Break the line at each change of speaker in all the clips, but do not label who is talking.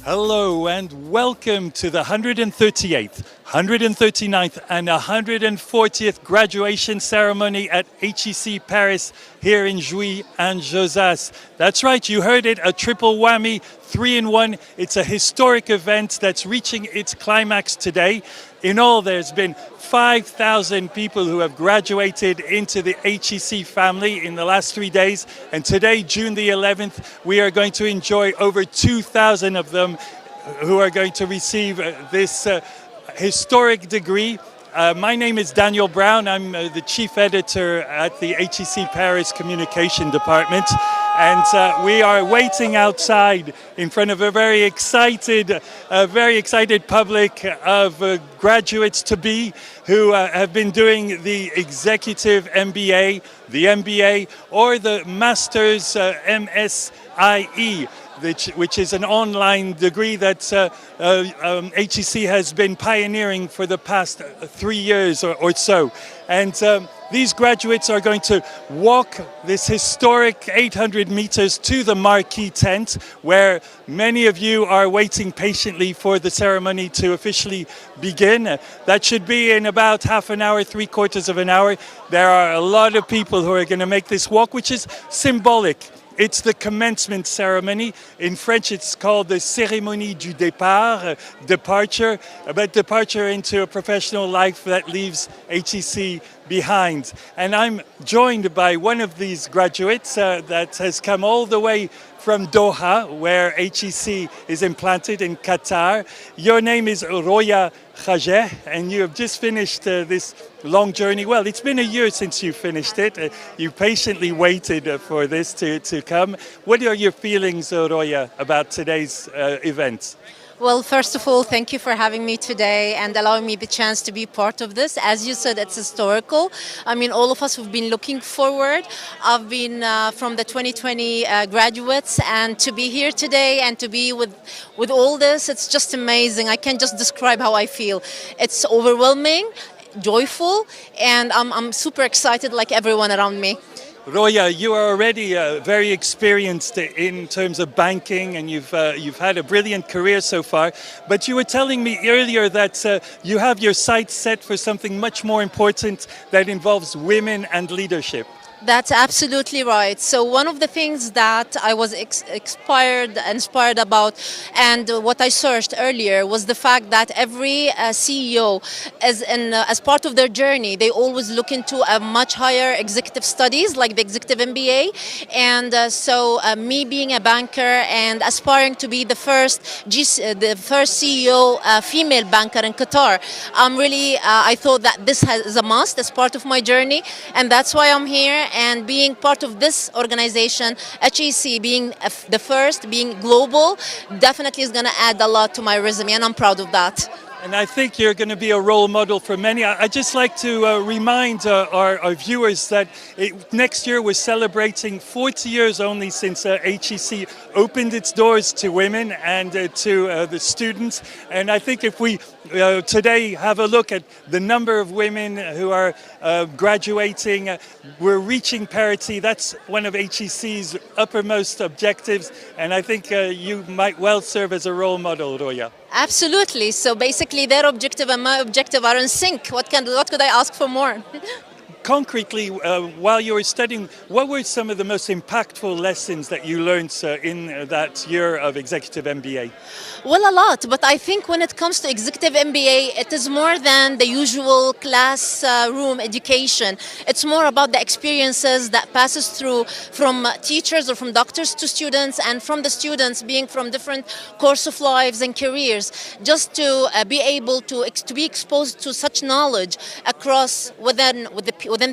Hello and welcome to the 138th, 139th and 140th graduation ceremony at HEC Paris here in Jouy and Josas. That's right, you heard it, a triple whammy, 3-in-1. It's a historic event that's reaching its climax today. In all, there's been 5,000 people who have graduated into the HEC family in the last 3 days. And today, June the 11th, we are going to enjoy over 2,000 of them who are going to receive this historic degree. My name is Daniel Brown. I'm the chief editor at the HEC Paris Communication Department. And we are waiting outside in front of a very excited public of graduates-to-be who have been doing the executive MBA, the MBA, or the Masters MSIE, which is an online degree that HEC has been pioneering for the past 3 years or so. And these graduates are going to walk this historic 800 meters to the marquee tent, where many of you are waiting patiently for the ceremony to officially begin. That should be in about half an hour, 3/4 of an hour. There are a lot of people who are going to make this walk, which is symbolic. It's the commencement ceremony. In French, it's called the cérémonie du départ, departure, but departure into a professional life that leaves HEC behind. And I'm joined by one of these graduates that has come all the way from Doha, where HEC is implanted in Qatar. Your name is Roya Khajeh, and you have just finished this long journey. Well, it's been a year since you finished it. You patiently waited for this to come. What are your feelings, Roya, about today's event?
Well, first of all, thank you for having me today and allowing me the chance to be part of this. As you said, it's historical. I mean, all of us have been looking forward. I've been from the 2020 graduates, and to be here today and to be with all this, it's just amazing. I can't just describe how I feel. It's overwhelming, joyful, and I'm super excited like everyone around me.
Roya, you are already very experienced in terms of banking, and you've had a brilliant career so far. But you were telling me earlier that you have your sights set for something much more important that involves women and leadership.
That's absolutely right. So one of the things that I was inspired about, and what I searched earlier, was the fact that every CEO, as part of their journey, they always look into a much higher executive studies, like the executive MBA. And so me being a banker and aspiring to be the first CEO female banker in Qatar, I thought that this is a must as part of my journey, and that's why I'm here. And being part of this organization, HEC, being the first, being global, definitely is going to add a lot to my resume, and I'm proud of that.
And I think you're going to be a role model for many. I'd just like to remind our viewers that next year we're celebrating 40 years only since HEC opened its doors to women and to the students. And I think if we today have a look at the number of women who are graduating, we're reaching parity. That's one of HEC's uppermost objectives. And I think you might well serve as a role model, Roya.
Absolutely. So basically their objective and my objective are in sync. What could I ask for more?
Concretely, while you were studying, what were some of the most impactful lessons that you learned in that year of executive MBA?
Well, a lot, but I think when it comes to executive MBA, it is more than the usual classroom education. It's more about the experiences that passes through from teachers or from doctors to students, and from the students being from different course of lives and careers, just to be able to be exposed to such knowledge across within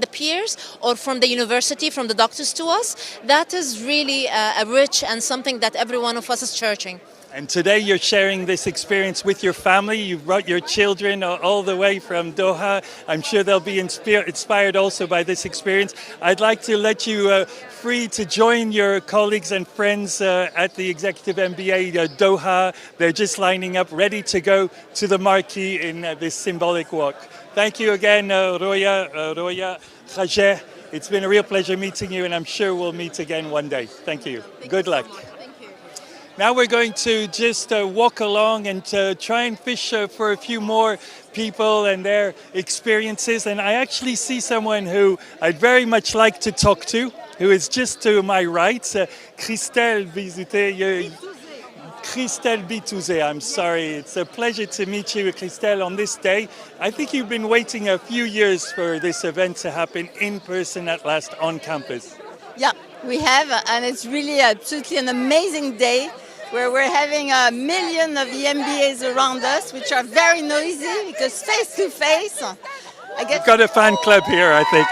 the peers, or from the university, from the doctors to us. That is really a rich and something that every one of us is cherishing.
And today you're sharing this experience with your family. You've brought your children all the way from Doha. I'm sure they'll be inspired also by this experience. I'd like to let you free to join your colleagues and friends at the Executive MBA Doha. They're just lining up, ready to go to the marquee in this symbolic walk. Thank you again, Roya Khajeh. It's been a real pleasure meeting you, and I'm sure we'll meet again one day. Thank you. Good luck. Now we're going to just walk along and try and fish for a few more people and their experiences. And I actually see someone who I'd very much like to talk to, who is just to my right, Christelle Bizouté. Christelle Bitouzé, I'm sorry. It's a pleasure to meet you, Christelle, on this day. I think you've been waiting a few years for this event to happen in person at last on campus.
Yeah, we have, and it's really absolutely an amazing day where we're having a million of EMBAs around us, which are very noisy because face to face.
We've got a fan club here, I think.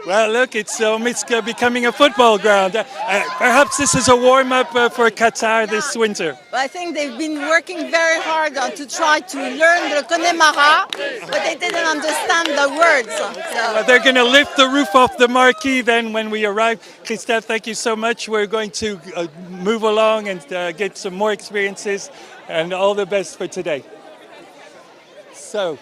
Well, look, it's almost becoming a football ground. Perhaps this is a warm-up for Qatar this winter.
I think they've been working very hard to try to learn the Connemara, but they didn't understand the words. So.
They're going to lift the roof off the marquee then when we arrive. Christelle, thank you so much. We're going to move along and get some more experiences, and all the best for today. So.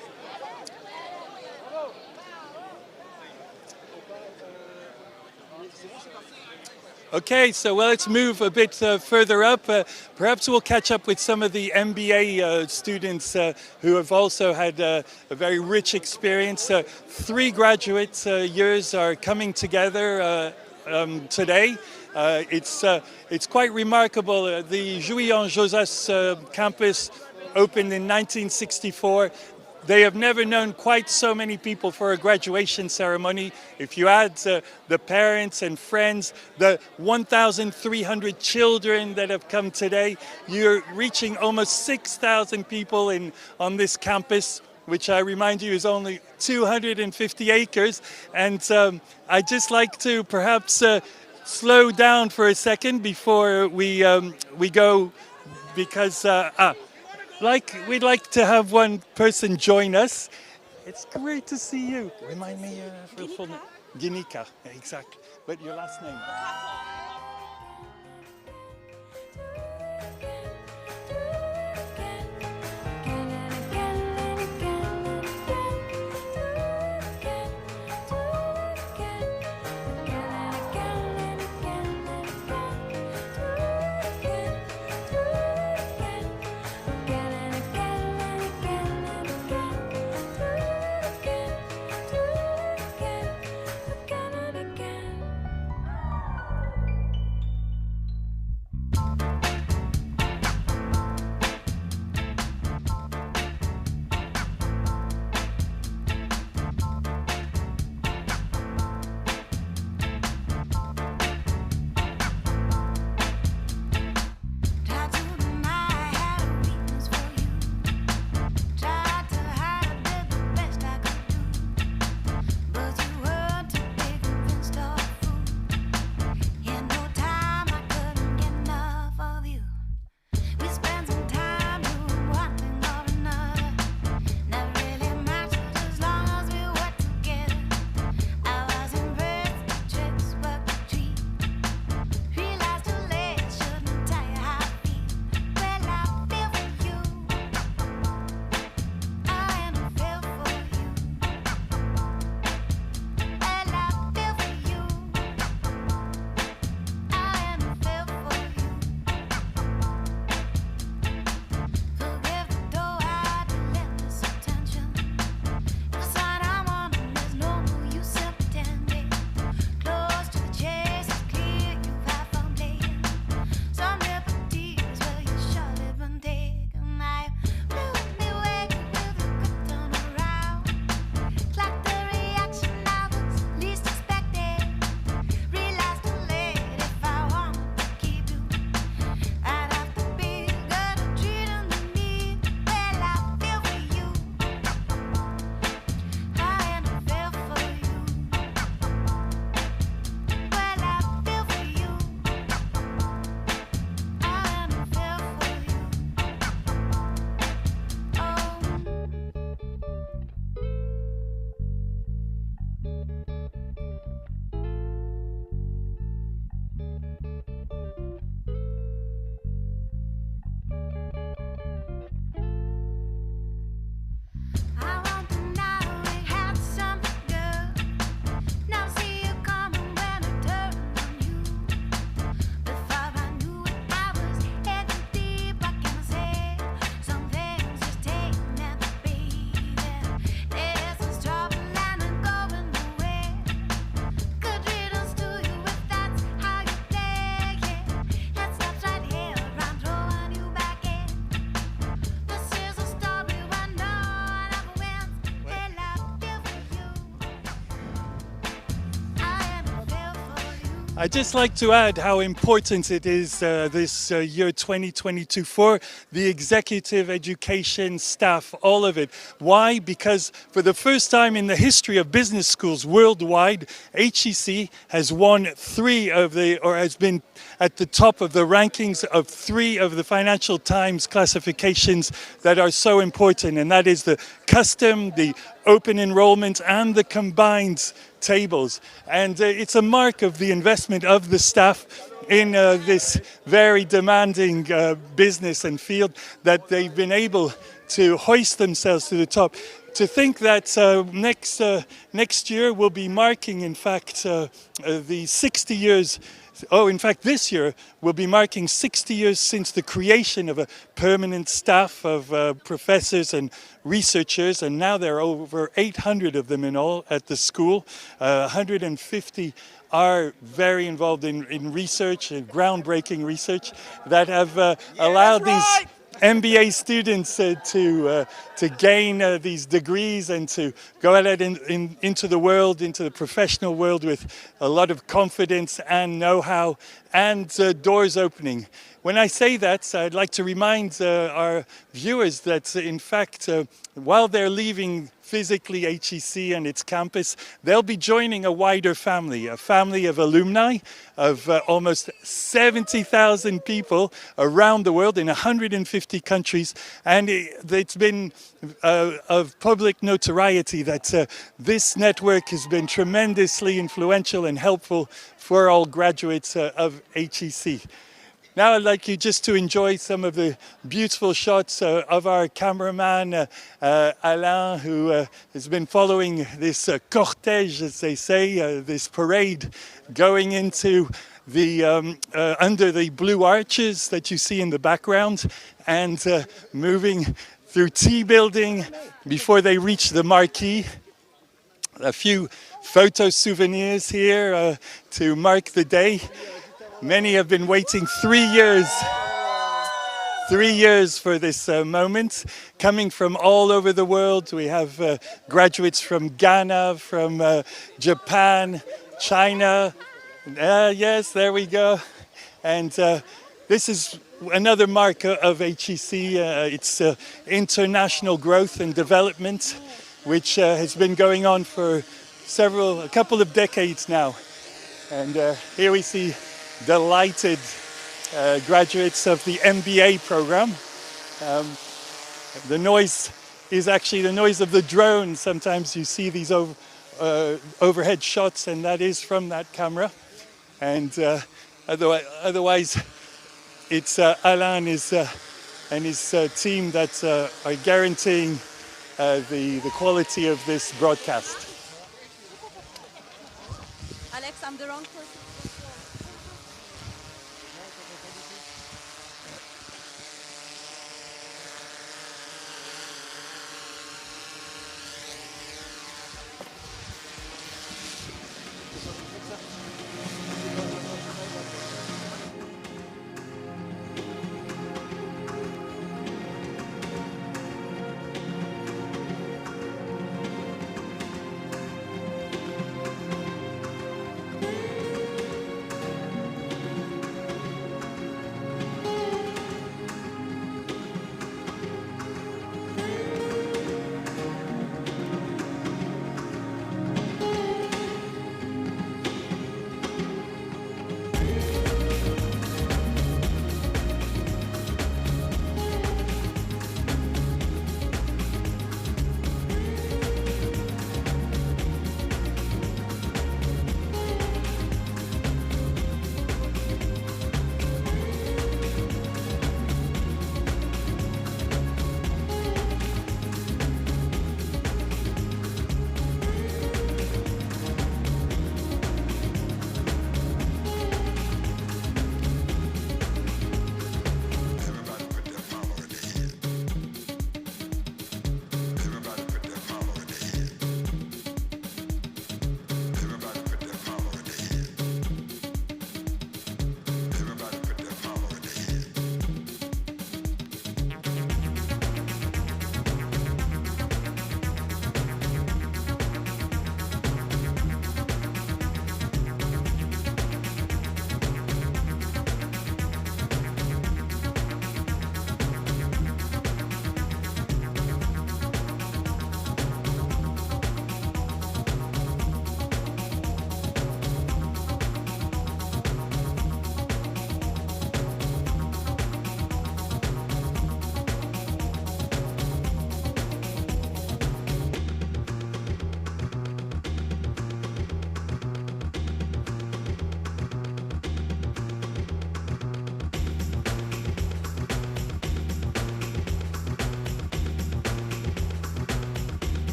Okay, so let's move a bit further up. Perhaps we'll catch up with some of the MBA students who have also had a very rich experience. 3 graduate years are coming together today. It's quite remarkable. The Jouy-en-Josas campus opened in 1964. They have never known quite so many people for a graduation ceremony. If you add the parents and friends, the 1,300 children that have come today, you're reaching almost 6,000 people on this campus, which I remind you is only 250 acres. And I'd just like to perhaps slow down for a second before we go, because we'd like to have one person join us. It's great to see you. Remind me your full name. Ginika, exactly. But your last name. I'd just like to add how important it is this year 2022 for the executive education staff, all of it. Why? Because for the first time in the history of business schools worldwide, HEC has won has been at the top of the rankings of 3 of the Financial Times classifications that are so important, and that is the custom, the open enrollment, and the combined tables. And it's a mark of the investment of the staff in this very demanding business and field that they've been able to hoist themselves to the top. To think that next year we'll be marking, in fact, the 60 years. In fact, this year we'll be marking 60 years since the creation of a permanent staff of professors and researchers, and now there are over 800 of them in all at the school. 150 are very involved in research, groundbreaking research that have allowed these MBA students to gain these degrees and to go out into the world, into the professional world with a lot of confidence and know-how and doors opening. When I say that, I'd like to remind our viewers that, in fact, while they're leaving physically HEC and its campus, they'll be joining a wider family, a family of alumni of almost 70,000 people around the world in 150 countries. And it's been of public notoriety that this network has been tremendously influential and helpful for all graduates of HEC. Now I'd like you just to enjoy some of the beautiful shots of our cameraman, Alain, who has been following this cortège, as they say, this parade going into the under the blue arches that you see in the background, and moving through T building before they reach the marquee. A few photo souvenirs here to mark the day. Many have been waiting 3 years for this moment, coming from all over the world. We have graduates from Ghana, from Japan, China. Yes, there we go. And this is another mark of HEC. It's international growth and development, which has been going on for a couple of decades now. And here we see delighted graduates of the MBA program. The noise is actually the noise of the drone. Sometimes you see these overhead shots, and that is from that camera. And otherwise, it's Alain and his team that are guaranteeing the quality of this broadcast.
Alex, I'm the wrong person.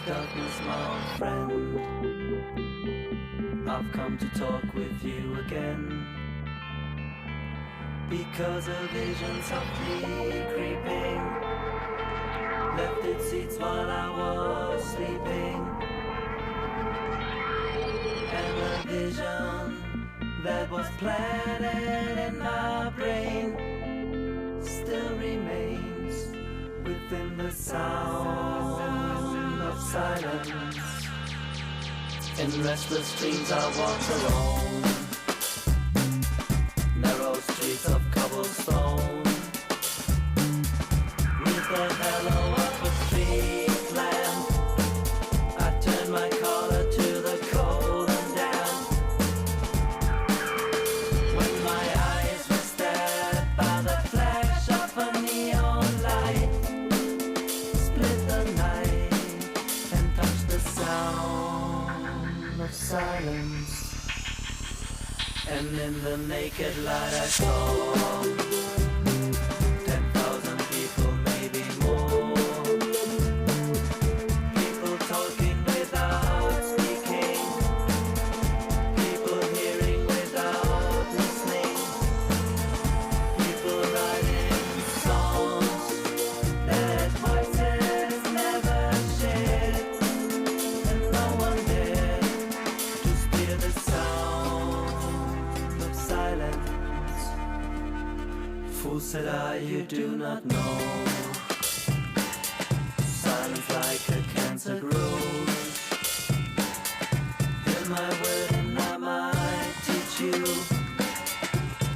darkness, my old friend. I've come to talk with you again, because a vision softly creeping left its seats while I was sleeping. And a vision that was planted in my brain still remains within the sound of silence. In restless dreams I walked alone, narrow streets of cobblestone, neath the halo of a street lamp. I turned my collar to the cold and damp. When my eyes were stared by the flash of a neon light, split the night and touched the sound of silence. And in the naked light I saw 10,000 people, maybe more. People talking without speaking, people hearing without listening, people writing songs that voices never shared, and no one dared to steer the sound of silence. Fool, said I, you do not know. Silence like a cancer grows. Hear my word and I might teach you.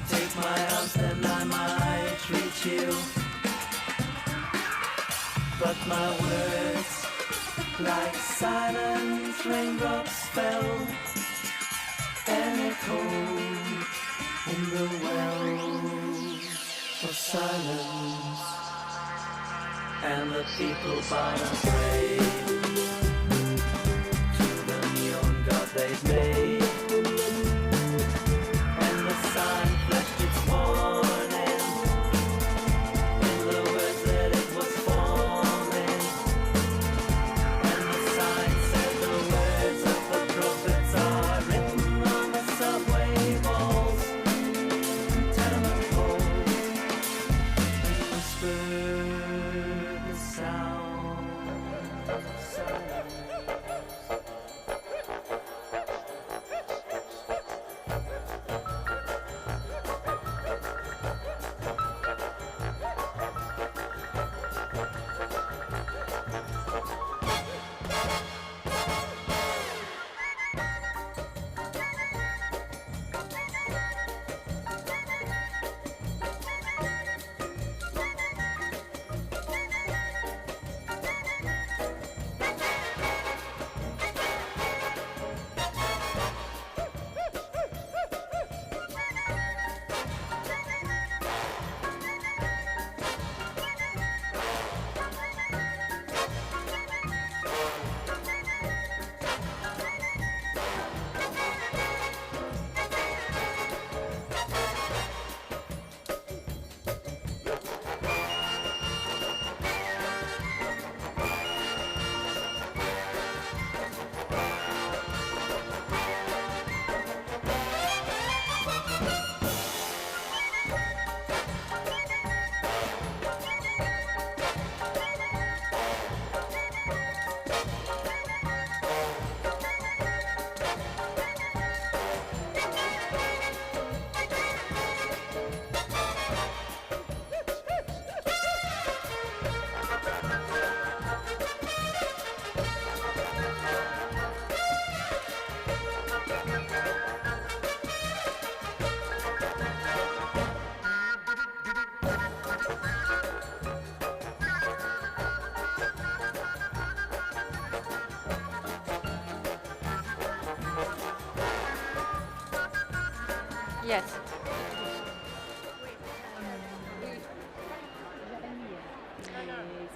Take my arms and I might reach you. But my words, like silent raindrops, fell and echoed in the wells of silence. And the people bowed and prayed to the neon god they'd made. And the sign flashed its warning in the words that it was forming. And the sign said the words of the prophets are written on the subway walls and tenement poles. Whisper the sound of silence.
Yes.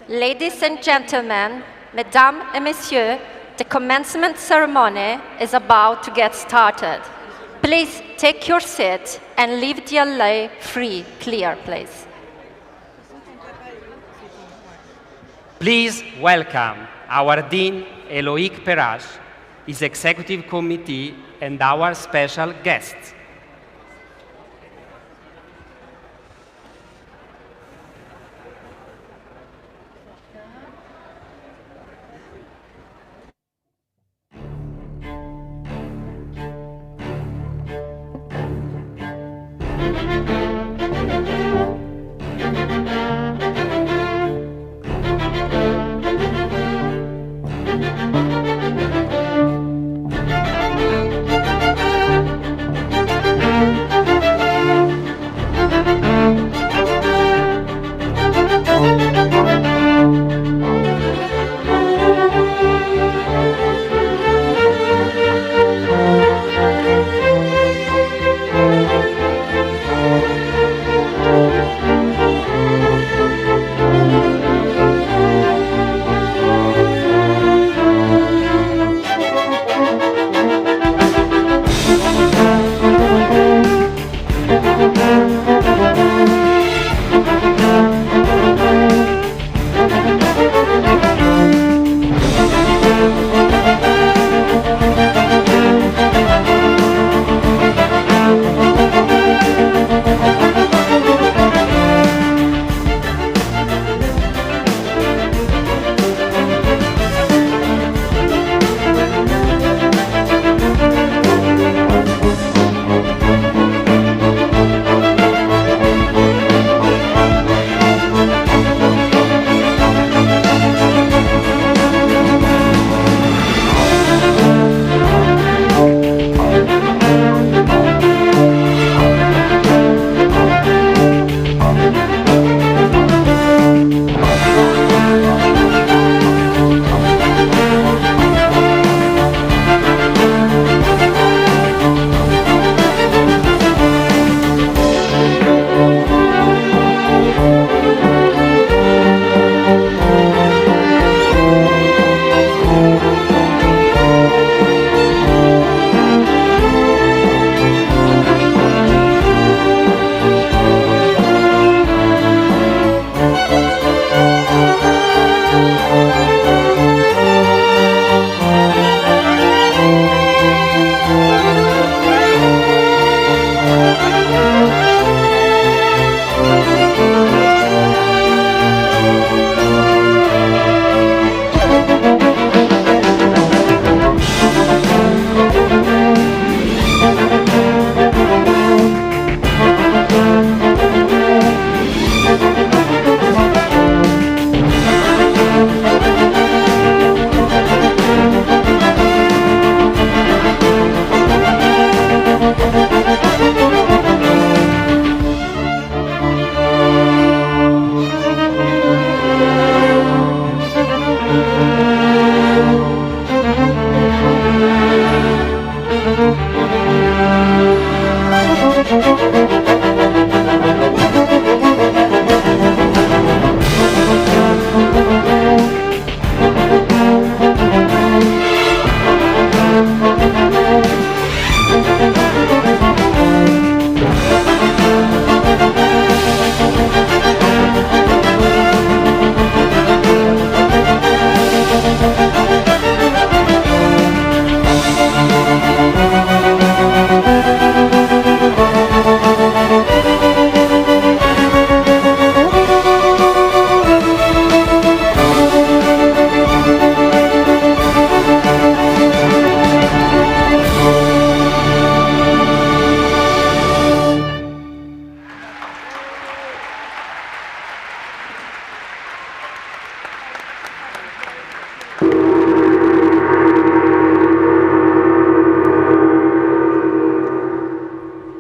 Ladies and gentlemen, mesdames et messieurs, the commencement ceremony is about to get started. Please take your seat and leave the alley free, clear, please.
Please welcome our Dean HEC Paris, his executive committee, and our special guests.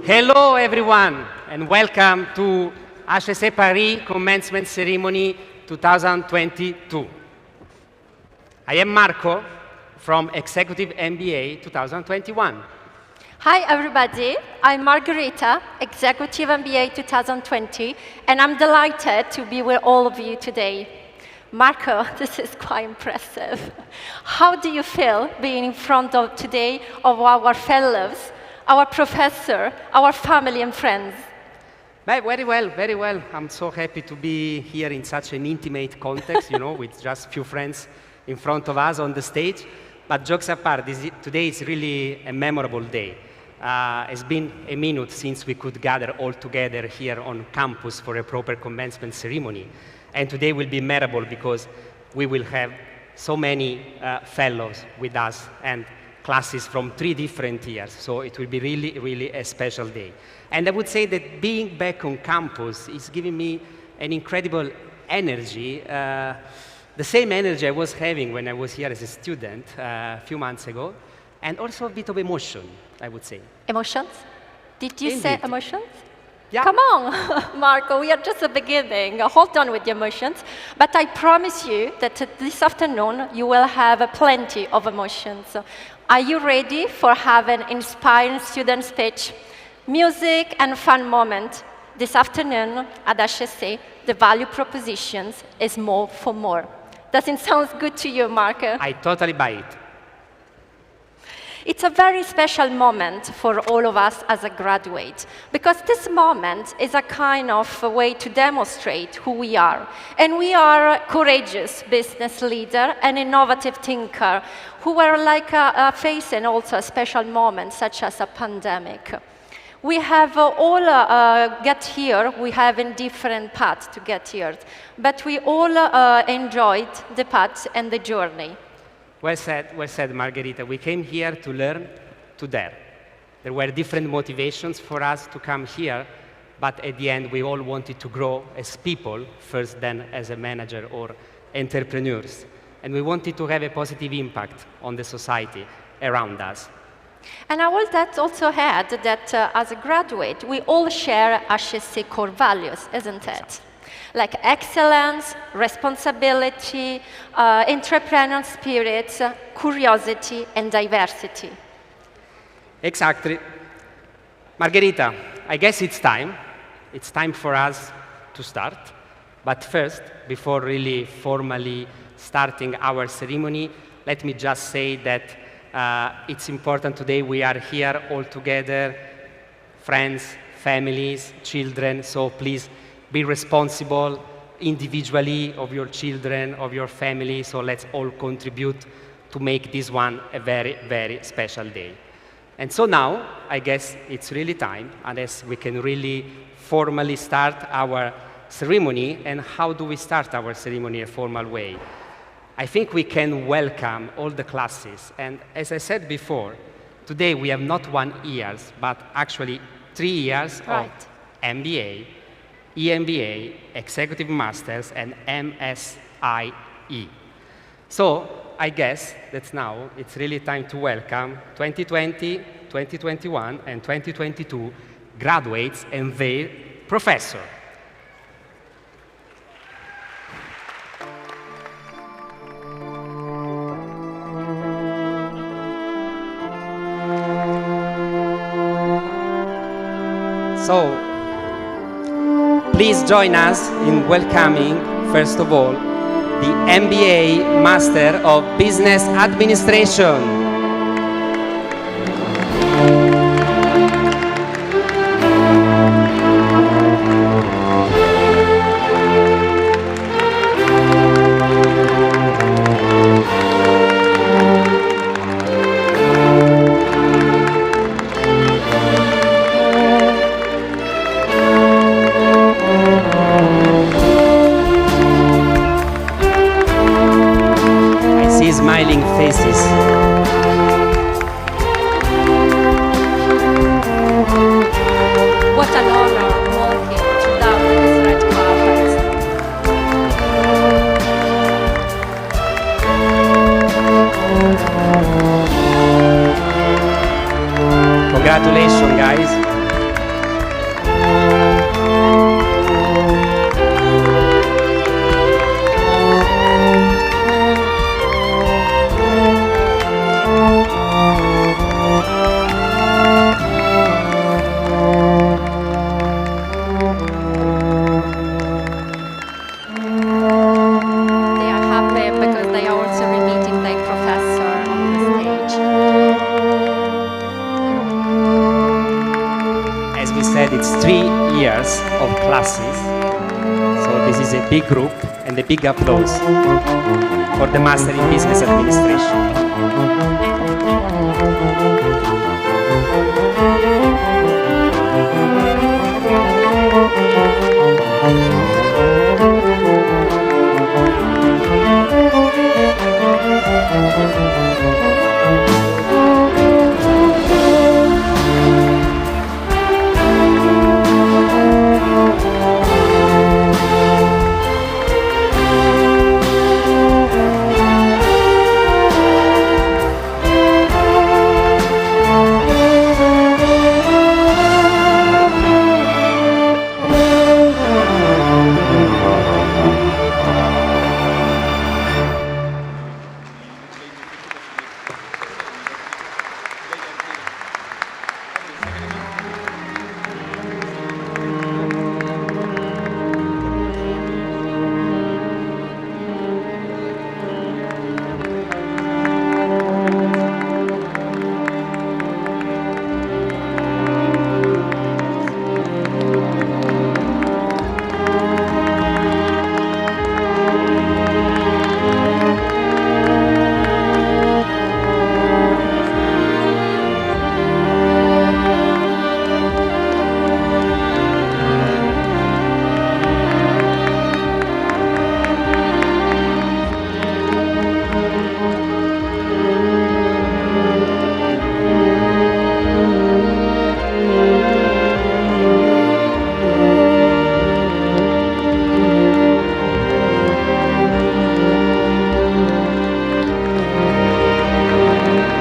Hello everyone, and welcome to HEC Paris Commencement Ceremony 2022. I am Marco from Executive MBA 2021.
Hi everybody, I'm Margherita, Executive MBA 2020, and I'm delighted to be with all of you today. Marco, this is quite impressive. How do you feel being in front of today of our fellows, our professor, our family and friends?
Very well, very well. I'm so happy to be here in such an intimate context, with just few friends in front of us on the stage. But jokes apart, today is really a memorable day. It's been a minute since we could gather all together here on campus for a proper commencement ceremony. And today will be memorable because we will have so many fellows with us and classes from 3 different years. So it will be really, really a special day. And I would say that being back on campus is giving me an incredible energy. The same energy I was having when I was here as a student a few months ago. And also a bit of emotion, I would say.
Emotions? Did you say
Indeed.
emotions?
Yeah.
Come on, Marco, we are just the beginning. Hold on with the emotions. But I promise you that this afternoon you will have plenty of emotions. Are you ready for having an inspiring student speech? Music and fun moment. This afternoon at HEC, the value propositions is more for more. Does it sound good to you, Marco?
I totally buy it.
It's a very special moment for all of us as a graduate, because this moment is a kind of a way to demonstrate who we are. And we are courageous business leader and innovative thinker who were facing also a special moment such as a pandemic. We have all get here, we have a different path to get here, but we all enjoyed the path and the journey.
Well said, Margherita. We came here to learn, to dare. There were different motivations for us to come here, but at the end, we all wanted to grow as people, first then as a manager or entrepreneurs. And we wanted to have a positive impact on the society around us.
And I will also add that as a graduate, we all share HEC core values, isn't it? Like excellence, responsibility, entrepreneurial spirit, curiosity, and diversity.
Exactly. Margherita, I guess it's time. It's time for us to start. But first, before really formally starting our ceremony, let me just say that it's important today we are here all together, friends, families, children, so please be responsible individually of your children, of your family, so let's all contribute to make this one a very, very special day. And so now, I guess it's really time, unless we can really formally start our ceremony. And how do we start our ceremony in a formal way? I think we can welcome all the classes. And as I said before, today we have not 1 year, but actually 3 years
Right.
of MBA, EMBA, Executive Masters, and MSIE. So I guess that now it's really time to welcome 2020, 2021, and 2022 graduates and their professor. So, please join us in welcoming, first of all, the MBA Master of Business Administration. Smiling faces.
What an honor walking down this red carpet.
Congratulations, guys.
They are happy because they are also meeting their professor on the stage.
As we said, it's 3 years of classes. So This is a big group, and a big applause for the Master in Business Administration.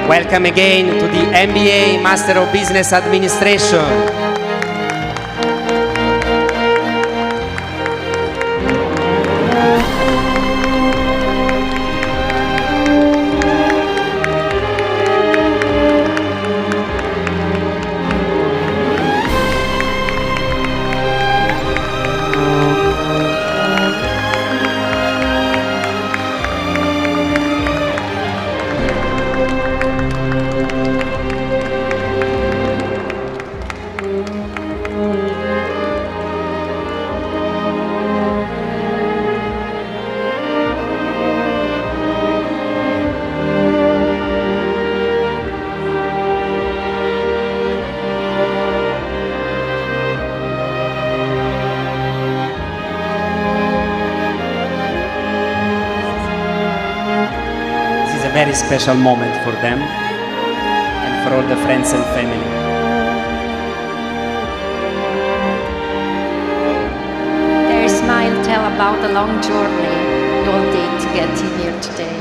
Welcome again to the MBA Master of Business Administration. Very special moment for them and for all the friends and family.
Their smile tell about the long journey you all did to get here today.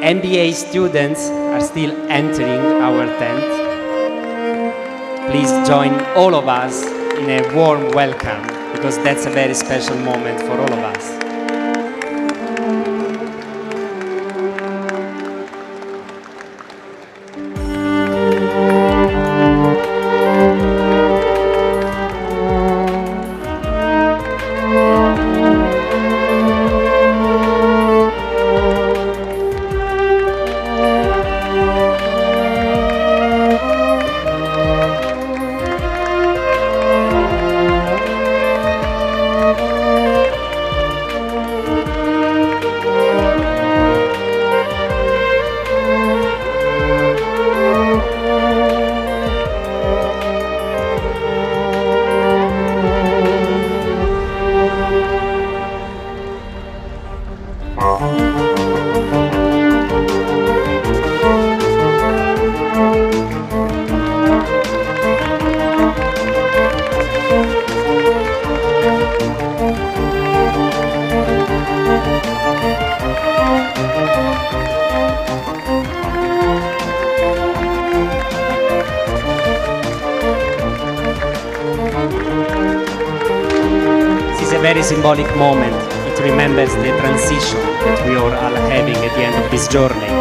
MBA students are still entering our tent. Please join all of us in a warm welcome, because that's a very special moment for all of us. very symbolic moment. It remembers the transition that we are all having at the end of this journey.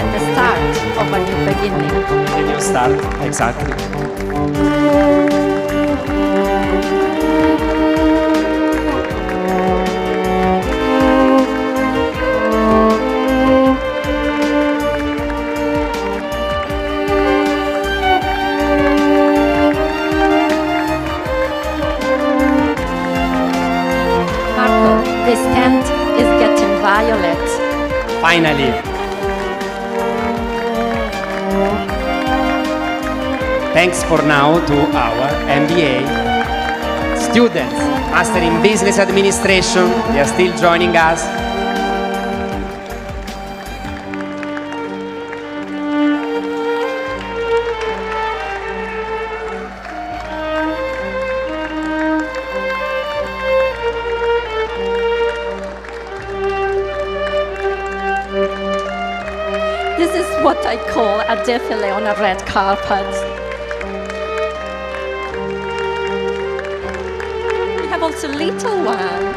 And the start of a new beginning.
A new start, exactly.
Marco, this tent is getting violet.
Finally. Thanks for now to our MBA students, Master in Business Administration. They are still joining us.
This is what I call a defile on a red carpet. We have also little one.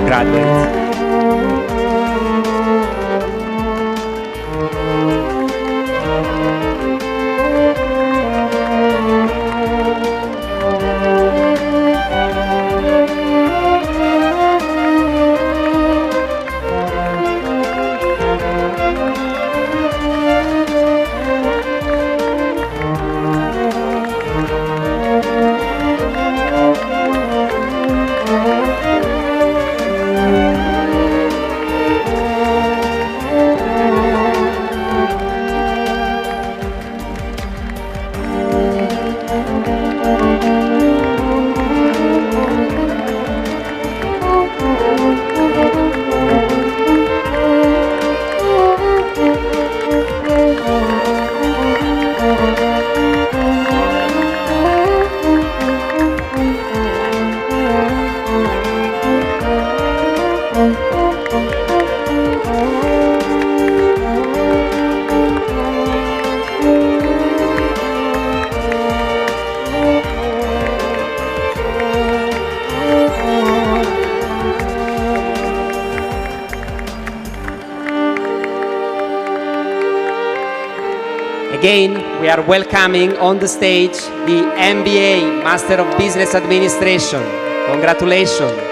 Graduates. Again, we are welcoming on the stage the MBA, Master of Business Administration. Congratulations.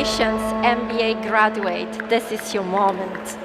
Congratulations, MBA graduate. This is your moment.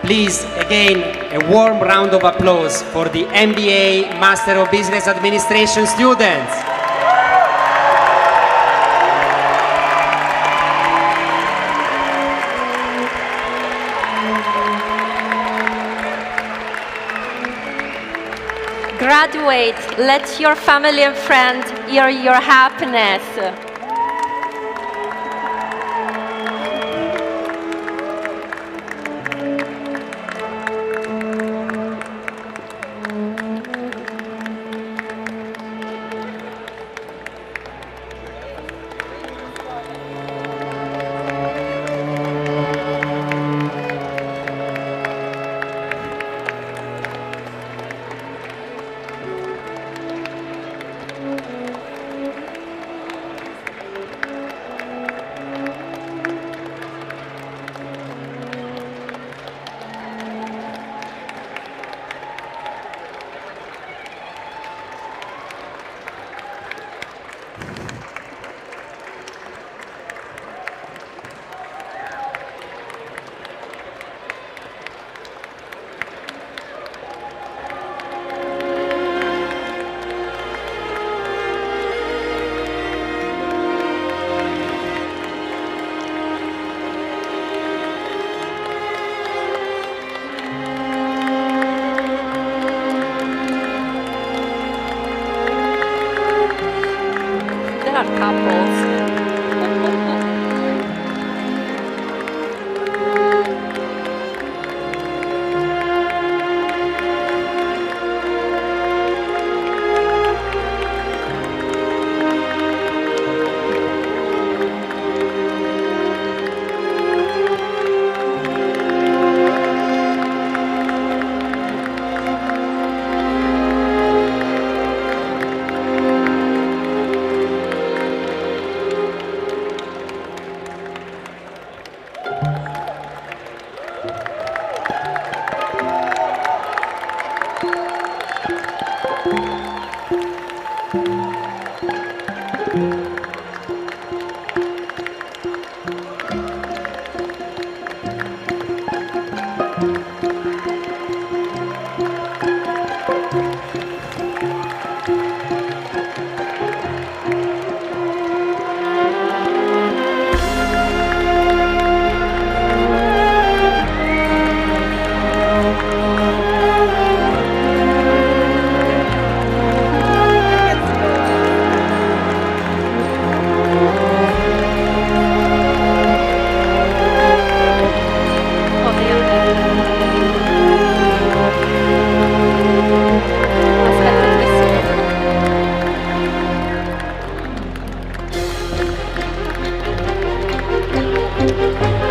Please, again, a warm round of applause for the MBA Master of Business Administration students.
Graduate, let your family and friends hear your happiness. There are couples.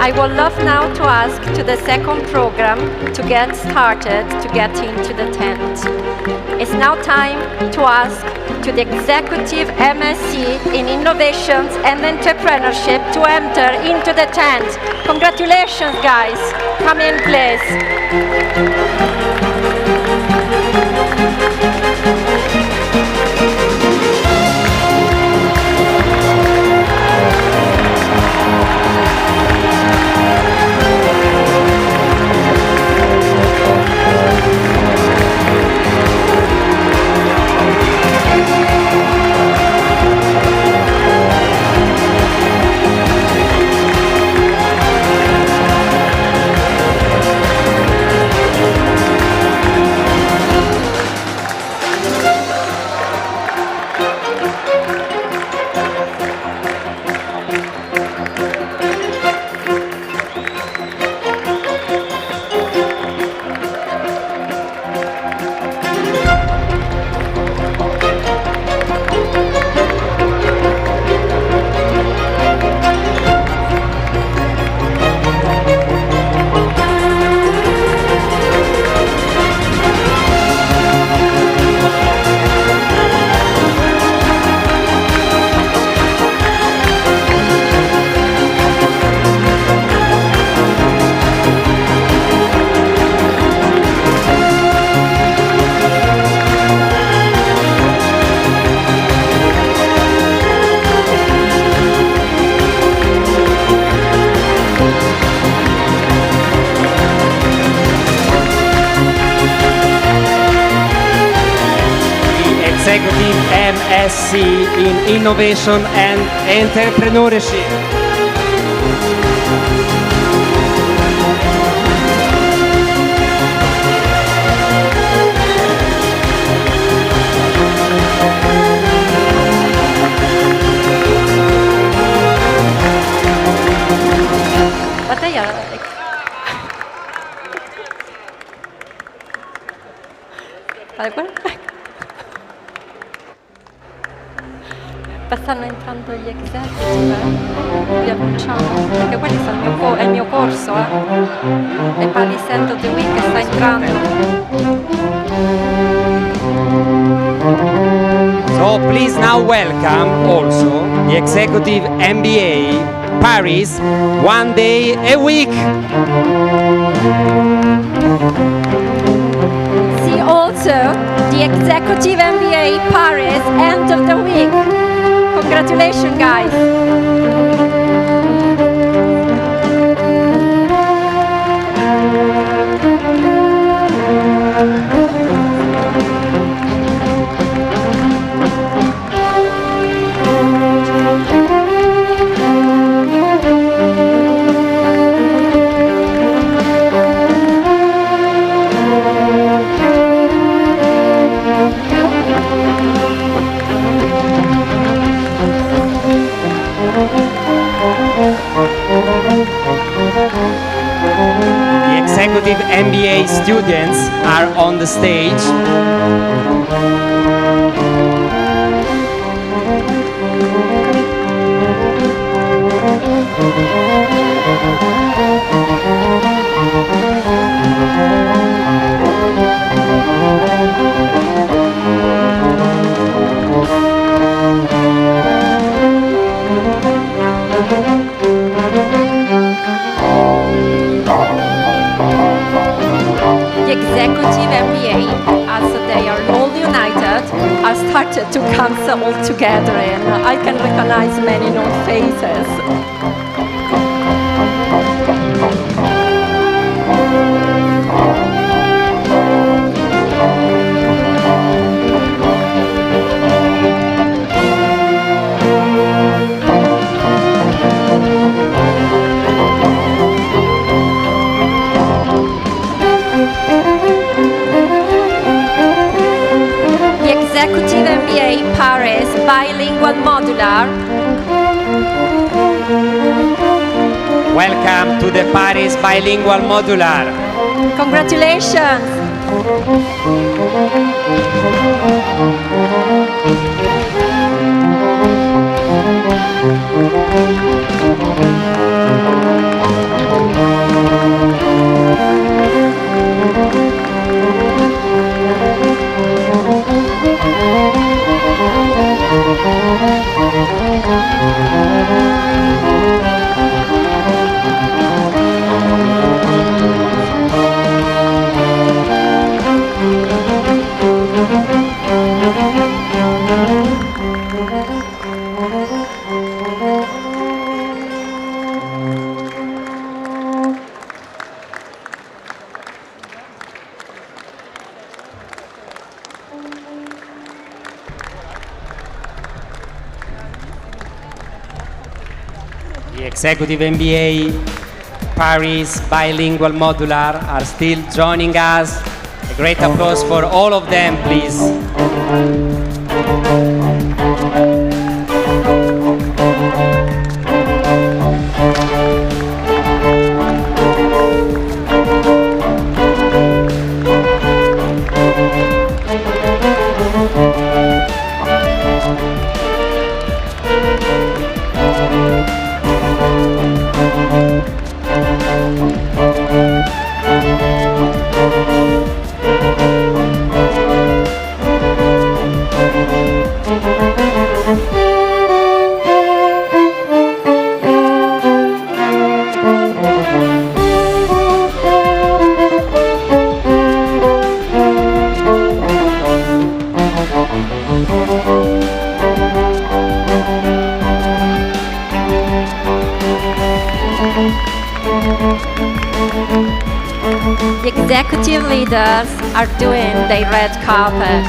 I would love now to ask to the second program to get started, to get into the tent. It's now time to ask to the Executive MSc in Innovations and Entrepreneurship to enter into the tent. Congratulations, guys. Come in, please.
MSc in Innovation and Entrepreneurship.
Stanno entrando gli executive, vi annunciamo, perché quelli sono è il mio corso, e Paris End of the Week sta entrando.
So please now welcome also the Executive MBA Paris, 1 day a week.
See also the Executive MBA Paris End of the Week. Congratulations, guys.
The Executive MBA students are on the stage.
The Executive MBA, as they are all united, are started to come all together, and I can recognize many known faces. Executive MBA Paris Bilingual Modular.
Welcome to the Paris Bilingual Modular.
Congratulations.
The Executive MBA Paris Bilingual Modular are still joining us. A great applause for all of them, please.
The executive leaders are doing their red carpet.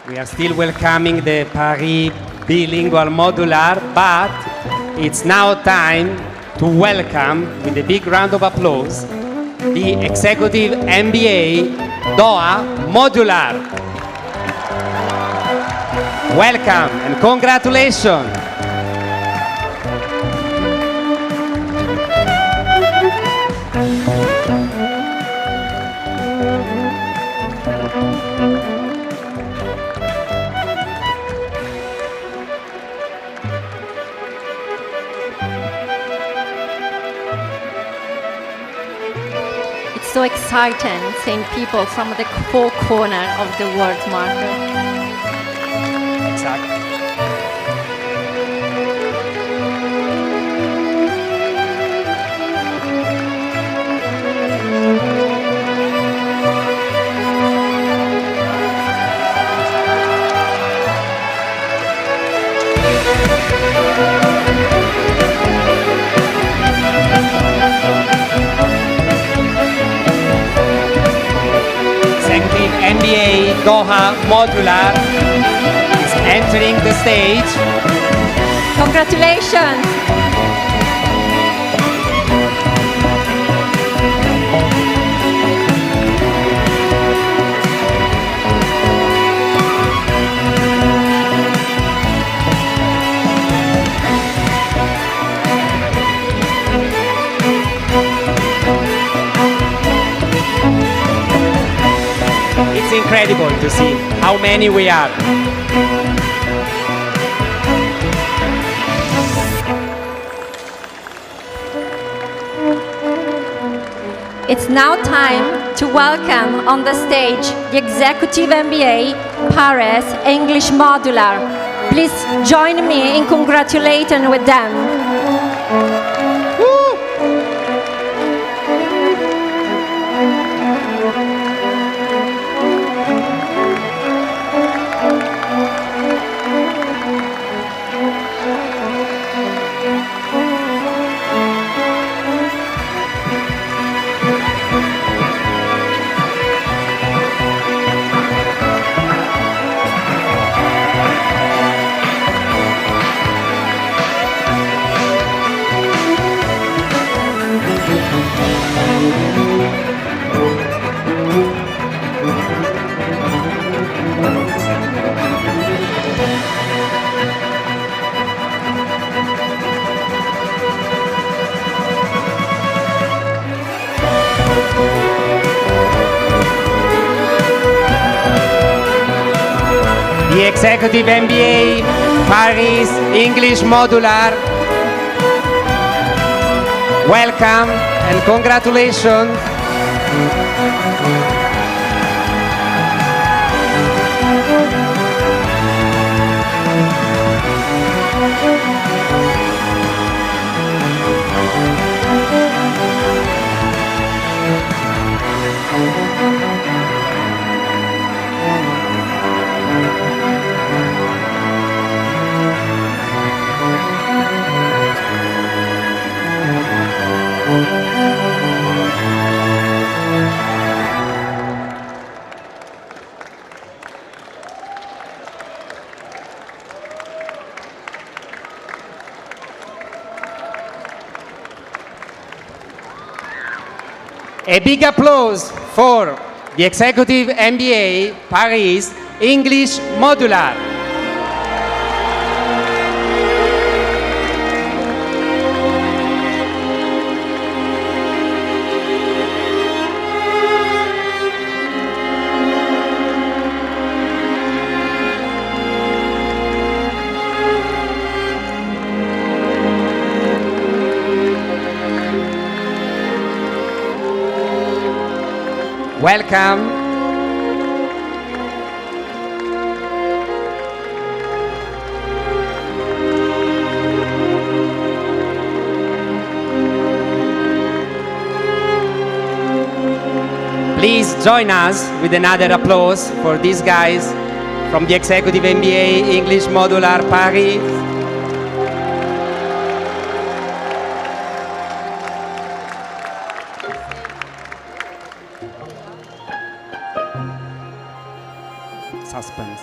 We are still welcoming the Paris bilingual modular, but it's now time to welcome, with a big round of applause, the Executive MBA Doha modular. Welcome and congratulations.
It's so exciting seeing people from the four corners of the world market.
Exactly. Executive MBA Doha modular is entering the stage.
Congratulations!
It's incredible to see how many we are.
It's now time to welcome on the stage the Executive MBA Paris English Modular. Please join me in congratulating with them.
The Executive MBA Paris English Modular. Welcome and congratulations. A big applause for the Executive MBA Paris English Modular. Welcome. Please join us with another applause for these guys from the Executive MBA English Modular Paris. Suspense.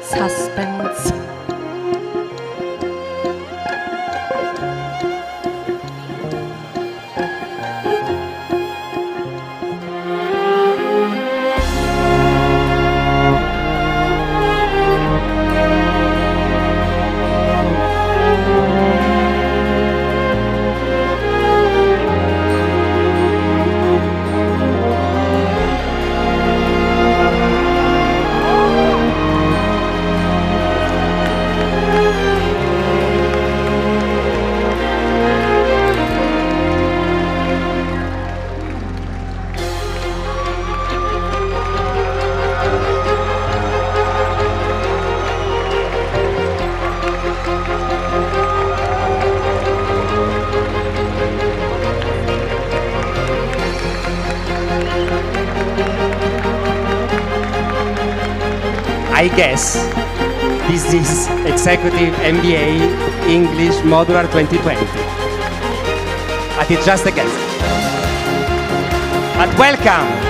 Suspense.
I guess this is Executive MBA English Modular 2020. But it's just a guess. But welcome.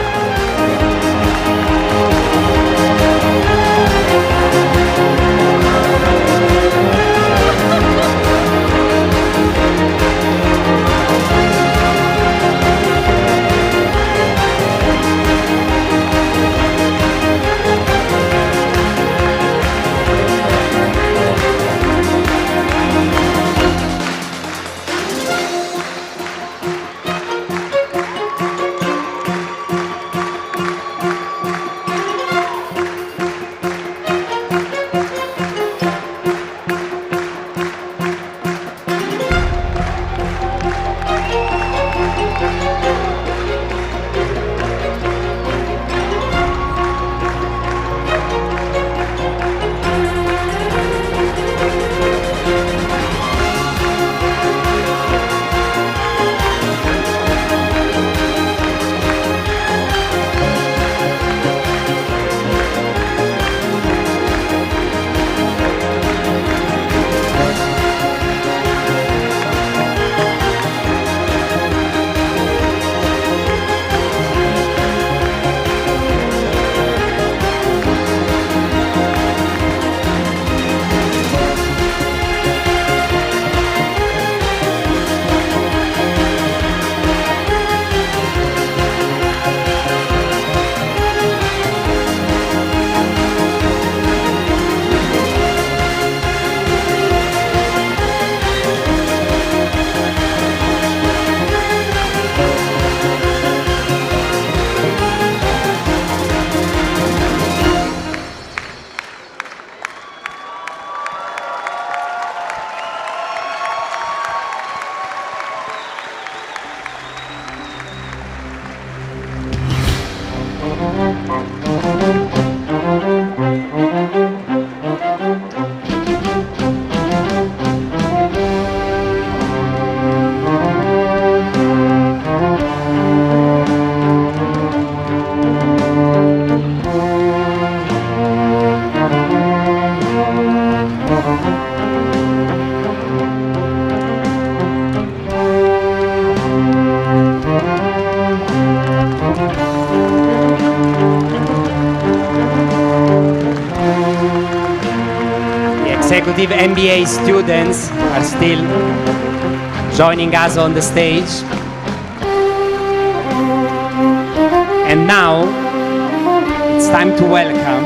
Executive MBA students are still joining us on the stage. And now it's time to welcome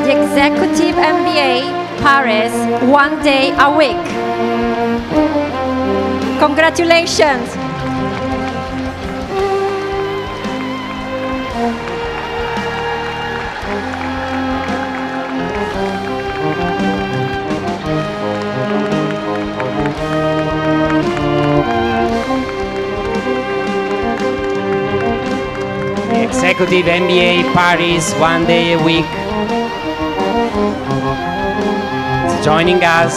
The Executive MBA Paris, 1 day a week. Congratulations.
Executive MBA Paris 1 day a week. Is joining us.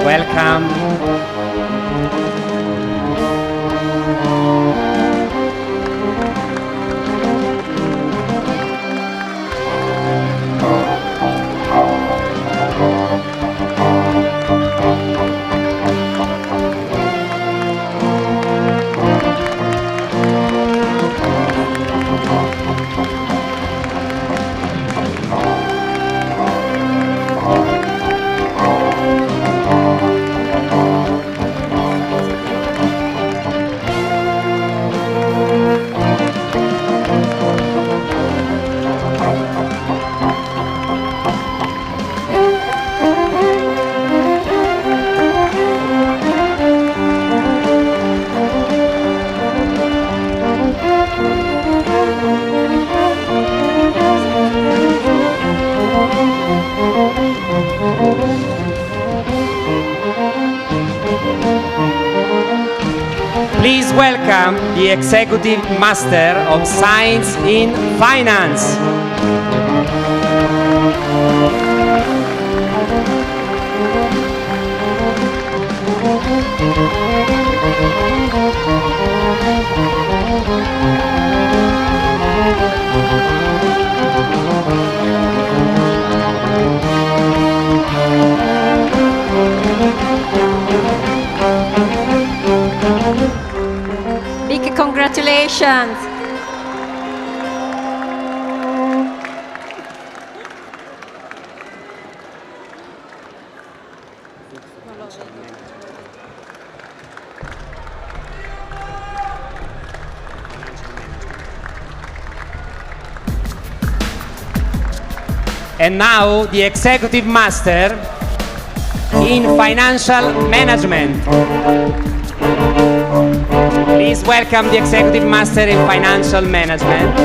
Welcome. Please welcome the Executive Master of Science in Finance.
Big congratulations.
And now the Executive Master in Financial Management. Please welcome the Executive Master in Financial Management.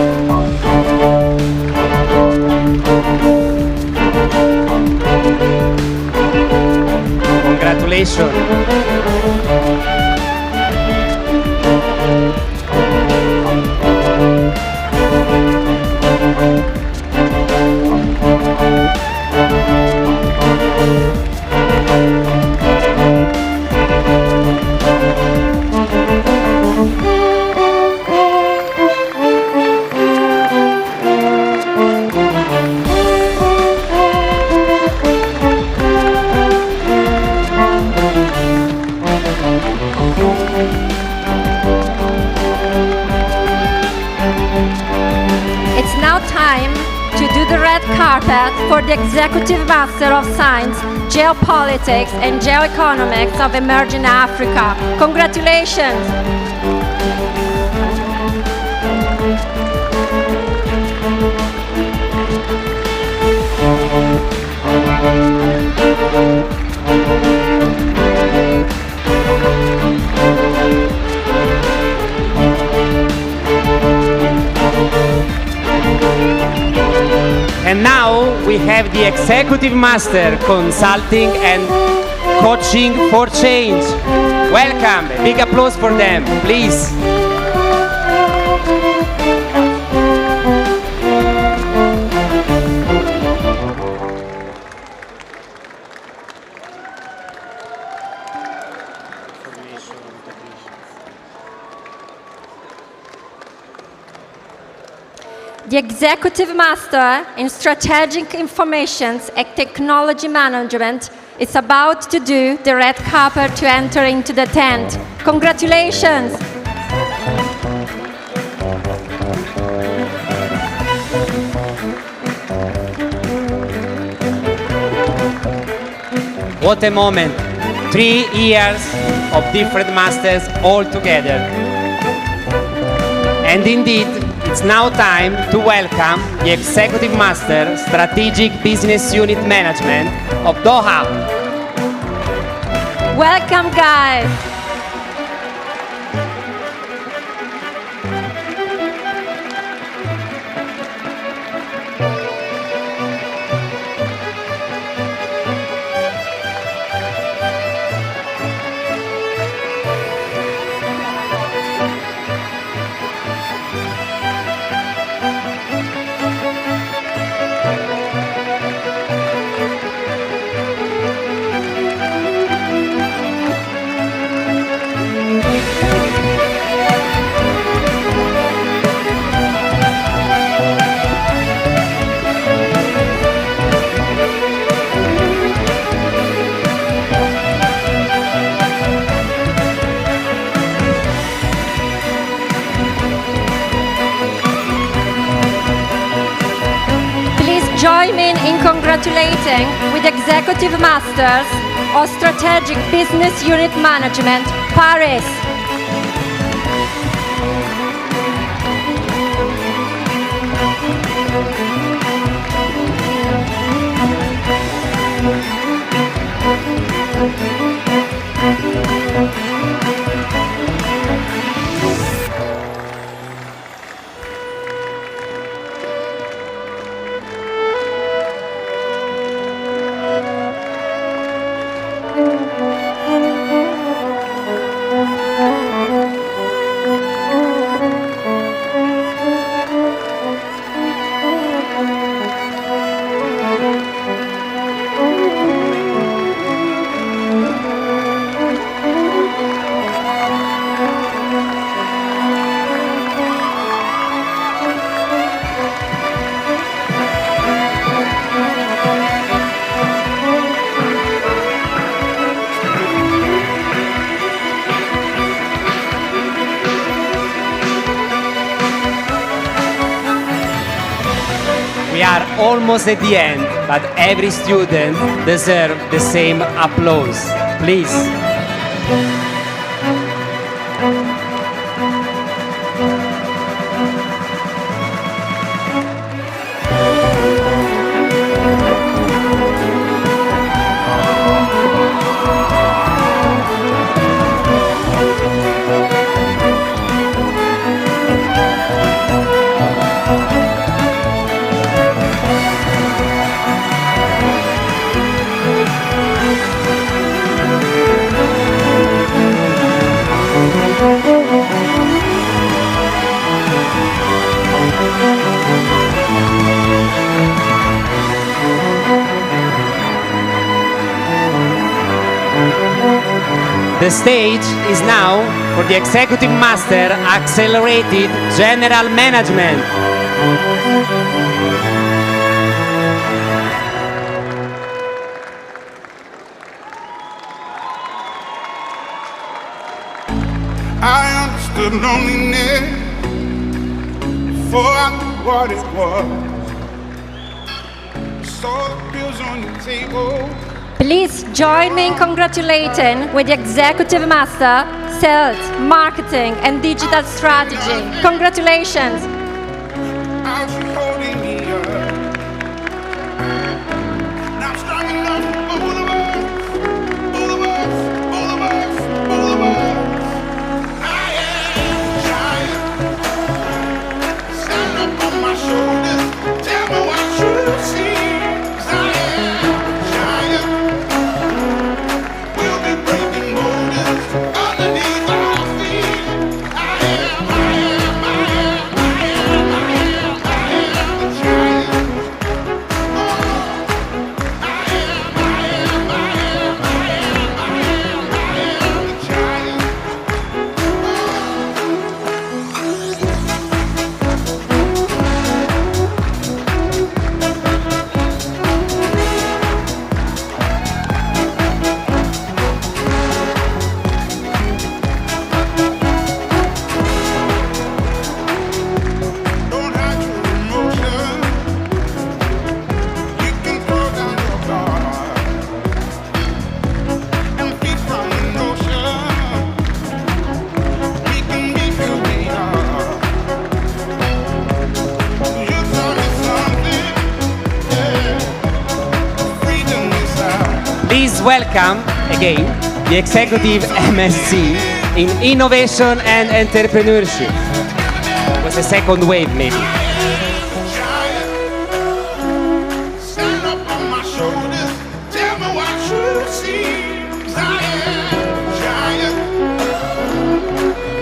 Congratulations.
It's now time to do the red carpet for the Executive Master of Science, Geopolitics and Geoeconomics of Emerging Africa. Congratulations!
And now we have the Executive Master Consulting and Coaching for Change. Welcome. A big applause for them, please.
The Executive Master in Strategic Information and Technology Management is about to do the red carpet to enter into the tent. Congratulations!
What a moment. 3 years of different masters all together. And indeed, it's now time to welcome the Executive Master Strategic Business Unit Management of Doha.
Welcome, guys! join me in congratulating with Executive Masters of Strategic Business Unit Management, Paris.
We are almost at the end, but every student deserves the same applause. Please. The stage is now for the Executive Master Accelerated General Management.
I understood loneliness before I knew what it was. Saw the bills on your table.
Please join me in congratulating with the Executive Master, Sales, Marketing and Digital Strategy. Congratulations!
I was holding me up. Now I'm strong enough for both of us, both of us, both of us, both of us. I am a giant. Stand up on my shoulders. Tell me what you see. 'Cause I am a giant. We'll be breaking borders underneath our feet. I am a giant. Don't hide your emotion. You can throw down your guard and feed from the notion. We can be who we are. You taught me something, yeah. Freedom is ours.
Please welcome again the Executive MSc in Innovation and Entrepreneurship. It was a second wave, maybe.
Stand up on my shoulders. Tell me what you see. 'Cause I am a giant.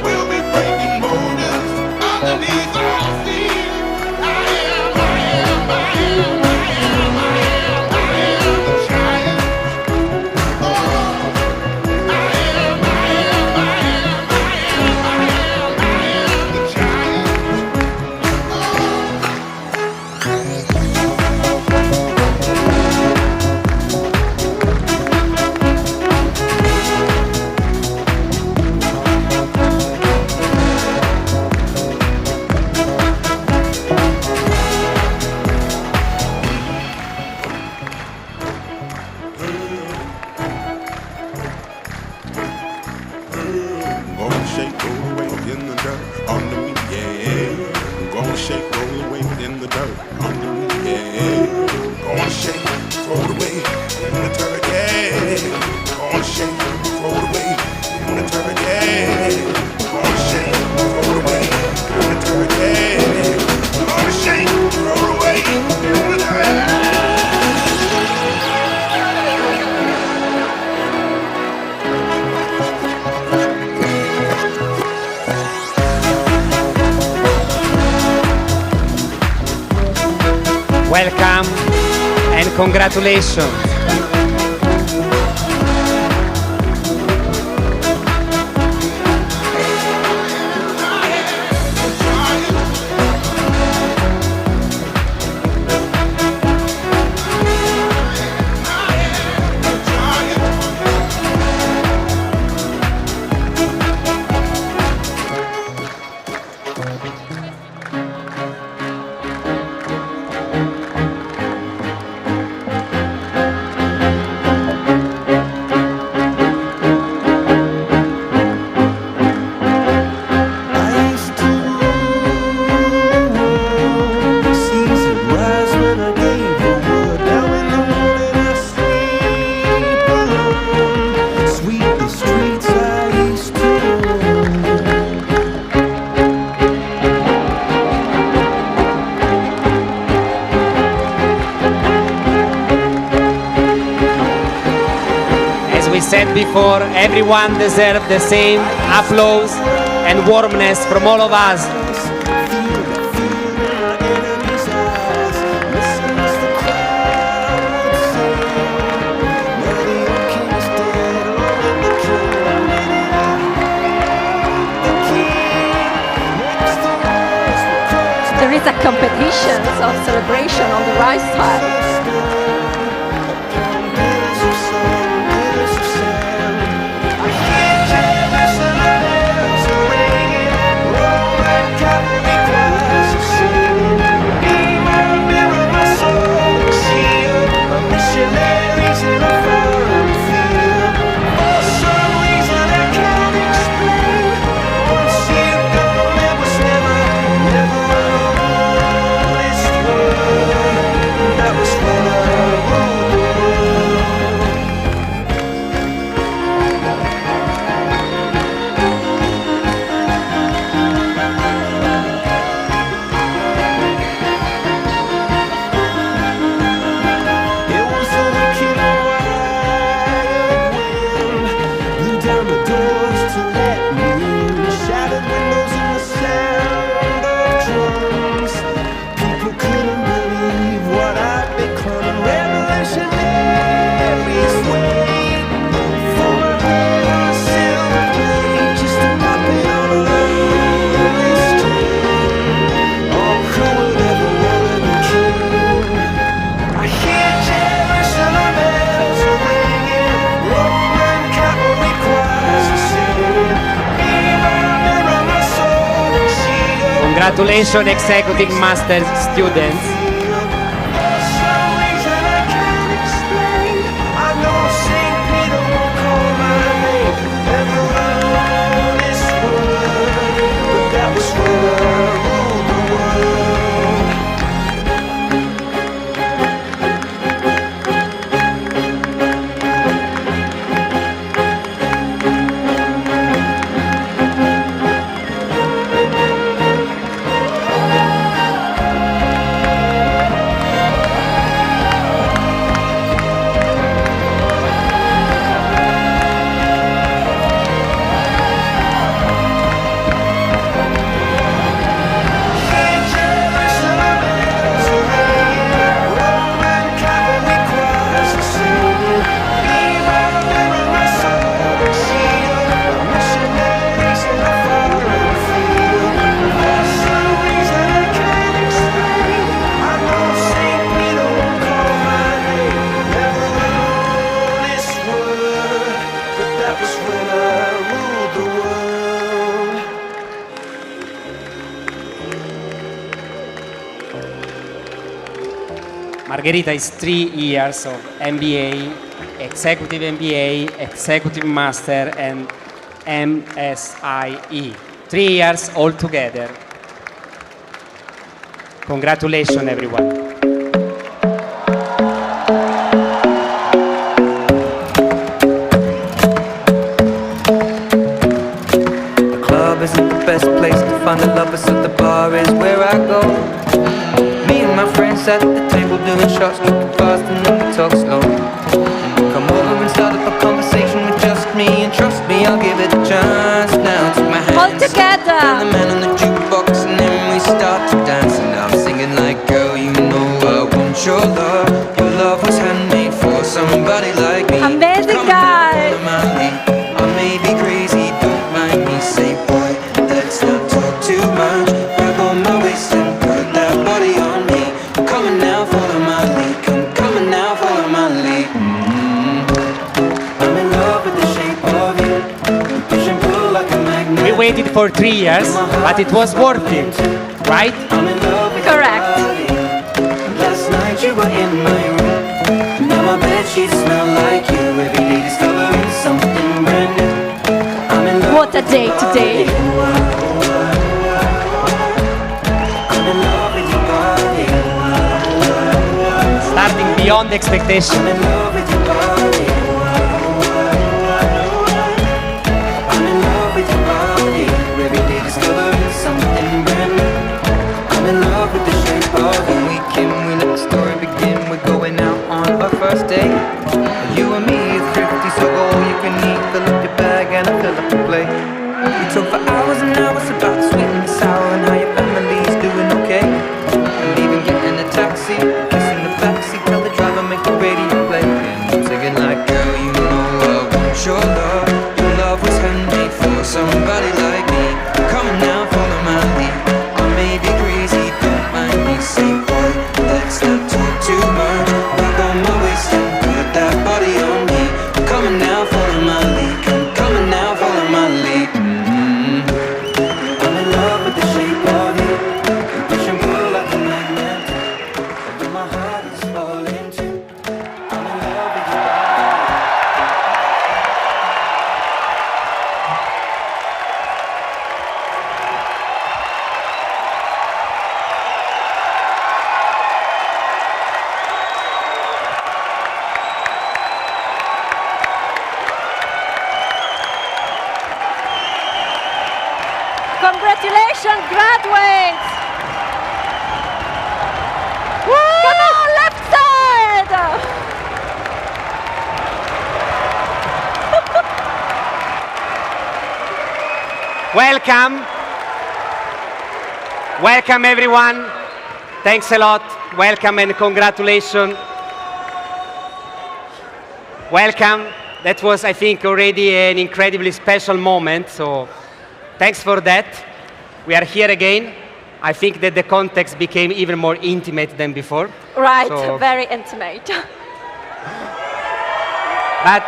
We'll be breaking borders underneath our feet. I am a giant. Oh, I am the giant.
welcome and congratulations. Said before, everyone deserves the same applause and warmness from all of us.
There is a competition of celebration on the right side.
Congratulations, Executive Master students. Margherita is 3 years of MBA, Executive MBA, Executive Master, and MSIE. 3 years altogether. Congratulations, everyone.
The club isn't the best place to find the lovers, so the bar is where I go. Me and my friends at the table doing shots, tripping fast and then we talk slow. Come over and start up a conversation with just me, and trust me, I'll give it a chance. Now take my hand,
All together.
and the man on the jukebox, and then we start to dance. And I'm singing like, girl, you know I want your your love was handmade for somebody like me.
Amazing,
Come now,
guys.
follow my lead. I may be crazy, don't mind me. Say, boy, let's not talk too much. Grab on my waist and put that body on me. Come on now, follow my lead. Come on now, follow my lead. I'm in love with the shape of you. Push and pull like a magnet.
We waited for 3 years, but it was worth it, right?
I'm in love with
Correct.
your body. Last night you were in my room. Now my bedsheets smell like you. Every day discovering something brand new. I'm in love
What a
with
day
your
today.
body. I'm in love with your body.
Starting beyond expectation.
I'm in love with your body. I'm in love with your body. Every day discovering something brand new. I'm in love with the shape of you. We let the story begin. We're going out on our first date. You and me is thrifty, so all you can eat. Fill up your bag and I fill up the plate. We talk for hours and hours about the sweet and the sour and how your family's doing okay. And even getting a taxi, kissing the backseat, tell the driver make the radio play. And I'm singing like, girl, you know I want your love. Your love was handmade for somebody like me. Come on now, follow my lead. I may be crazy, don't mind me. Say, boy, let's not talk too much. Grab on my waist and put that body on me. Come on now, follow my lead. Come on now, follow my lead. I'm in love with the shape of you. Push and pull like a magnet. Although my heart is falling too. I'm in love with your body.
Congratulations, graduates! Come on, left side!
Welcome. Welcome, everyone. Thanks a lot. Welcome and congratulations. Welcome. That was, I think, already an incredibly special moment. So thanks for that. We are here again. I think that the context became even more intimate than before.
Right,
So-
very intimate.
But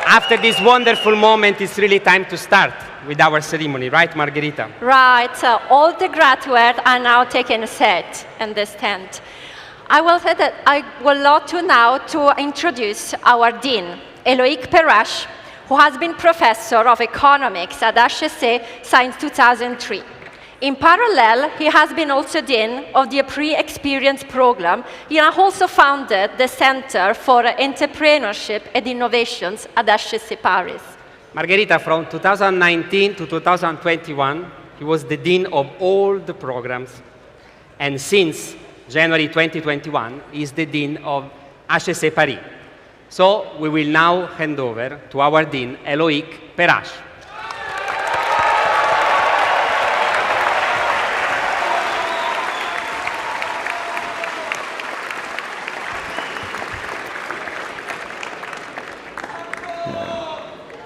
after this wonderful moment, it's really time to start with our ceremony, right, Margherita?
Right, so all the graduates are now taking a seat in this tent. I will say that I would love to now to introduce our Dean, Eloïc Perrache, who has been Professor of Economics at HEC since 2003. In parallel, he has been also Dean of the Pre-Experience Program. He has also founded the Center for Entrepreneurship and Innovations at HEC Paris.
Margherita, from 2019 to 2021, he was the Dean of all the programs. And since January 2021, he is the Dean of HEC Paris. So we will now hand over to our Dean, Eloïc Perrache.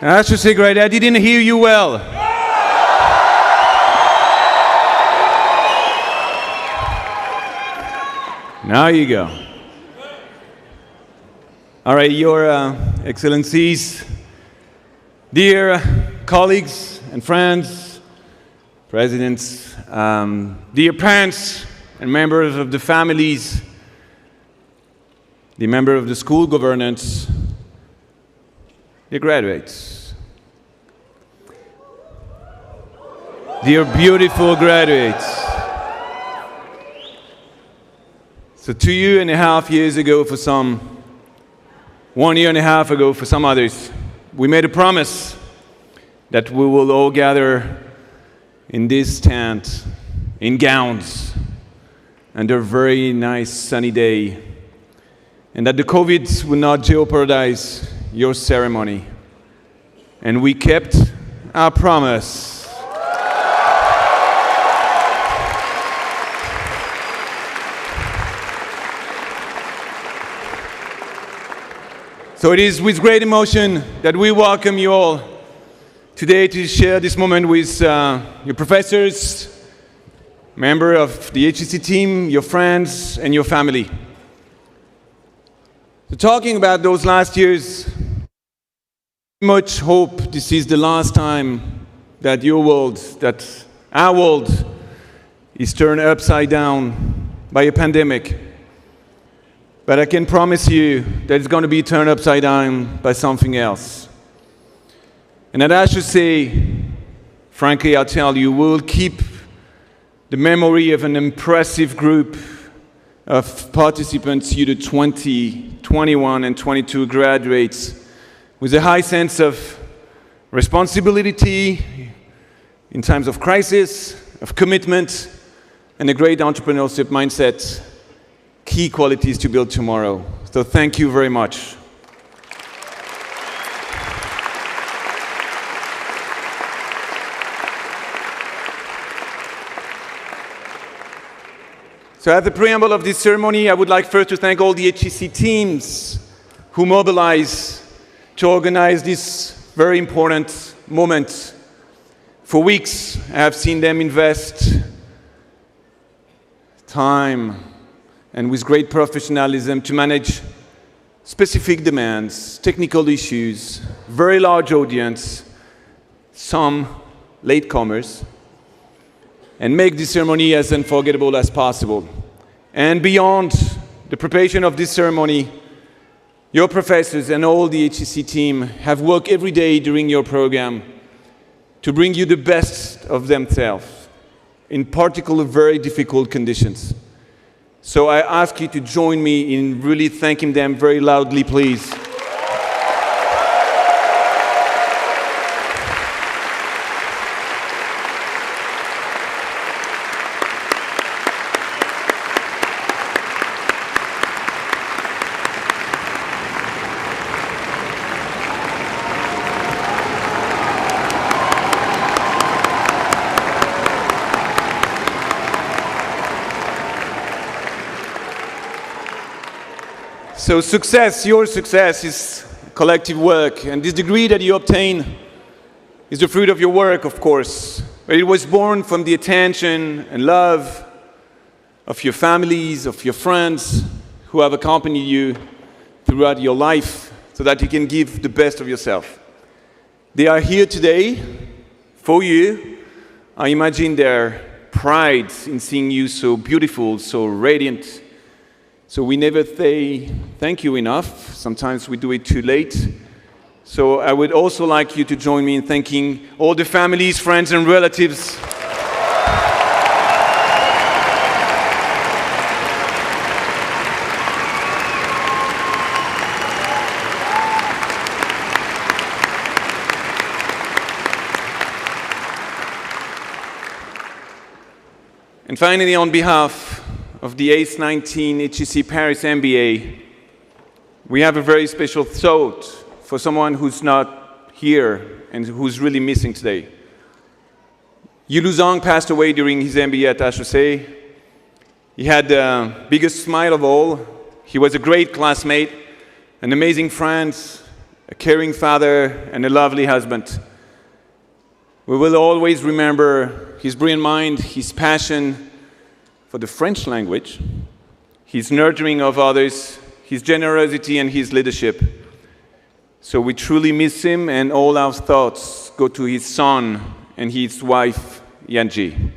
I should say, great. I didn't hear you well. Now you go. All right, Your Excellencies, dear colleagues and friends, presidents, dear parents and members of the families, the member of the school governance, dear graduates, dear beautiful graduates. So 2.5 years ago for some, 1.5 years ago for some others, we made a promise that we will all gather in this tent, in gowns, under a very nice sunny day, and that the COVID would not jeopardize your ceremony. And we kept our promise. So it is with great emotion that we welcome you all today to share this moment with your professors, member of the HEC team, your friends, and your family. So talking about those last years, much hope this is the last time that your world, that our world is turned upside down by a pandemic. But I can promise you that it's going to be turned upside down by something else. And that I should say, frankly, I'll tell you, we'll keep the memory of an impressive group of participants, you the 20, 21, and 22 graduates, with a high sense of responsibility in times of crisis, of commitment, and a great entrepreneurship mindset. Key qualities to build tomorrow. So thank you very much. So at the preamble of this ceremony, I would like first to thank all the HEC teams who mobilize to organize this very important moment. For weeks, I have seen them invest time and with great professionalism to manage specific demands, technical issues, very large audience, some latecomers, and make this ceremony as unforgettable as possible. And beyond the preparation of this ceremony, your professors and all the HEC team have worked every day during your program to bring you the best of themselves, in particular very difficult conditions. So I ask you to join me in really thanking them very loudly, please. So success, your success is collective work, and this degree that you obtain is the fruit of your work, of course. But it was born from the attention and love of your families, of your friends who have accompanied you throughout your life so that you can give the best of yourself. They are here today for you. I imagine their pride in seeing you so beautiful, so radiant. So we never say thank you enough. Sometimes we do it too late. So I would also like you to join me in thanking all the families, friends, and relatives. And finally, on behalf of the ACE 19 HEC Paris MBA, we have a very special thought for someone who's not here and who's really missing today. Yu Luzong passed away during his MBA at HEC. He had the biggest smile of all. He was a great classmate, an amazing friend, a caring father, and a lovely husband. We will always remember his brilliant mind, his passion for the French language, his nurturing of others, his generosity, and his leadership. So we truly miss him, and all our thoughts go to his son and his wife, Yanji.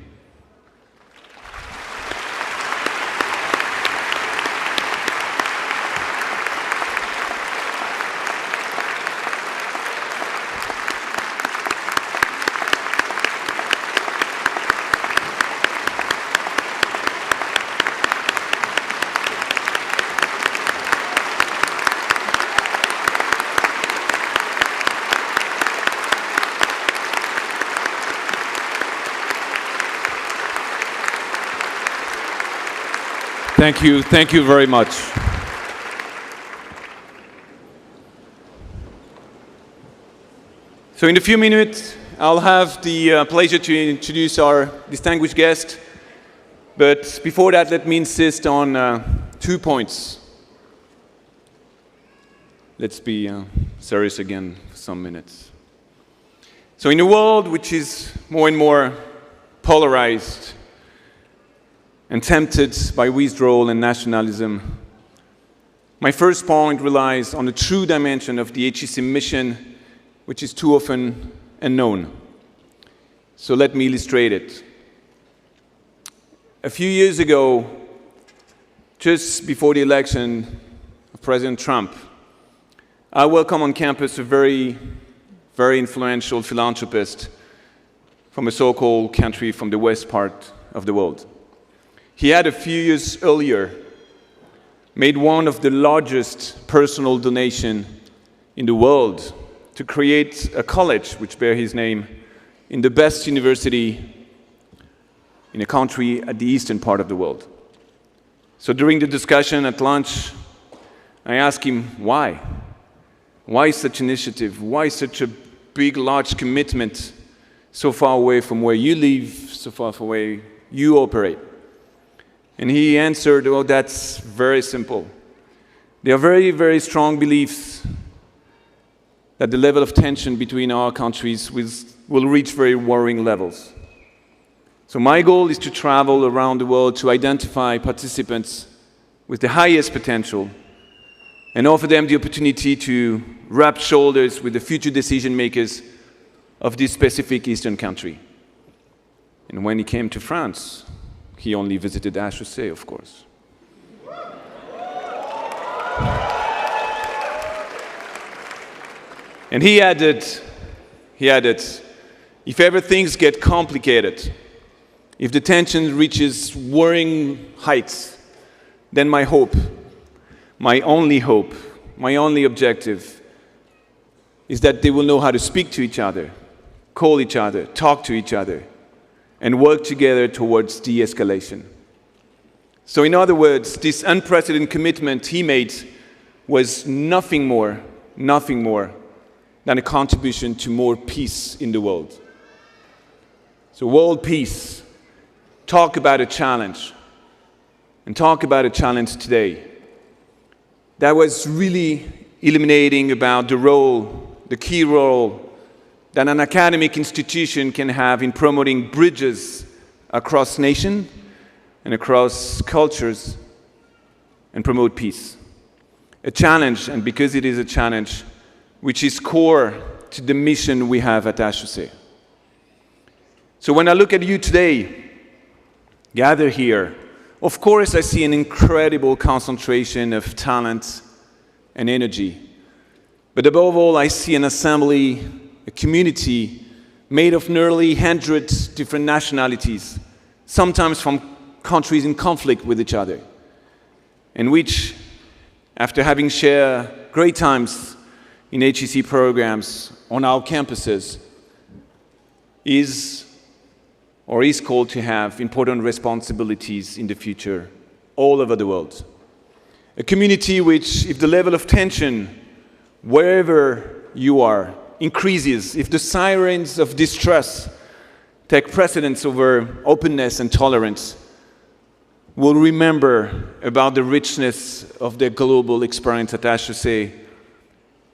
Thank you very much. So in a few minutes, I'll have the pleasure to introduce our distinguished guest. But before that, let me insist on 2 points. let's be serious again for some minutes. So in a world which is more and more polarized and tempted by withdrawal and nationalism, my first point relies on the true dimension of the HEC mission, which is too often unknown. So let me illustrate it. A few years ago, just before the election of President Trump, I welcomed on campus a very influential philanthropist from a so-called country from the west part of the world. He had a few years earlier made one of the largest personal donations in the world to create a college which bears his name in the best university in a country at the eastern part of the world. So during the discussion at lunch, I asked him why. Why such initiative? Why such a big, large commitment so far away from where you live, so far from where you operate? And he answered, oh, that's very simple. There are very strong beliefs that the level of tension between our countries will reach very worrying levels. So my goal is to travel around the world to identify participants with the highest potential and offer them the opportunity to rub shoulders with the future decision makers of this specific Eastern country. And when he came to France, he only visited HEC, of course. And he added, if ever things get complicated, if the tension reaches worrying heights, then my hope, my only objective, is that they will know how to speak to each other, call each other, talk to each other, and work together towards de-escalation. So in other words, this unprecedented commitment he made was nothing more than a contribution to more peace in the world. So world peace, talk about a challenge, and talk about a challenge today. That was really illuminating about the key role that an academic institution can have in promoting bridges across nations and across cultures and promote peace. A challenge, and because it is a challenge, which is core to the mission we have at HEC. So when I look at you today, gather here, of course I see an incredible concentration of talent and energy. But above all, I see an assembly, a community made of nearly 100 different nationalities, sometimes from countries in conflict with each other, and which, after having shared great times in HEC programs on our campuses, is called to have important responsibilities in the future all over the world. A community which, if the level of tension, wherever you are, increases, if the sirens of distrust take precedence over openness and tolerance, will remember about the richness of their global experience at HEC.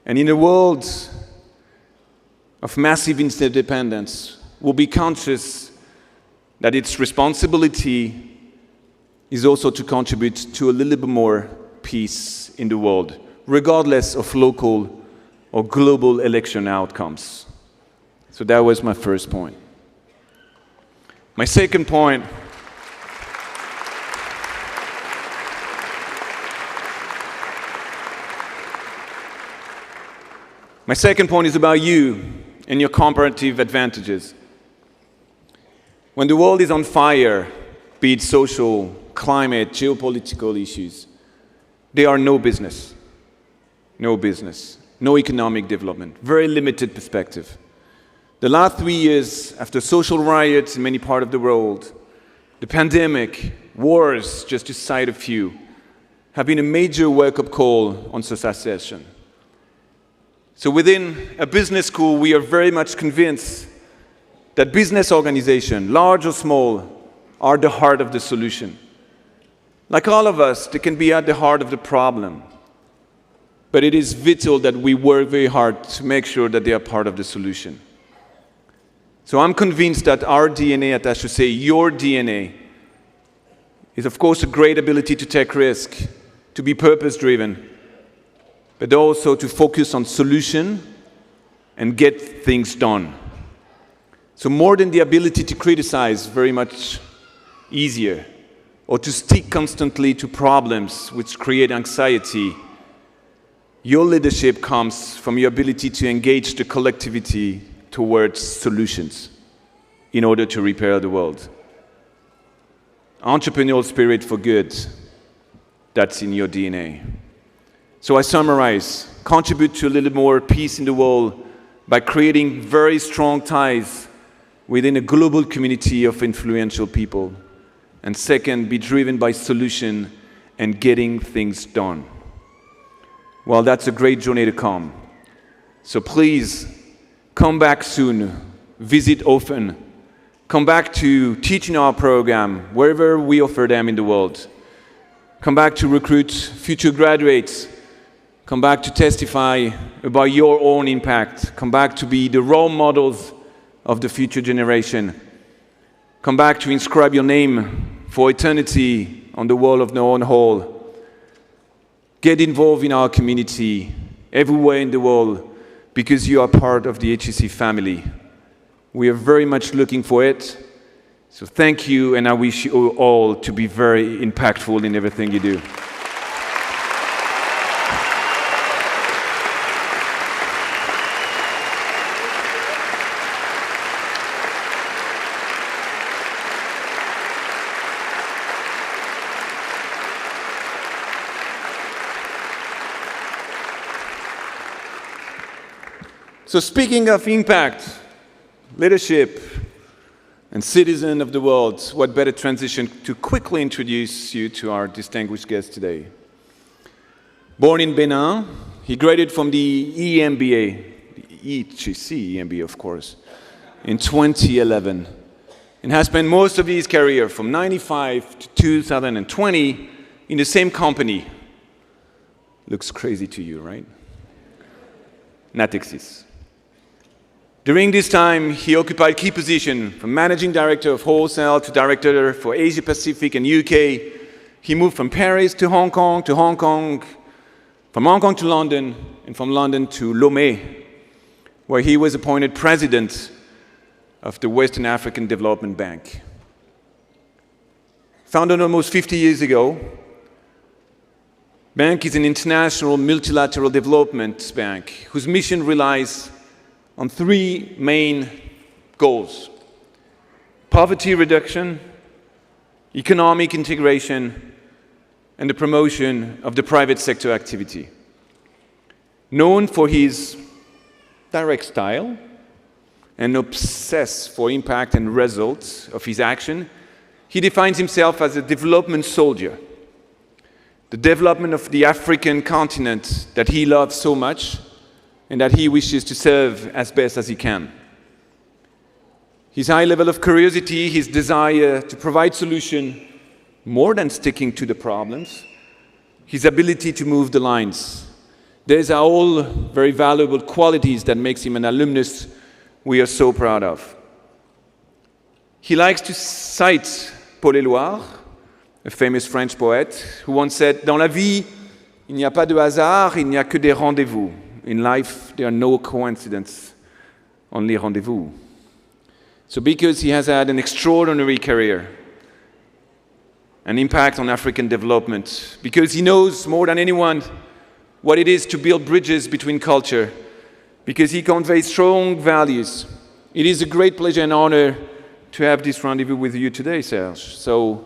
And in a world of massive interdependence, will be conscious that its responsibility is also to contribute to a little bit more peace in the world, regardless of local or global election outcomes. So that was my first point. My second point is about you and your comparative advantages. When the world is on fire, be it social, climate, geopolitical issues, there are no business, no economic development, very limited perspective. The last 3 years, after social riots in many parts of the world, the pandemic, wars, just to cite a few, have been a major wake-up call on socialization. So within a business school, we are very much convinced that business organizations, large or small, are the heart of the solution. Like all of us, they can be at the heart of the problem. but it is vital that we work very hard to make sure that they are part of the solution. So I'm convinced that our DNA, I should say your DNA, is of course a great ability to take risk, to be purpose-driven, but also to focus on solution and get things done. So more than the ability to criticize, very much easier, or to stick constantly to problems which create anxiety, your leadership comes from your ability to engage the collectivity towards solutions in order to repair the world. Entrepreneurial spirit for good, that's in your DNA. So I summarize, contribute to a little more peace in the world by creating very strong ties within a global community of influential people. And second, be driven by solution and getting things done. Well, that's a great journey to come. So please, come back soon, visit often, come back to teach in our program, wherever we offer them in the world. Come back to recruit future graduates. Come back to testify about your own impact. Come back to be the role models of the future generation. Come back to inscribe your name for eternity on the wall of the own hall. Get involved in our community everywhere in the world because you are part of the HEC family. We are very much looking for it. So thank you, and I wish you all to be very impactful in everything you do. So speaking of impact, leadership, and citizen of the world, what better transition to quickly introduce you to our distinguished guest today. Born in Benin, he graduated from the EMBA, the HEC EMBA of course, in 2011, and has spent most of his career from 95 to 2020 in the same company. Looks crazy to you, right? Natixis. During this time, he occupied key positions from managing director of wholesale to director for Asia Pacific and UK. He moved from Paris to Hong Kong, from Hong Kong to London, and from London to Lomé, where he was appointed president of the Western African Development Bank. Founded almost 50 years ago, Bank is an international multilateral development bank whose mission relies on three main goals: poverty reduction, economic integration, and the promotion of the private sector activity. Known for his direct style and obsessed for impact and results of his action, he defines himself as a development soldier. The development of the African continent that he loves so much and that he wishes to serve as best as he can. His high level of curiosity, his desire to provide solution more than sticking to the problems, his ability to move the lines. These are all very valuable qualities that makes him an alumnus we are so proud of. He likes to cite Paul Éluard, a famous French poet, who once said, "Dans la vie, il n'y a pas de hasard, il n'y a que des rendez-vous. In life, there are no coincidences, only rendezvous." So because he has had an extraordinary career, an impact on African development, because he knows more than anyone what it is to build bridges between culture, because he conveys strong values, it is a great pleasure and honor to have this rendezvous with you today, Serge. So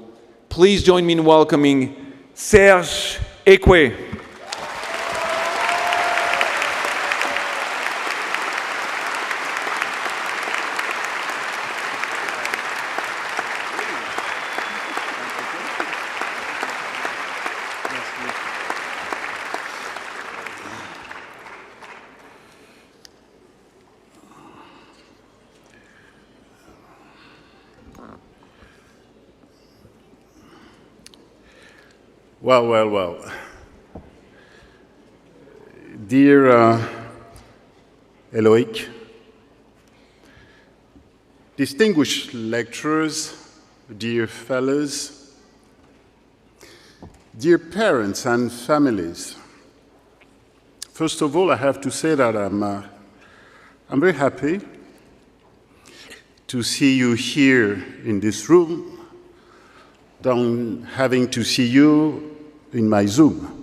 please join me in welcoming Serge Ekwe.
Well, well, well.
Dear Eloic, distinguished lecturers, dear fellows, dear parents and families, first of all, I have to say that I'm very happy to see you here in this room, than having to see you in my Zoom.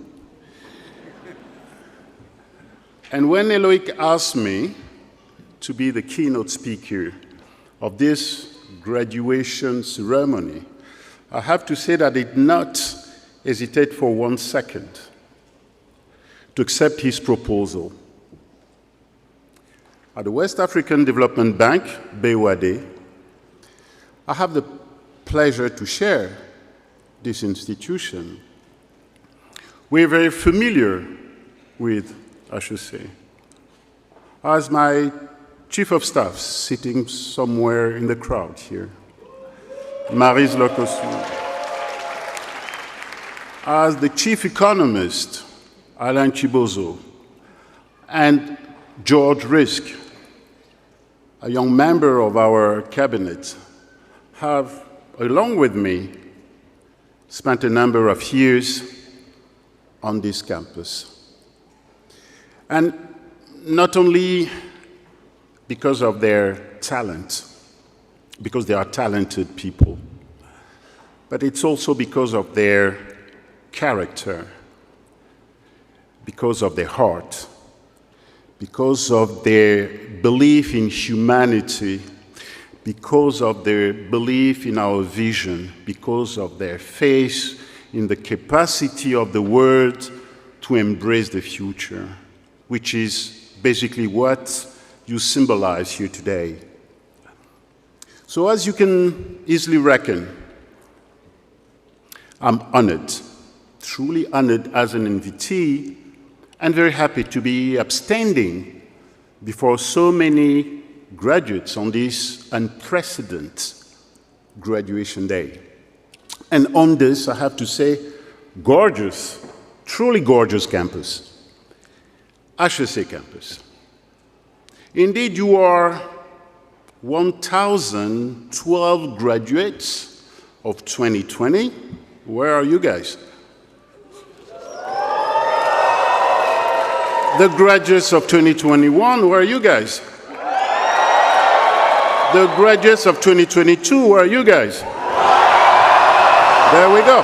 And when Eloic asked me to be the keynote speaker of this graduation ceremony, I have to say that I did not hesitate for 1 second to accept his proposal. At the West African Development Bank, BOAD, I have the pleasure to share this institution. We're very familiar with HEC. As my chief of staff sitting somewhere in the crowd here, Maryse Locosu. As the chief economist, Alain Chibozo, and George Risk, a young member of our cabinet, have, along with me, spent a number of years on this campus. And not only because of their talent, because they are talented people, but it's also because of their character, because of their heart, because of their belief in humanity, because of their belief in our vision, because of their faith in the capacity of the world to embrace the future, which is basically what you symbolize here today. So as you can easily reckon, I'm honored, truly honored as an invitee, and very happy to be upstanding before so many graduates on this unprecedented graduation day. And on this, I have to say, gorgeous, truly gorgeous campus. HEC campus. Indeed, you are 1,012 graduates of 2020. Where are you guys? The graduates of 2021, where are you guys? The graduates of 2022, where are you guys? There we go.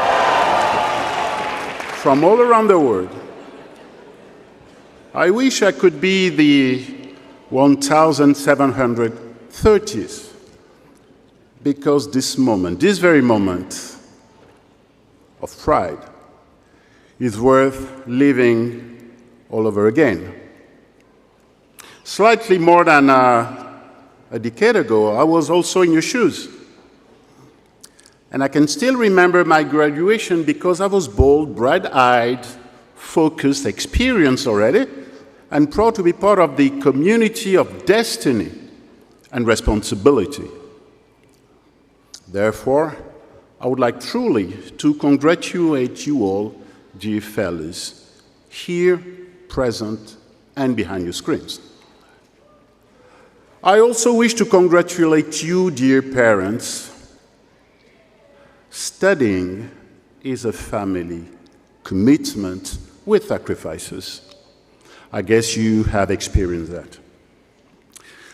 From all around the world. I wish I could be the 1,730th, because this moment, this very moment of pride is worth living all over again. Slightly more than a decade ago, I was also in your shoes. And I can still remember my graduation because I was bold, bright-eyed, focused, experienced already, and proud to be part of the community of destiny and responsibility. Therefore, I would like truly to congratulate you all, dear fellows, here, present, and behind your screens. I also wish to congratulate you, dear parents. Studying is a family commitment with sacrifices. I guess you have experienced that.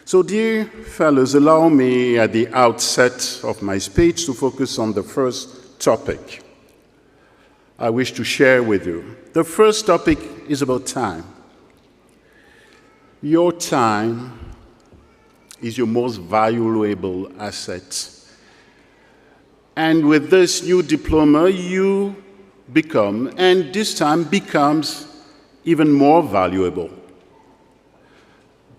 So, dear fellows, allow me at the outset of my speech to focus on the first topic I wish to share with you. The first topic is about time. Your time is your most valuable asset. And with this new diploma, you become, and this time becomes, even more valuable.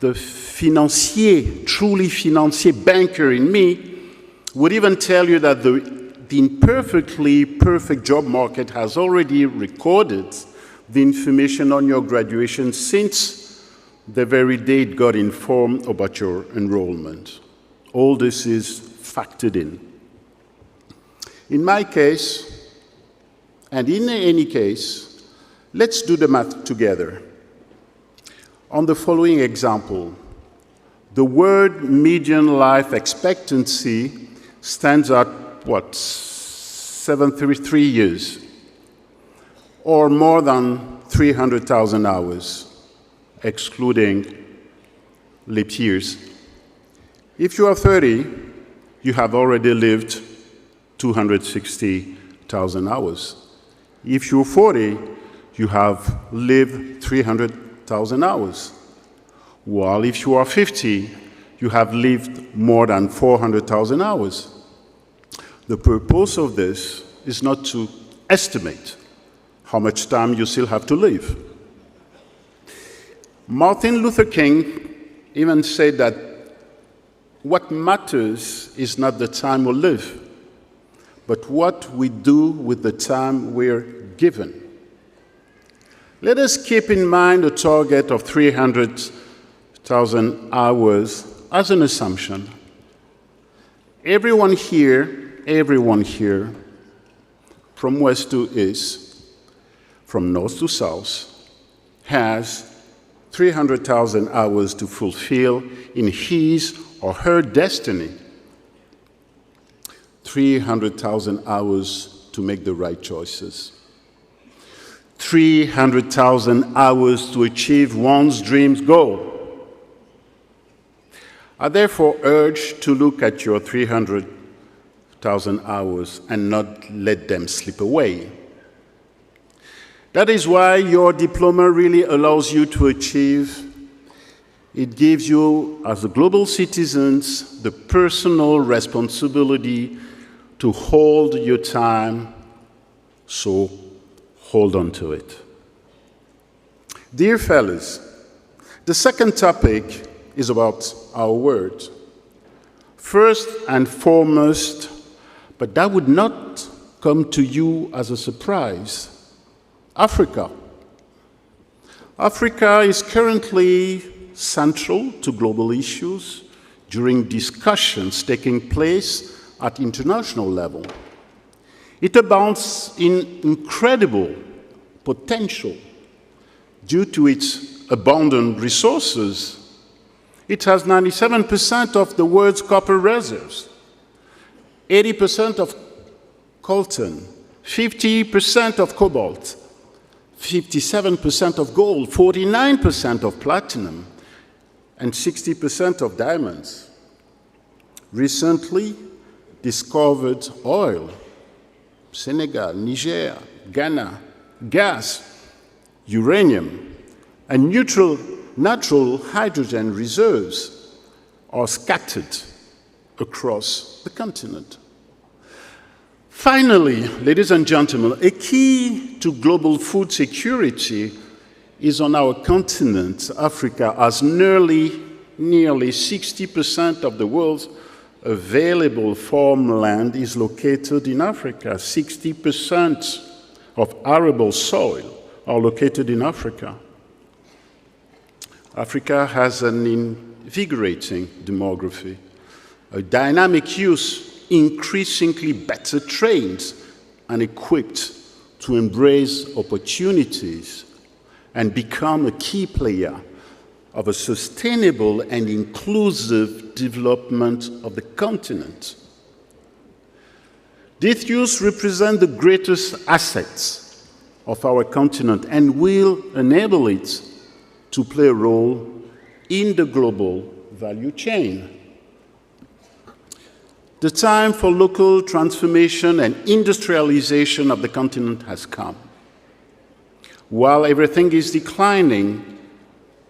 The financier, truly financier banker in me would even tell you that the imperfectly perfect job market has already recorded the information on your graduation since the very day it got informed about your enrollment. All this is factored in. In my case, and in any case, let's do the math together. on the following example. The word median life expectancy stands at, 73 years, or more than 300,000 hours, excluding leap years. If you are 30, you have already lived 260,000 hours. If you're 40, you have lived 300,000 hours. While if you are 50, you have lived more than 400,000 hours. The purpose of this is not to estimate how much time you still have to live. Martin Luther King even said that what matters is not the time we live, but what we do with the time we're given. Let us keep in mind a target of 300,000 hours as an assumption. Everyone here, from west to east, from north to south, has 300,000 hours to fulfill in his or her destiny. 300,000 hours to make the right choices. 300,000 hours to achieve one's dream's goal. I therefore urge to look at your 300,000 hours and not let them slip away. That is why your diploma really allows you to achieve. It gives you, as a global citizens, the personal responsibility to hold your time, so hold on to it. Dear fellows, the second topic is about our word. First and foremost, but that would not come to you as a surprise, Africa. Africa is currently central to global issues during discussions taking place at international level. It abounds in incredible potential due to its abundant resources. It has 97% of the world's copper reserves, 80% of coltan, 50% of cobalt, 57% of gold, 49% of platinum, and 60% of diamonds. Recently discovered oil, Senegal, Niger, Ghana, gas, uranium, and natural hydrogen reserves are scattered across the continent. Finally, ladies and gentlemen, a key to global food security is on our continent, Africa, as nearly 60% of the world's available farmland is located in Africa. 60% of arable soil are located in Africa. Africa has an invigorating demography, a dynamic youth increasingly better trained and equipped to embrace opportunities and become a key player of a sustainable and inclusive development of the continent. These youth represent the greatest assets of our continent and will enable it to play a role in the global value chain. The time for local transformation and industrialization of the continent has come. While everything is declining,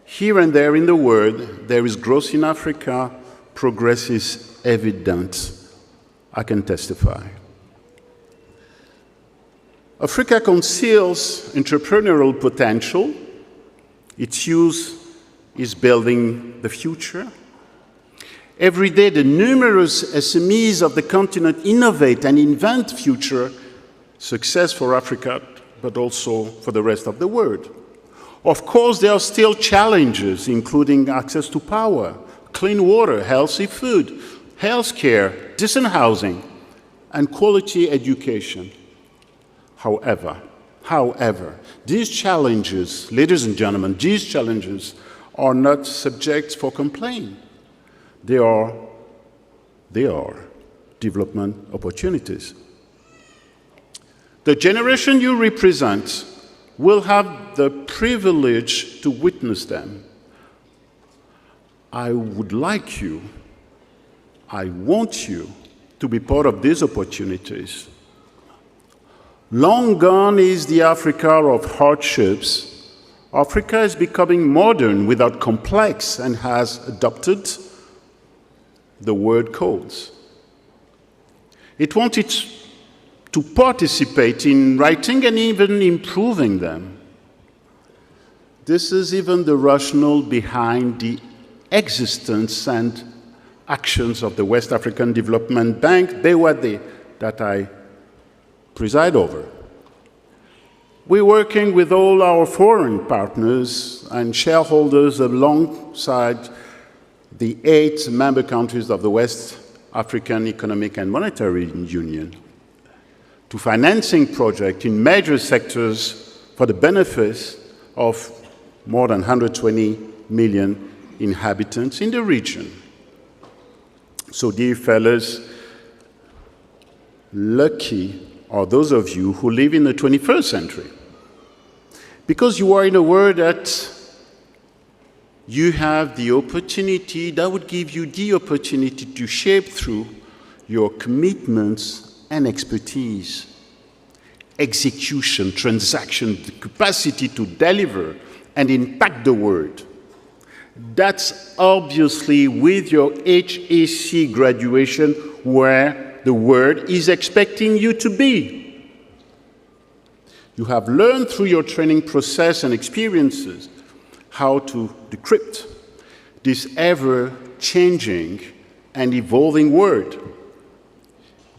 here and there in the world, there is growth in Africa, progress is evident. I can testify. Africa conceals entrepreneurial potential. Its youth is building the future. Every day, the numerous SMEs of the continent innovate and invent future success for Africa, but also for the rest of the world. Of course, there are still challenges, including access to power, clean water, healthy food, healthcare, decent housing, and quality education. However, these challenges, ladies and gentlemen, these challenges are not subjects for complaint. They are development opportunities. The generation you represent will have the privilege to witness them. I would like you, I want you to be part of these opportunities. Long gone is the Africa of hardships. Africa is becoming modern without complex and has adopted the word codes. It wanted to participate in writing and even improving them. This is even the rationale behind the existence and actions of the West African Development Bank, BEWADE, that I preside over. We're working with all our foreign partners and shareholders alongside the 8 member countries of the West African Economic and Monetary Union to financing projects in major sectors for the benefit of more than 120 million inhabitants in the region. So, dear fellows, lucky are those of you who live in the 21st century, because you are in a world that you have the opportunity, that would give you the opportunity to shape through your commitments and expertise, execution, transaction, the capacity to deliver and impact the world. That's obviously with your HEC graduation where the world is expecting you to be. You have learned through your training process and experiences how to decrypt this ever-changing and evolving world.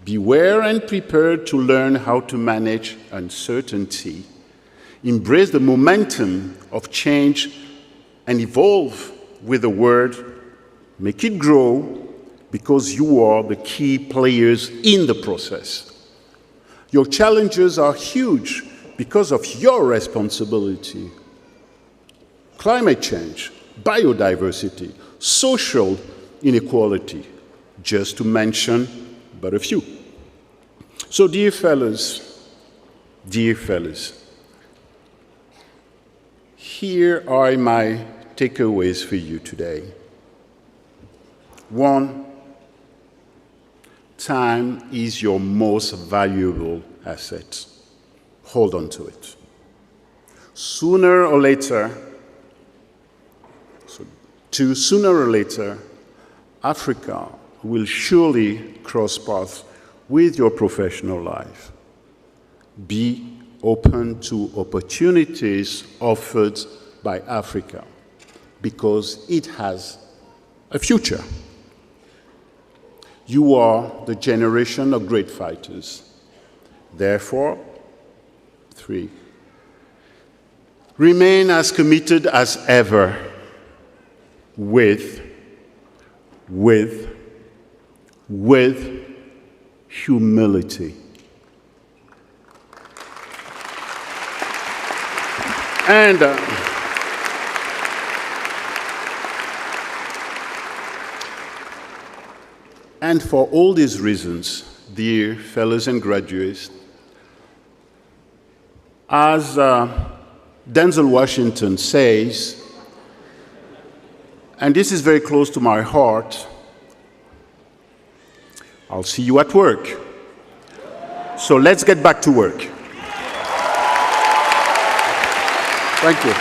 Beware and prepare to learn how to manage uncertainty, embrace the momentum of change, and evolve with the world. Make it grow, because you are the key players in the process. Your challenges are huge because of your responsibility. Climate change, biodiversity, social inequality, just to mention but a few. So, dear fellows, here are my takeaways for you today. 1, time is your most valuable asset. Hold on to it. Sooner or later, Africa will surely cross paths with your professional life. Be open to opportunities offered by Africa, because it has a future. You are the generation of great fighters. Therefore, 3, remain as committed as ever with humility. And for all these reasons, dear fellows and graduates, as Denzel Washington says, and this is very close to my heart, I'll see you at work. So let's get back to work. Thank you.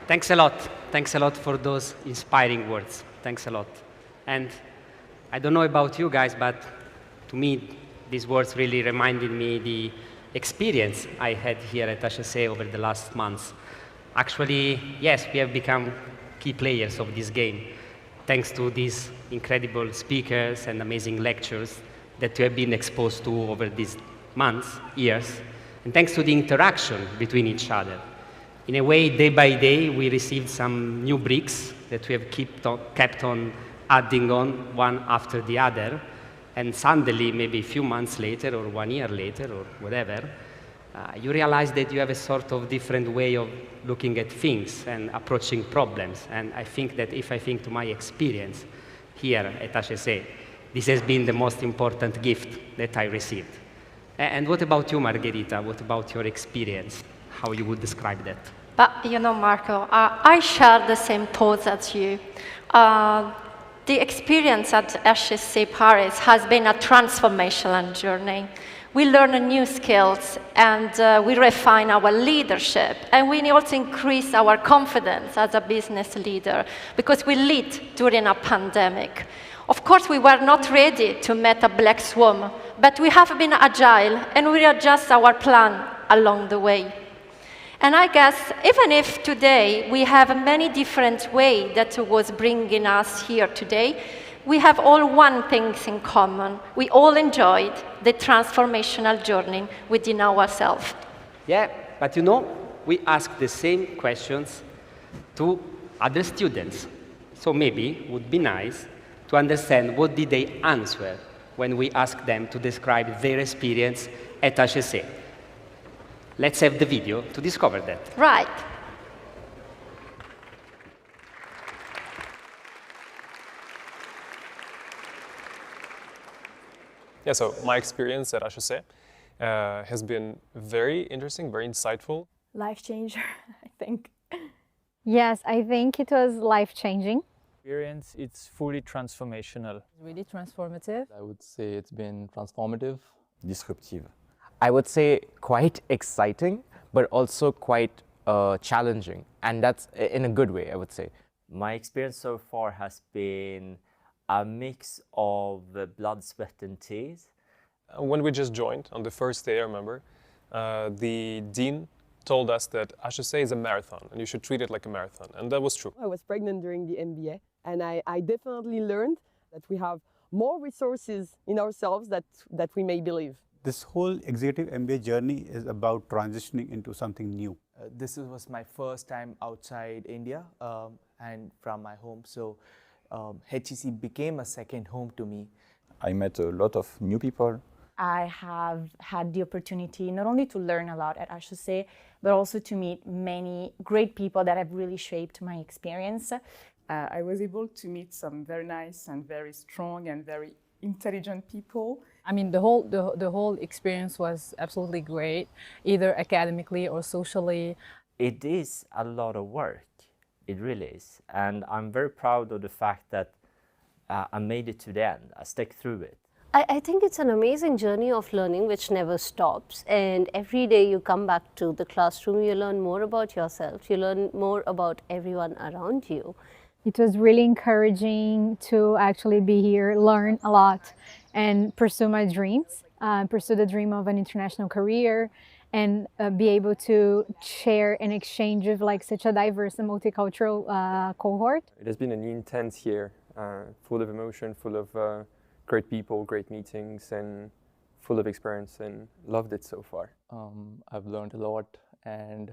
Thanks a lot. Thanks a lot for those inspiring words. Thanks a lot. And I don't know about you guys, but to me, these words really reminded me the experience I had here at HEC over the last months. Actually, yes, we have become key players of this game, thanks to these incredible speakers and amazing lectures that we have been exposed to over these months, years, and thanks to the interaction between each other. In a way, day by day, we received some new bricks that we have kept on adding on one after the other. And suddenly, maybe a few months later, or 1 year later, or whatever, you realize that you have a sort of different way of looking at things and approaching problems. And I think that if I think to my experience here at HEC, this has been the most important gift that I received. And what about you, Margherita? What about your experience? How you would describe that?
But you know, Marco, I share the same thoughts as you. The experience at HEC Paris has been a transformational journey. We learn new skills and we refine our leadership, and we also increase our confidence as a business leader because we lead during a pandemic. Of course, we were not ready to meet a black swan, but we have been agile and we adjust our plan along the way. And I guess even if today we have many different ways that was bringing us here today, we have all one thing in common. We all enjoyed the transformational journey within ourselves.
Yeah, but you know, we ask the same questions to other students. So maybe it would be nice to understand what did they answer when we asked them to describe their experience at HEC. Let's have the video to discover that.
Right.
Yeah, so my experience at HEC has been very interesting, very insightful.
Life changer, I think.
Yes, I think it was life-changing.
Experience, it's fully transformational.
Really transformative.
I would say it's been transformative.
Disruptive. I would say quite exciting, but also quite challenging. And that's in a good way, I would say.
My experience so far has been a mix of blood, sweat and tears.
When we just joined on the first day, I remember, the dean told us that HEC is a marathon and you should treat it like a marathon. And that was true.
I was pregnant during the MBA and I definitely learned that we have more resources in ourselves that we may believe.
This whole executive MBA journey is about transitioning into something new.
This was my first time outside India and from my home. So HEC became a second home to me.
I met a lot of new people.
I have had the opportunity not only to learn a lot at HEC, but also to meet many great people that have really shaped my experience.
I was able to meet some very nice and very strong and very intelligent people.
I mean, the whole experience was absolutely great, either academically or socially.
It is a lot of work. It really is. And I'm very proud of the fact that I made it to the end. I stuck through it.
I think it's an amazing journey of learning which never stops, and every day you come back to the classroom, you learn more about yourself, you learn more about everyone around you.
It was really encouraging to actually be here, learn a lot, and pursue my dreams, pursue the dream of an international career, and be able to share and exchange with like such a diverse and multicultural cohort.
It has been an intense year, full of emotion, full of great people, great meetings, and full of experience, and loved it so far.
I've learned a lot and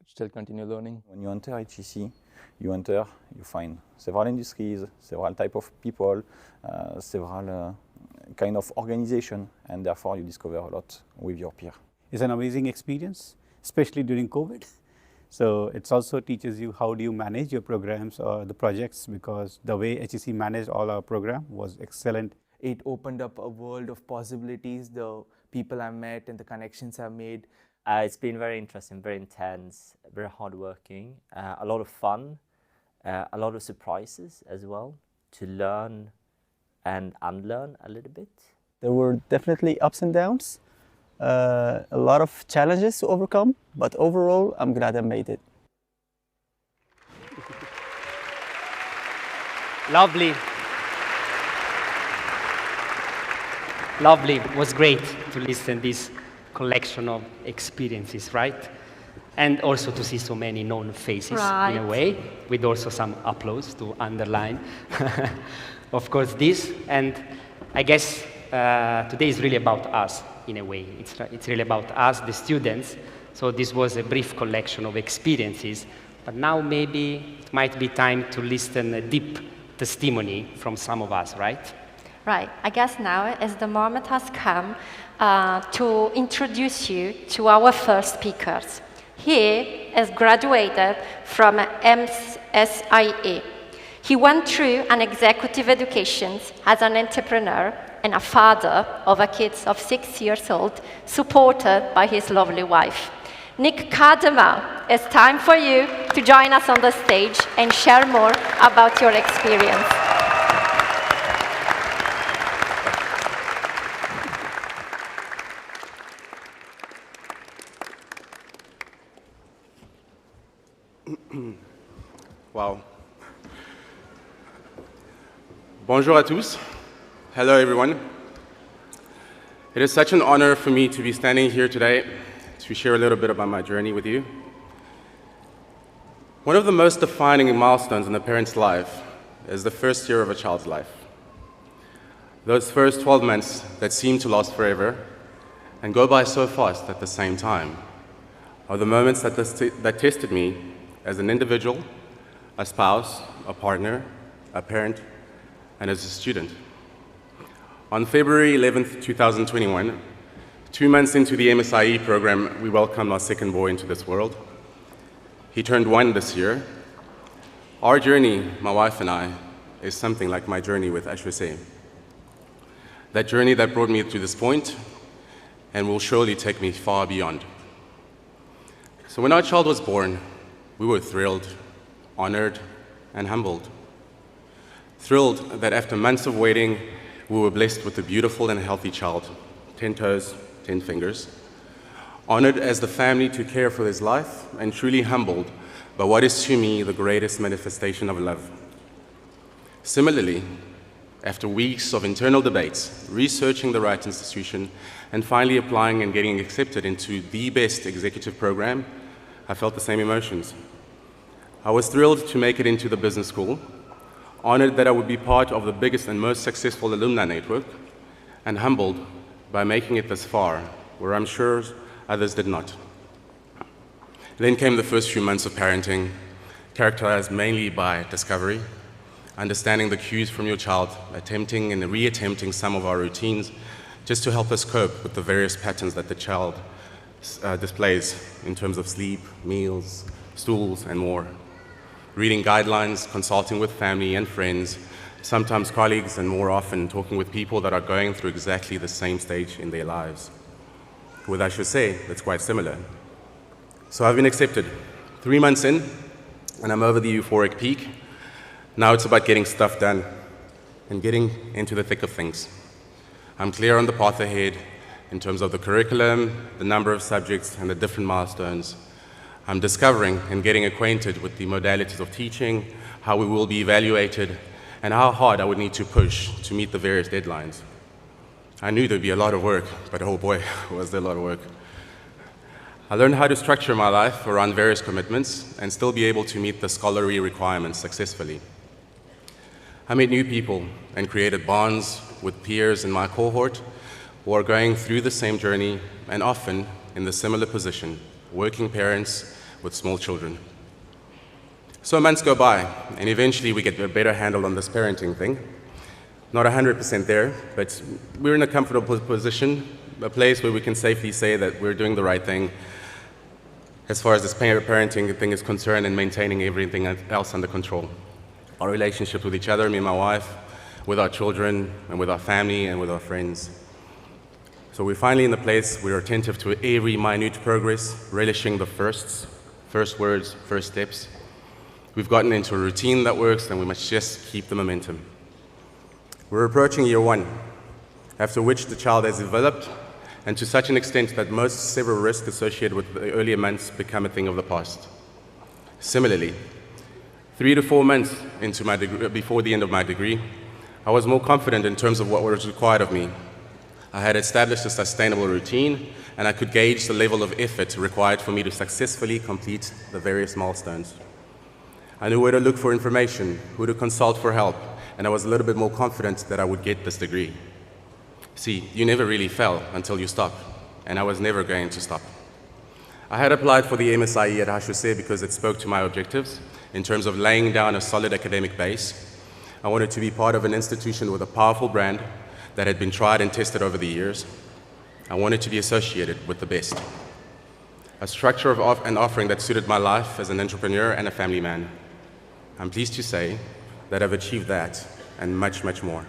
still continue learning.
When you enter HEC, you find several industries, several types of people, several kind of organization, and therefore you discover a lot with your peer.
It's an amazing experience, especially during COVID. So it also teaches you how do you manage your programs or the projects, because the way HEC managed all our program was excellent.
It opened up a world of possibilities, the people I met and the connections I've made.
It's been very interesting, very intense, very hardworking, a lot of fun, a lot of surprises as well, to learn and unlearn a little bit.
There were definitely ups and downs. A lot of challenges to overcome, but overall, I'm glad I made it.
Lovely. Lovely. It was great to listen to this collection of experiences, right? And also to see so many known faces in a way, with also some applause to underline. Of course, this, and I guess today is really about us in a way. It's really about us, the students, So this was a brief collection of experiences, but now maybe it might be time to listen a deep testimony from some of us, right?
Right. I guess now as the moment has come to introduce you to our first speakers. He has graduated from MSIE. He went through an executive education as an entrepreneur and a father of a kid of 6 years old, supported by his lovely wife. Nick Kadema, it's time for you to join us on the stage and share more about your experience.
Wow. Bonjour à tous. Hello, everyone. It is such an honor for me to be standing here today to share a little bit about my journey with you. One of the most defining milestones in a parent's life is the first year of a child's life. Those first 12 months that seem to last forever and go by so fast at the same time are the moments that tested me as an individual, a spouse, a partner, a parent, and as a student. On February 11th, 2021, 2 months into the MSIE program, we welcomed our second boy into this world. He turned 1 this year. Our journey, my wife and I, is something like my journey with HEC. That journey that brought me to this point and will surely take me far beyond. So when our child was born, we were thrilled, honored, and humbled. Thrilled that after months of waiting, we were blessed with a beautiful and healthy child, 10 toes, 10 fingers. Honored as the family to care for his life, and truly humbled by what is to me the greatest manifestation of love. Similarly, after weeks of internal debates, researching the right institution, and finally applying and getting accepted into the best executive program, I felt the same emotions. I was thrilled to make it into the business school, honored that I would be part of the biggest and most successful alumni network, and humbled by making it this far, where I'm sure others did not. Then came the first few months of parenting, characterized mainly by discovery, understanding the cues from your child, attempting and re-attempting some of our routines, just to help us cope with the various patterns that the child displays in terms of sleep, meals, stools, and more. Reading guidelines, consulting with family and friends, sometimes colleagues, and more often talking with people that are going through exactly the same stage in their lives. With HEC, that's quite similar. So I've been accepted. 3 months in, and I'm over the euphoric peak. Now it's about getting stuff done and getting into the thick of things. I'm clear on the path ahead in terms of the curriculum, the number of subjects, and the different milestones. I'm discovering and getting acquainted with the modalities of teaching, how we will be evaluated, and how hard I would need to push to meet the various deadlines. I knew there'd be a lot of work, but oh boy, was there a lot of work. I learned how to structure my life around various commitments and still be able to meet the scholarly requirements successfully. I met new people and created bonds with peers in my cohort who are going through the same journey and often in the similar position, working parents with small children. So months go by, and eventually we get a better handle on this parenting thing. Not 100% there, but we're in a comfortable position, a place where we can safely say that we're doing the right thing as far as this parenting thing is concerned and maintaining everything else under control. Our relationship with each other, me and my wife, with our children, and with our family, and with our friends. So we're finally in the place where we're attentive to every minute progress, relishing the firsts, first words, first steps. We've gotten into a routine that works, and we must just keep the momentum. We're approaching year 1, after which the child has developed, and to such an extent that most several risks associated with the earlier months become a thing of the past. Similarly, 3 to 4 months into my degree, before the end of my degree, I was more confident in terms of what was required of me. I had established a sustainable routine, and I could gauge the level of effort required for me to successfully complete the various milestones. I knew where to look for information, who to consult for help, and I was a little bit more confident that I would get this degree. See, you never really fail until you stop, and I was never going to stop. I had applied for the MSIE at HEC because it spoke to my objectives in terms of laying down a solid academic base. I wanted to be part of an institution with a powerful brand that had been tried and tested over the years. I wanted to be associated with the best. A structure of an offering that suited my life as an entrepreneur and a family man. I'm pleased to say that I've achieved that and much, much more.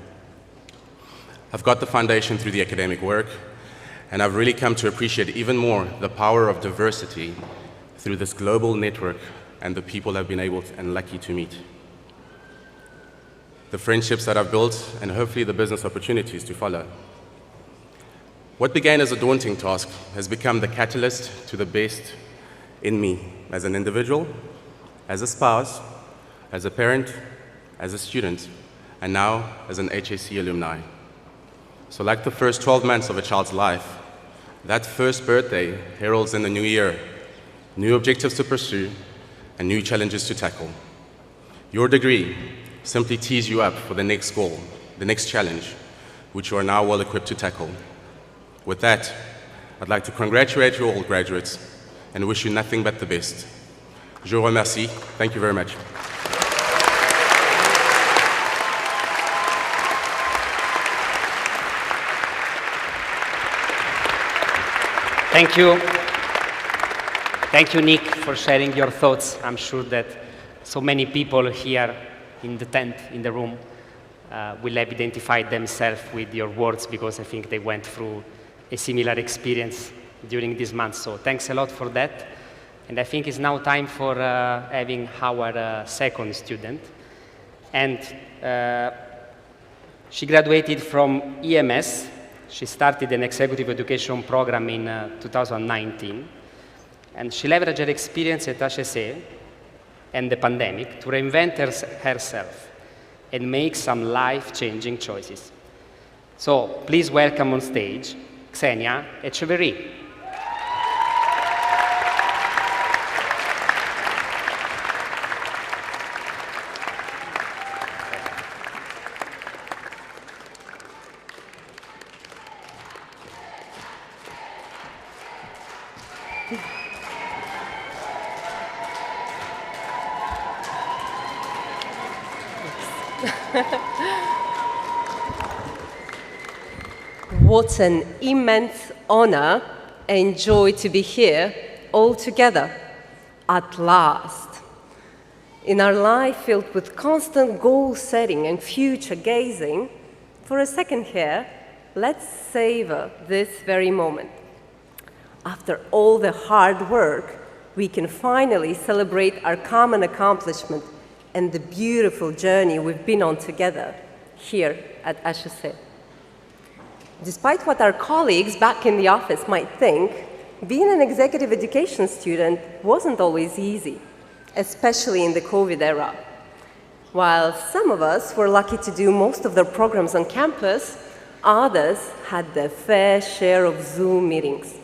I've got the foundation through the academic work, and I've really come to appreciate even more the power of diversity through this global network and the people I've been able and lucky to meet. The friendships that I've built and hopefully the business opportunities to follow. What began as a daunting task has become the catalyst to the best in me as an individual, as a spouse, as a parent, as a student, and now as an HEC alumni. So like the first 12 months of a child's life, that first birthday heralds in the new year, new objectives to pursue and new challenges to tackle. Your degree simply tees you up for the next goal, the next challenge, which you are now well equipped to tackle. With that, I'd like to congratulate you all graduates and wish you nothing but the best. Je vous remercie. Thank you very much.
Thank you. Thank you, Nick, for sharing your thoughts. I'm sure that so many people here in the tent, in the room, will have identified themselves with your words because I think they went through a similar experience during this month. So thanks a lot for that. And I think it's now time for having our second student. And she graduated from EMS. She started an executive education program in 2019, and she leveraged her experience at HEC and the pandemic to reinvent herself and make some life-changing choices. So please welcome on stage Xenia Echeverry.
What an immense honor and joy to be here all together, at last. In our life filled with constant goal setting and future gazing, for a second here, let's savor this very moment. After all the hard work, we can finally celebrate our common accomplishment and the beautiful journey we've been on together here at HEC. Despite what our colleagues back in the office might think, being an executive education student wasn't always easy, especially in the COVID era. While some of us were lucky to do most of their programs on campus, others had their fair share of Zoom meetings.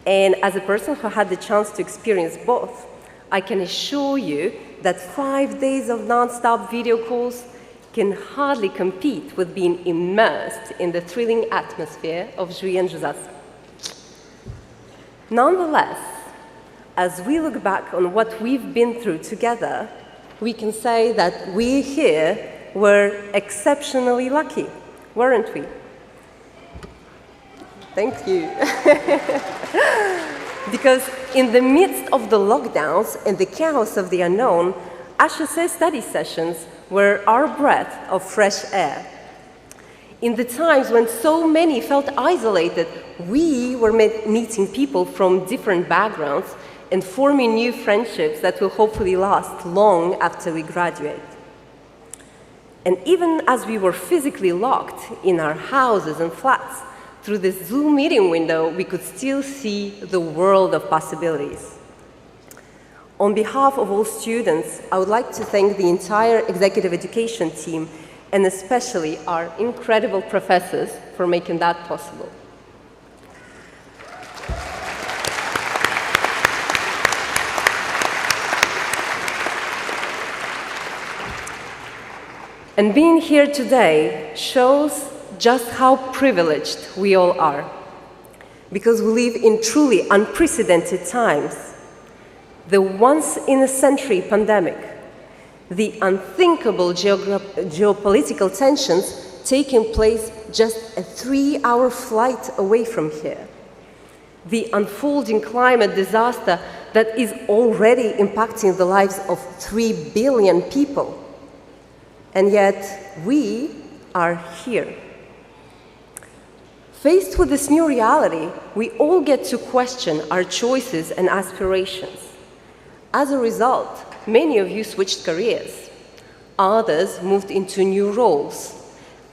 And as a person who had the chance to experience both, I can assure you that 5 days of non-stop video calls can hardly compete with being immersed in the thrilling atmosphere of Juillet and Josas. Nonetheless, as we look back on what we've been through together, we can say that we here were exceptionally lucky, weren't we? Thank you. Because in the midst of the lockdowns and the chaos of the unknown, HEC study sessions were our breath of fresh air. In the times when so many felt isolated, we were meeting people from different backgrounds and forming new friendships that will hopefully last long after we graduate. And even as we were physically locked in our houses and flats, through this Zoom meeting window, we could still see the world of possibilities. On behalf of all students, I would like to thank the entire executive education team and especially our incredible professors for making that possible. And being here today shows just how privileged we all are. because we live in truly unprecedented times. The once-in-a-century pandemic, the unthinkable geopolitical tensions taking place just a 3-hour flight away from here, the unfolding climate disaster that is already impacting the lives of 3 billion people. And yet, we are here. Faced with this new reality, we all get to question our choices and aspirations. As a result, many of you switched careers. Others moved into new roles.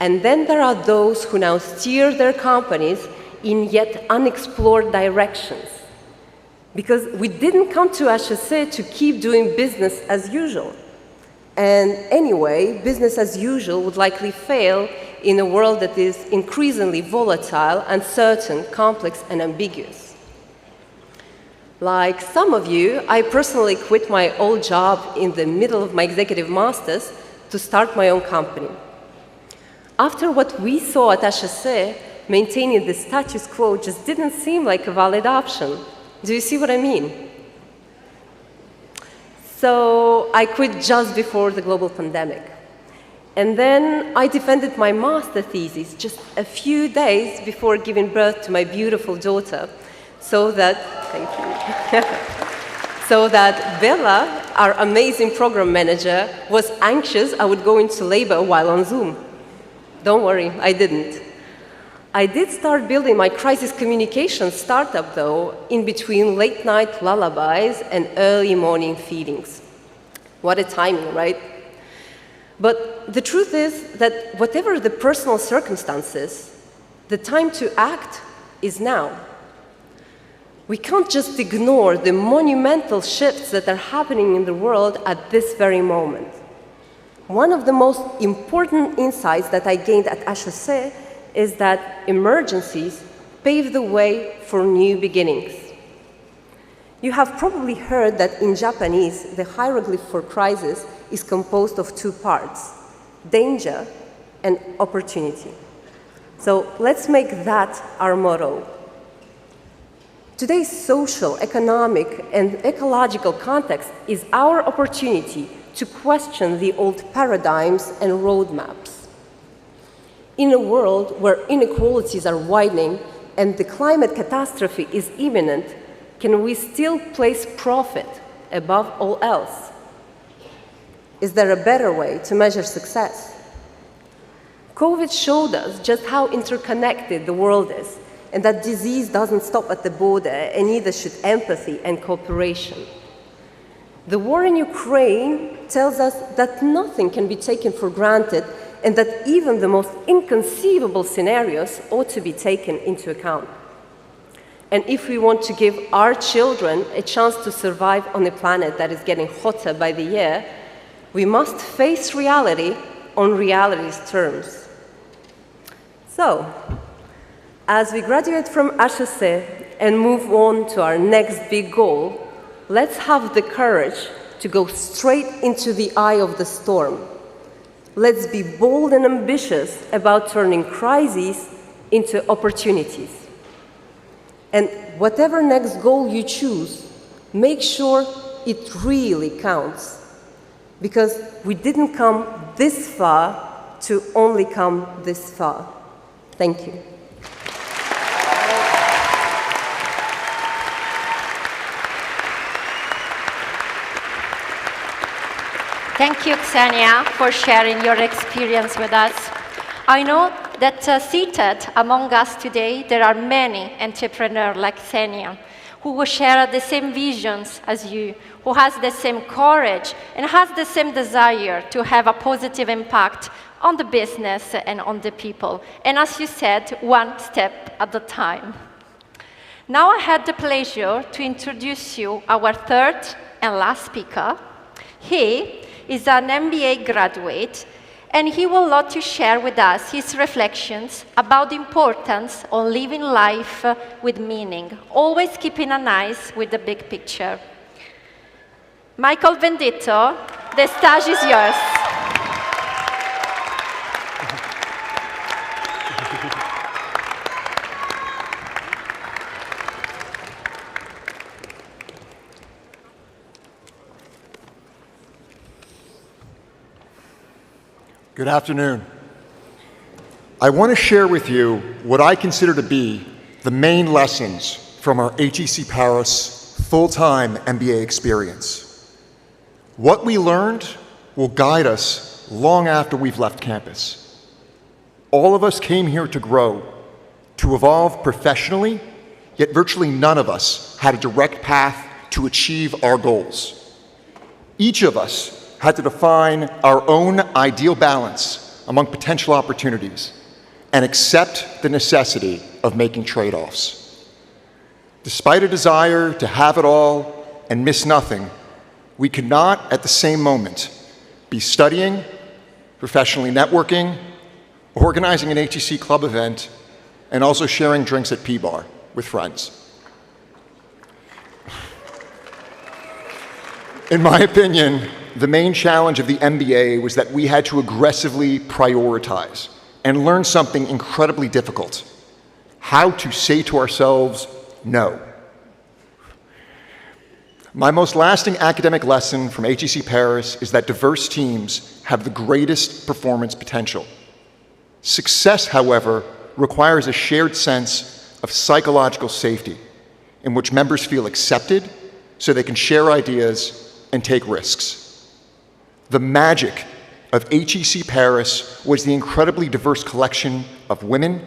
And then there are those who now steer their companies in yet unexplored directions. Because we didn't come to HEC to keep doing business as usual. And anyway, business as usual would likely fail in a world that is increasingly volatile, uncertain, complex, and ambiguous. Like some of you, I personally quit my old job in the middle of my executive masters to start my own company. After what we saw at HEC, maintaining the status quo just didn't seem like a valid option. Do you see what I mean? So I quit just before the global pandemic. And then I defended my master thesis just a few days before giving birth to my beautiful daughter, so that, thank you, so that Bella, our amazing program manager, was anxious I would go into labor while on Zoom. Don't worry, I didn't. I did start building my crisis communication startup, though, in between late-night lullabies and early morning feedings. What a timing, right? But the truth is that whatever the personal circumstances, the time to act is now. We can't just ignore the monumental shifts that are happening in the world at this very moment. One of the most important insights that I gained at HEC is that emergencies pave the way for new beginnings. You have probably heard that in Japanese, the hieroglyph for crisis is composed of 2 parts, danger and opportunity. So let's make that our motto. Today's social, economic, and ecological context is our opportunity to question the old paradigms and roadmaps. In a world where inequalities are widening and the climate catastrophe is imminent, can we still place profit above all else? Is there a better way to measure success? COVID showed us just how interconnected the world is, and that disease doesn't stop at the border, and neither should empathy and cooperation. The war in Ukraine tells us that nothing can be taken for granted, and that even the most inconceivable scenarios ought to be taken into account. And if we want to give our children a chance to survive on a planet that is getting hotter by the year, we must face reality on reality's terms. So, as we graduate from HEC and move on to our next big goal, let's have the courage to go straight into the eye of the storm. Let's be bold and ambitious about turning crises into opportunities. And whatever next goal you choose, make sure it really counts. Because we didn't come this far to only come this far. Thank you.
Thank you, Xenia, for sharing your experience with us. I know that seated among us today, there are many entrepreneurs like Xenia who will share the same visions as you, who has the same courage and has the same desire to have a positive impact on the business and on the people. And as you said, one step at a time. Now I had the pleasure to introduce you our third and last speaker. He is an MBA graduate, and he will love to share with us his reflections about the importance of living life with meaning, always keeping an eye with the big picture. Michael Venditto, the stage is yours.
Good afternoon. I want to share with you what I consider to be the main lessons from our HEC Paris full-time MBA experience. What we learned will guide us long after we've left campus. All of us came here to grow, to evolve professionally, yet virtually none of us had a direct path to achieve our goals. Each of us had to define our own ideal balance among potential opportunities and accept the necessity of making trade-offs. Despite a desire to have it all and miss nothing, we could not at the same moment be studying, professionally networking, organizing an HEC club event, and also sharing drinks at P-Bar with friends. In my opinion, the main challenge of the MBA was that we had to aggressively prioritize and learn something incredibly difficult: how to say to ourselves, no. My most lasting academic lesson from HEC Paris is that diverse teams have the greatest performance potential. Success, however, requires a shared sense of psychological safety in which members feel accepted so they can share ideas and take risks. The magic of HEC Paris was the incredibly diverse collection of women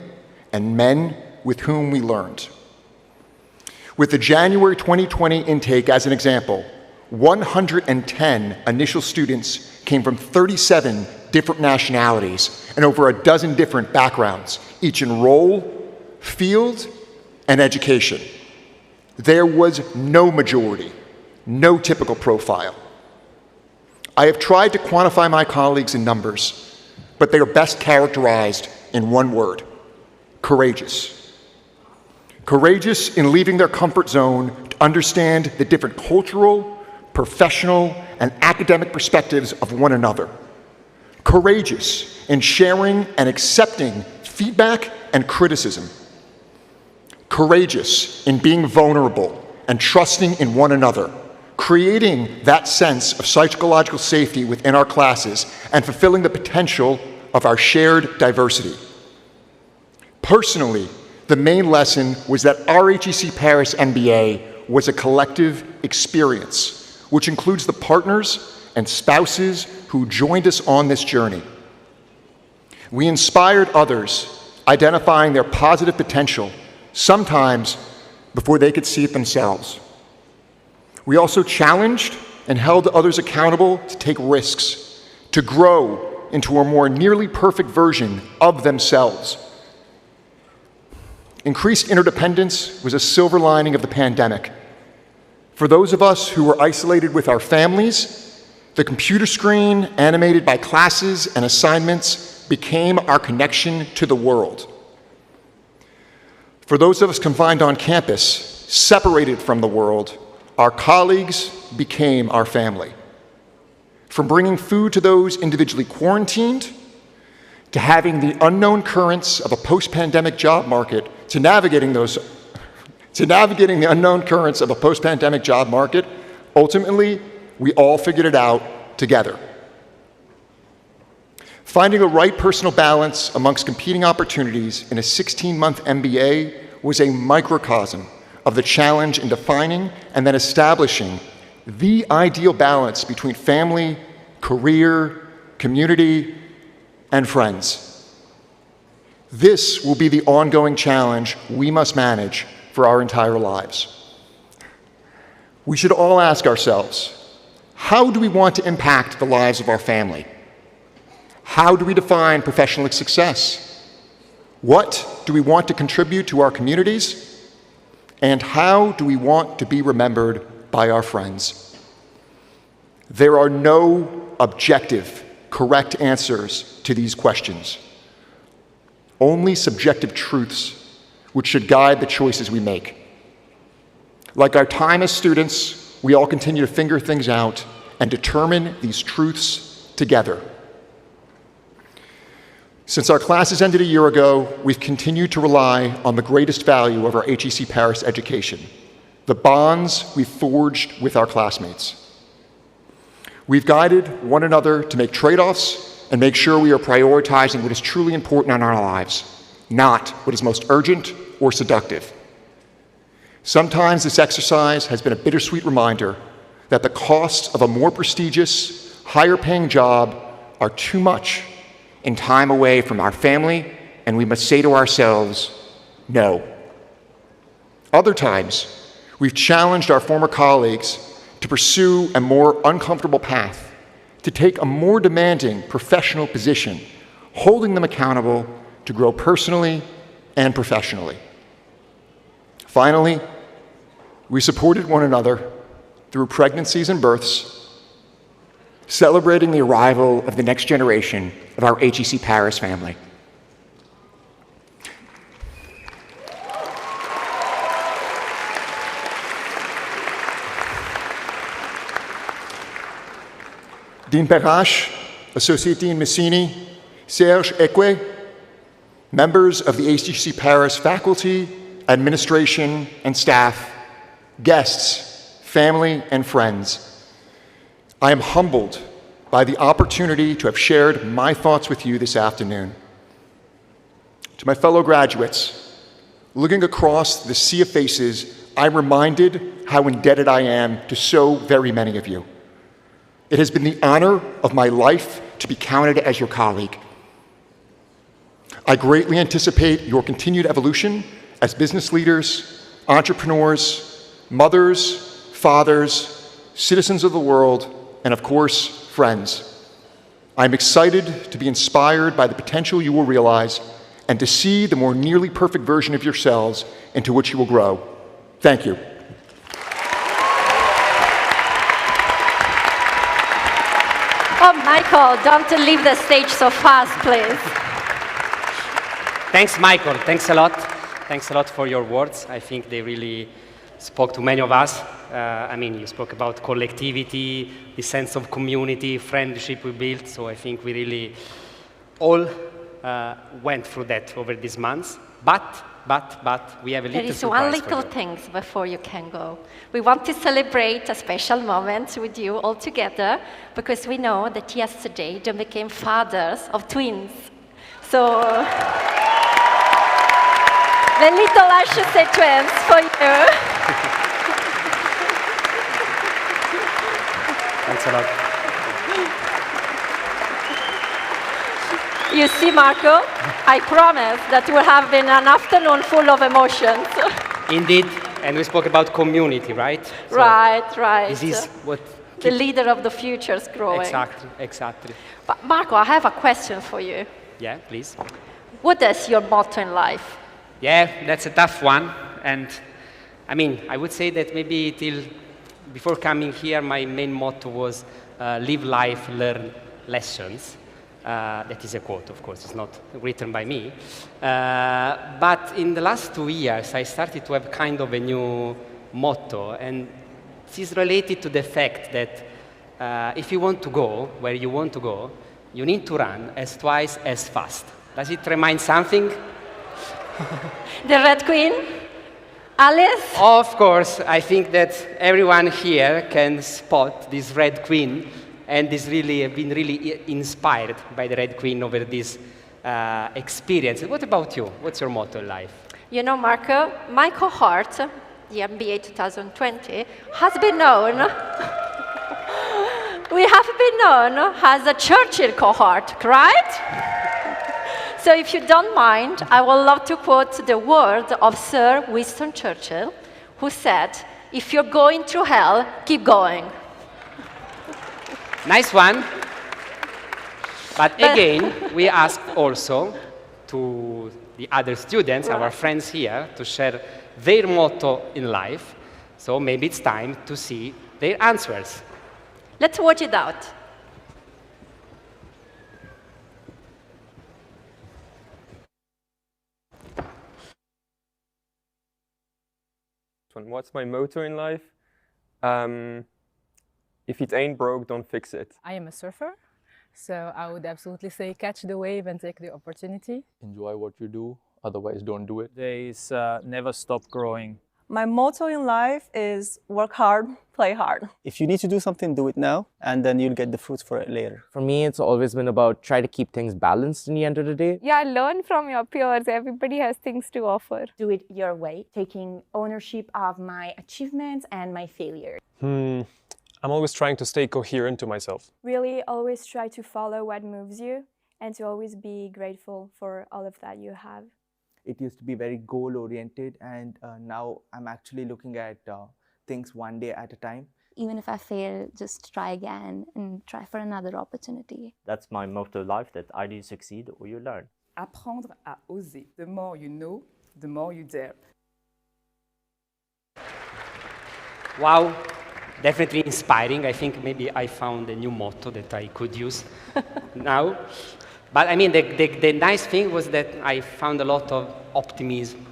and men with whom we learned. With the January 2020 intake as an example, 110 initial students came from 37 different nationalities and over a dozen different backgrounds, each in role, field, and education. There was no majority, no typical profile. I have tried to quantify my colleagues in numbers, but they are best characterized in one word: courageous. Courageous in leaving their comfort zone to understand the different cultural, professional, and academic perspectives of one another. Courageous in sharing and accepting feedback and criticism. Courageous in being vulnerable and trusting in one another, creating that sense of psychological safety within our classes and fulfilling the potential of our shared diversity. Personally, the main lesson was that our HEC Paris MBA was a collective experience, which includes the partners and spouses who joined us on this journey. We inspired others, identifying their positive potential, sometimes before they could see it themselves. We also challenged and held others accountable to take risks, to grow into a more nearly perfect version of themselves. Increased interdependence was a silver lining of the pandemic. For those of us who were isolated with our families, the computer screen animated by classes and assignments became our connection to the world. For those of us confined on campus, separated from the world, our colleagues became our family. From bringing food to those individually quarantined, to having the unknown currents of a post-pandemic job market, to navigating the unknown currents of a post-pandemic job market, ultimately, we all figured it out together. Finding the right personal balance amongst competing opportunities in a 16-month MBA was a microcosm of the challenge in defining and then establishing the ideal balance between family, career, community, and friends. This will be the ongoing challenge we must manage for our entire lives. We should all ask ourselves, how do we want to impact the lives of our family? How do we define professional success? What do we want to contribute to our communities? And how do we want to be remembered by our friends? There are no objective, correct answers to these questions. Only subjective truths which should guide the choices we make. Like our time as students, we all continue to figure things out and determine these truths together. Since our classes ended a year ago, we've continued to rely on the greatest value of our HEC Paris education, the bonds we've forged with our classmates. We've guided one another to make trade-offs and make sure we are prioritizing what is truly important in our lives, not what is most urgent or seductive. Sometimes this exercise has been a bittersweet reminder that the costs of a more prestigious, higher-paying job are too much in time away from our family, and we must say to ourselves, no. Other times, we've challenged our former colleagues to pursue a more uncomfortable path, to take a more demanding professional position, holding them accountable to grow personally and professionally. Finally, we supported one another through pregnancies and births, celebrating the arrival of the next generation of our HEC Paris family. Dean Perrache, Associate Dean Massini, Serge Eque, members of the HEC Paris faculty, administration, and staff, guests, family, and friends, I am humbled by the opportunity to have shared my thoughts with you this afternoon. To my fellow graduates, looking across the sea of faces, I'm reminded how indebted I am to so very many of you. It has been the honor of my life to be counted as your colleague. I greatly anticipate your continued evolution as business leaders, entrepreneurs, mothers, fathers, citizens of the world, and of course, friends. I'm excited to be inspired by the potential you will realize and to see the more nearly perfect version of yourselves into which you will grow. Thank you.
Oh, Michael, don't leave the stage so fast, please.
Thanks, Michael. Thanks a lot. Thanks a lot for your words. I think they really spoke to many of us. I mean, you spoke about collectivity, the sense of community, friendship we built. So I think we really all went through that over these months. But we have a little surprise for you.
There is one little thing before you can go. We want to celebrate a special moment with you all together because we know that yesterday you became fathers of twins. So the little HEC twins for you.
Thanks a lot.
You see, Marco, I promise that will have been an afternoon full of emotions.
Indeed, and we spoke about community, right? So
right.
This is what
the leader of the future is growing.
Exactly.
But Marco, I have a question for you.
Yeah, please.
What is your motto in life?
Yeah, that's a tough one. And I mean, I would say that maybe before coming here, my main motto was live life, learn lessons. That is a quote, of course, it's not written by me. But in the last 2 years, I started to have kind of a new motto, and this is related to the fact that if you want to go where you want to go, you need to run twice as fast. Does it remind something?
The Red Queen? Alice?
Of course, I think that everyone here can spot this Red Queen and is really been really inspired by the Red Queen over this experience. What about you? What's your motto in life?
You know, Marco, my cohort, the MBA 2020, has been known, we have been known as a Churchill cohort, right? So if you don't mind, I would love to quote the word of Sir Winston Churchill, who said, "If you're going through hell, keep going."
Nice one. But again, we asked also to the other students, our friends here, to share their motto in life. So maybe it's time to see their answers.
Let's watch it out.
What's my motto in life? If it ain't broke, don't fix it.
I am a surfer, so I would absolutely say catch the wave and take the opportunity.
Enjoy what you do, otherwise don't do it.
There is never stop growing.
My motto in life is work hard, play hard.
If you need to do something, do it now, and then you'll get the fruits for it later.
For me, it's always been about try to keep things balanced in the end of the day.
Yeah, learn from your peers. Everybody has things to offer.
Do it your way, taking ownership of my achievements and my failures.
I'm always trying to stay coherent to myself.
Really always try to follow what moves you and to always be grateful for all of that you have.
It used to be very goal-oriented, and now I'm actually looking at things one day at a time.
Even if I fail, just try again and try for another opportunity.
That's my motto in life, that either you succeed or you learn.
Apprendre à oser. The more you know, the more you dare.
Wow, definitely inspiring. I think maybe I found a new motto that I could use now. But I mean, the nice thing was that I found a lot of optimism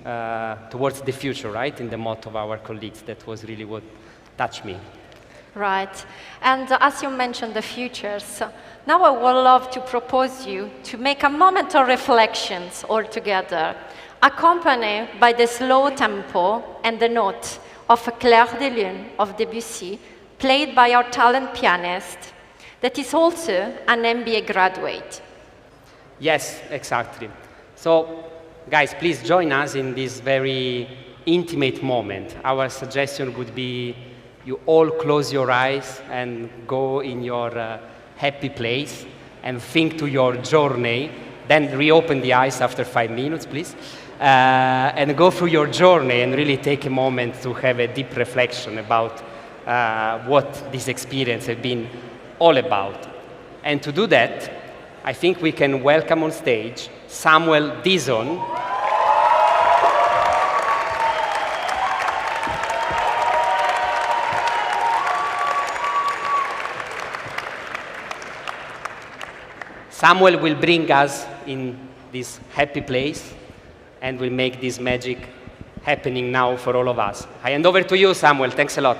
towards the future, right, in the motto of our colleagues. That was really what touched me.
Right. And as you mentioned the futures, now I would love to propose you to make a moment of reflections all together, accompanied by the slow tempo and the note of Clair de Lune of Debussy, played by our talent pianist, that is also an MBA graduate.
Yes, exactly. So, guys, please join us in this very intimate moment. Our suggestion would be you all close your eyes and go in your happy place and think to your journey. Then reopen the eyes after 5 minutes, please. And go through your journey and really take a moment to have a deep reflection about what this experience has been all about. And to do that, I think we can welcome on stage Samuel Dizon. Samuel will bring us in this happy place and will make this magic happening now for all of us. I hand over to you, Samuel. Thanks a lot.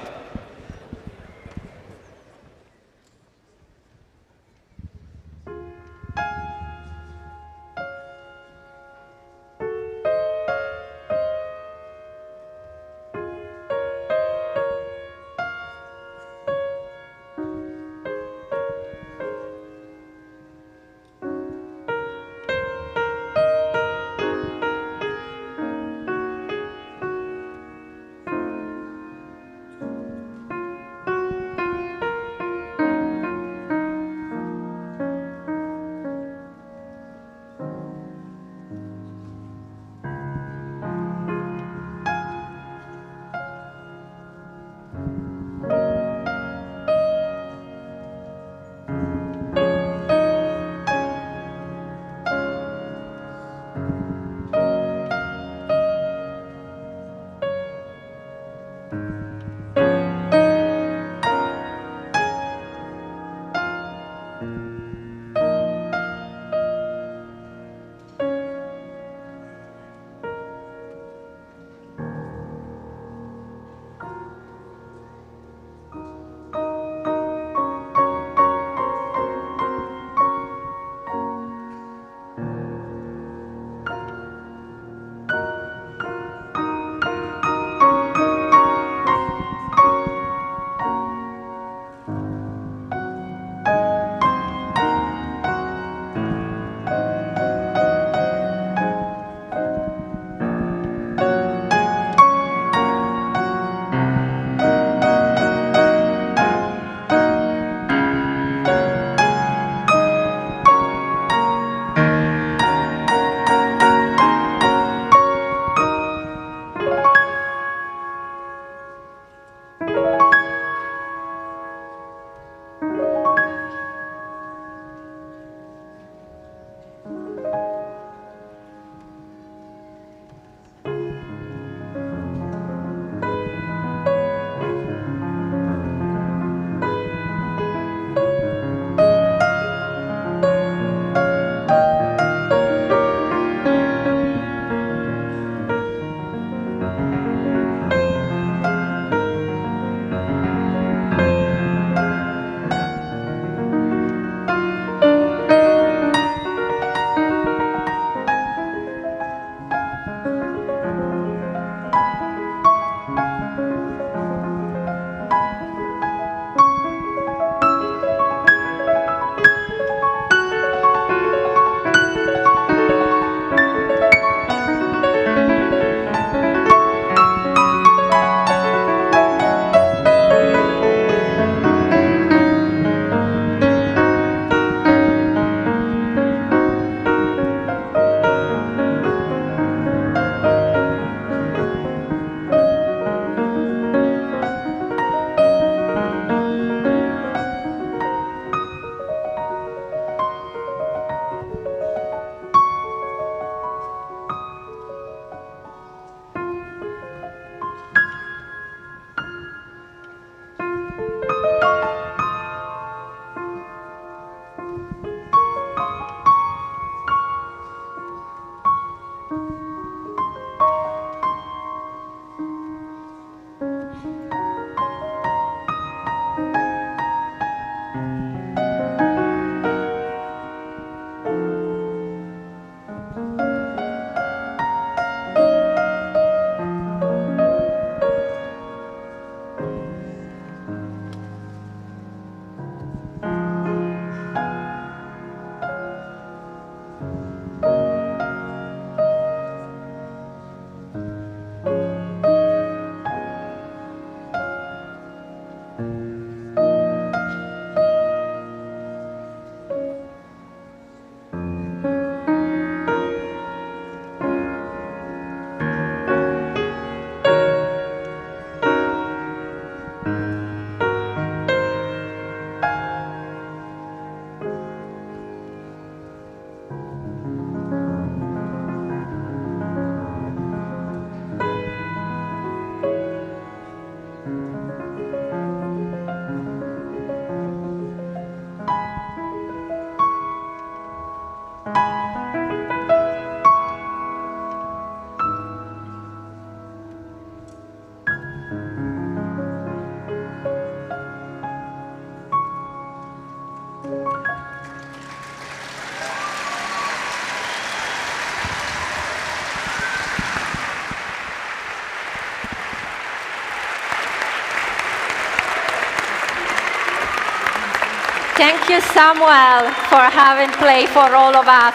Thank you, Samuel, for having played for all of us.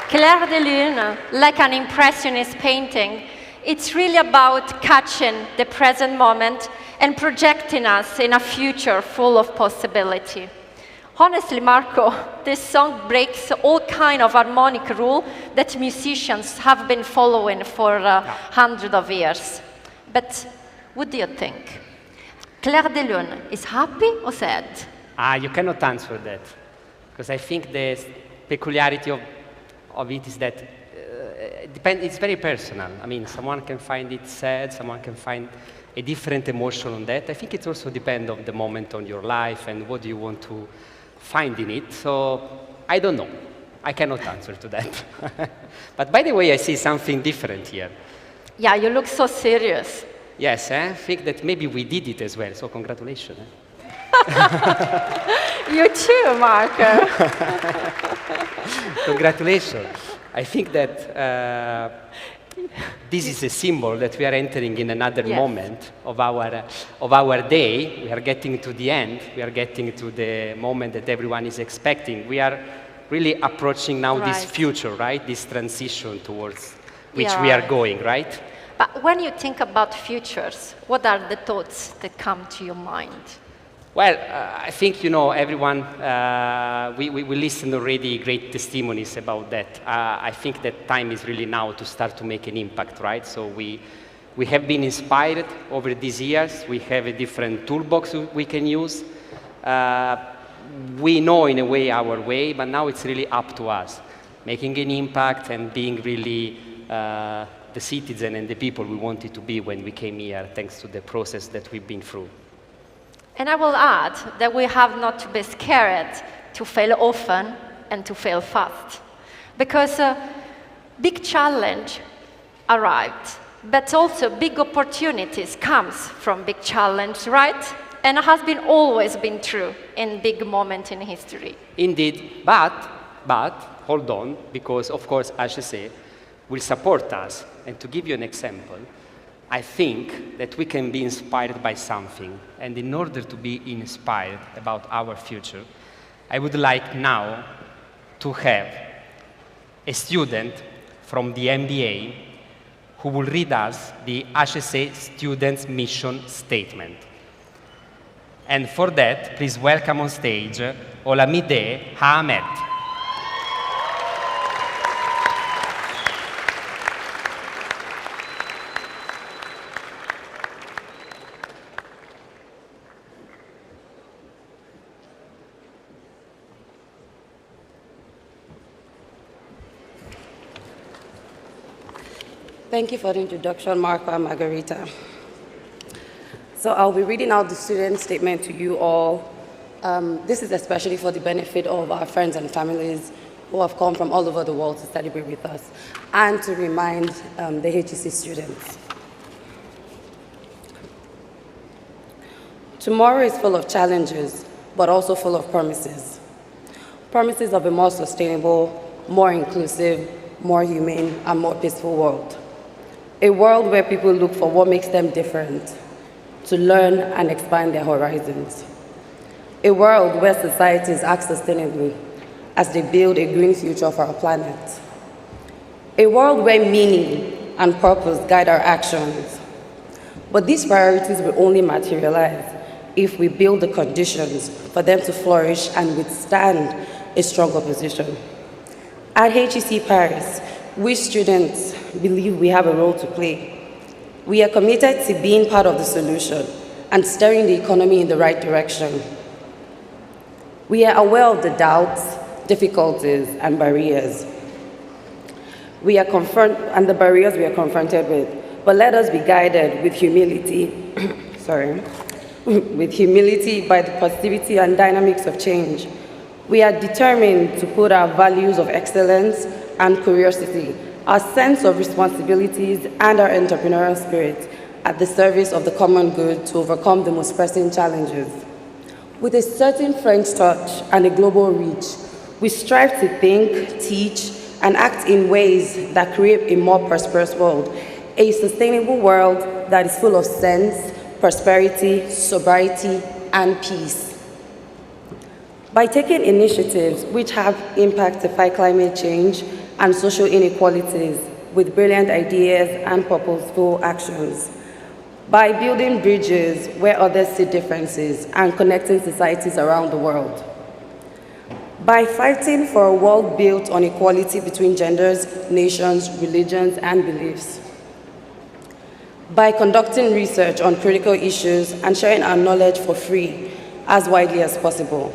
Clair de Lune, like an impressionist painting, it's really about catching the present moment and projecting us in a future full of possibility. Honestly, Marco, this song breaks all kind of harmonic rule that musicians have been following for hundreds of years. But what do you think? Clair de Lune is happy or sad?
You cannot answer that, because I think the peculiarity of it is that it's very personal. I mean, someone can find it sad, someone can find a different emotion on that. I think it also depends on the moment on your life and what you want to find in it. So I don't know. I cannot answer to that. But by the way, I see something different here.
Yeah, you look so serious.
Yes, I think that maybe we did it as well, so congratulations.
You too, Marco.
Congratulations. I think that this is a symbol that we are entering in another moment of our day. We are getting to the end. We are getting to the moment that everyone is expecting. We are really approaching now this future, right? This transition towards which we are going, right?
But when you think about futures, what are the thoughts that come to your mind?
Well, I think, you know, everyone, we listened already great testimonies about that. I think that time is really now to start to make an impact, right? So we have been inspired over these years. We have a different toolbox we can use. We know in a way our way, but now it's really up to us, making an impact and being really the citizen and the people we wanted to be when we came here, thanks to the process that we've been through.
And I will add that we have not to be scared to fail often and to fail fast. Because a big challenge arrived, but also big opportunities comes from big challenge, right? And it has always been true in big moments in history.
Indeed, but hold on, because of course HEC will support us. And to give you an example, I think that we can be inspired by something. And in order to be inspired about our future, I would like now to have a student from the MBA who will read us the HEC Students' Mission Statement. And for that, please welcome on stage Olamide Ahmed.
Thank you for the introduction, Marco and Margarita. So I'll be reading out the student statement to you all. This is especially for the benefit of our friends and families who have come from all over the world to celebrate with us, and to remind the HEC students. Tomorrow is full of challenges, but also full of promises. Promises of a more sustainable, more inclusive, more humane, and more peaceful world. A world where people look for what makes them different, to learn and expand their horizons. A world where societies act sustainably as they build a green future for our planet. A world where meaning and purpose guide our actions. But these priorities will only materialize if we build the conditions for them to flourish and withstand a strong opposition. At HEC Paris, we students believe we have a role to play. We are committed to being part of the solution and steering the economy in the right direction. We are aware of the doubts, difficulties, and barriers and the barriers we are confronted with, but let us be guided with humility, with humility by the positivity and dynamics of change. We are determined to put our values of excellence and curiosity, our sense of responsibilities, and our entrepreneurial spirit at the service of the common good to overcome the most pressing challenges. With a certain French touch and a global reach, we strive to think, teach, and act in ways that create a more prosperous world, a sustainable world that is full of sense, prosperity, sobriety, and peace. By taking initiatives which have impact to fight climate change and social inequalities with brilliant ideas and purposeful actions, by building bridges where others see differences and connecting societies around the world, by fighting for a world built on equality between genders, nations, religions, and beliefs, by conducting research on critical issues and sharing our knowledge for free as widely as possible,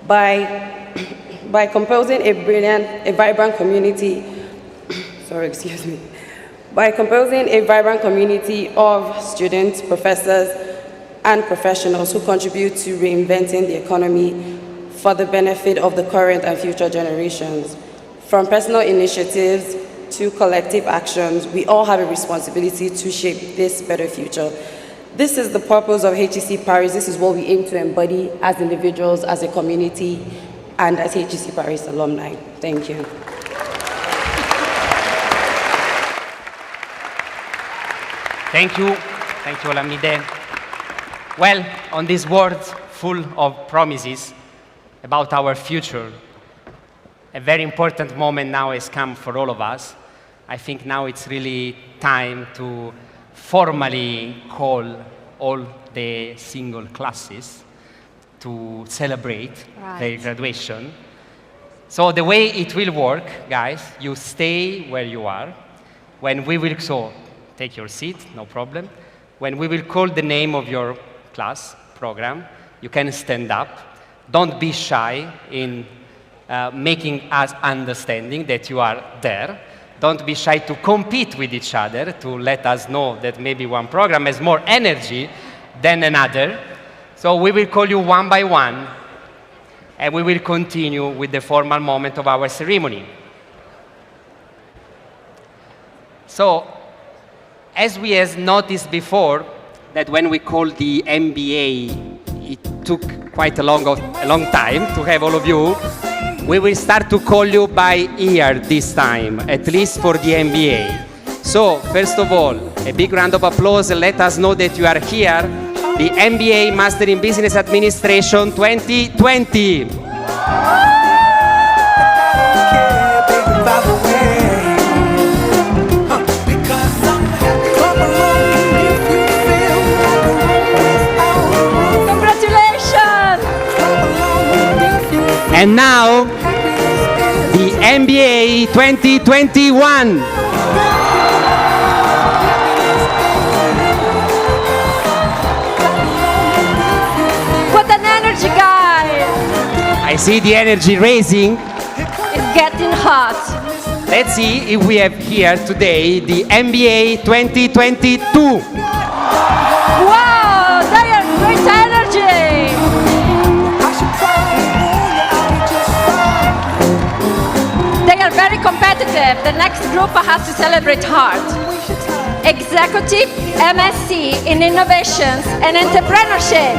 by composing a vibrant community, by composing a vibrant community of students, professors, and professionals who contribute to reinventing the economy for the benefit of the current and future generations. From personal initiatives to collective actions, we all have a responsibility to shape this better future. This is the purpose of HEC Paris. This is what we aim to embody as individuals, as a community, and as HEC Paris alumni. Thank you.
Thank you, Olamide. Well, on these words full of promises about our future, a very important moment now has come for all of us. I think now it's really time to formally call all the single classes to celebrate their graduation. So the way it will work, guys, you stay where you are. When we will, so take your seat, no problem. When we will call the name of your class program, you can stand up. Don't be shy in making us understanding that you are there. Don't be shy to compete with each other, to let us know that maybe one program has more energy than another. So we will call you one by one, and we will continue with the formal moment of our ceremony. So, as we have noticed before, that when we called the MBA, it took quite a long time to have all of you. We will start to call you by ear this time, at least for the MBA. So, first of all, a big round of applause. Let us know that you are here. The MBA Master in Business Administration 2020. And now, the MBA 2021.
What an energy, guys!
I see the energy raising.
It's getting hot.
Let's see if we have here today the MBA 2022.
Wow, they are great energy! They are very competitive. The next group has to celebrate hard. Executive MSc in Innovations and Entrepreneurship.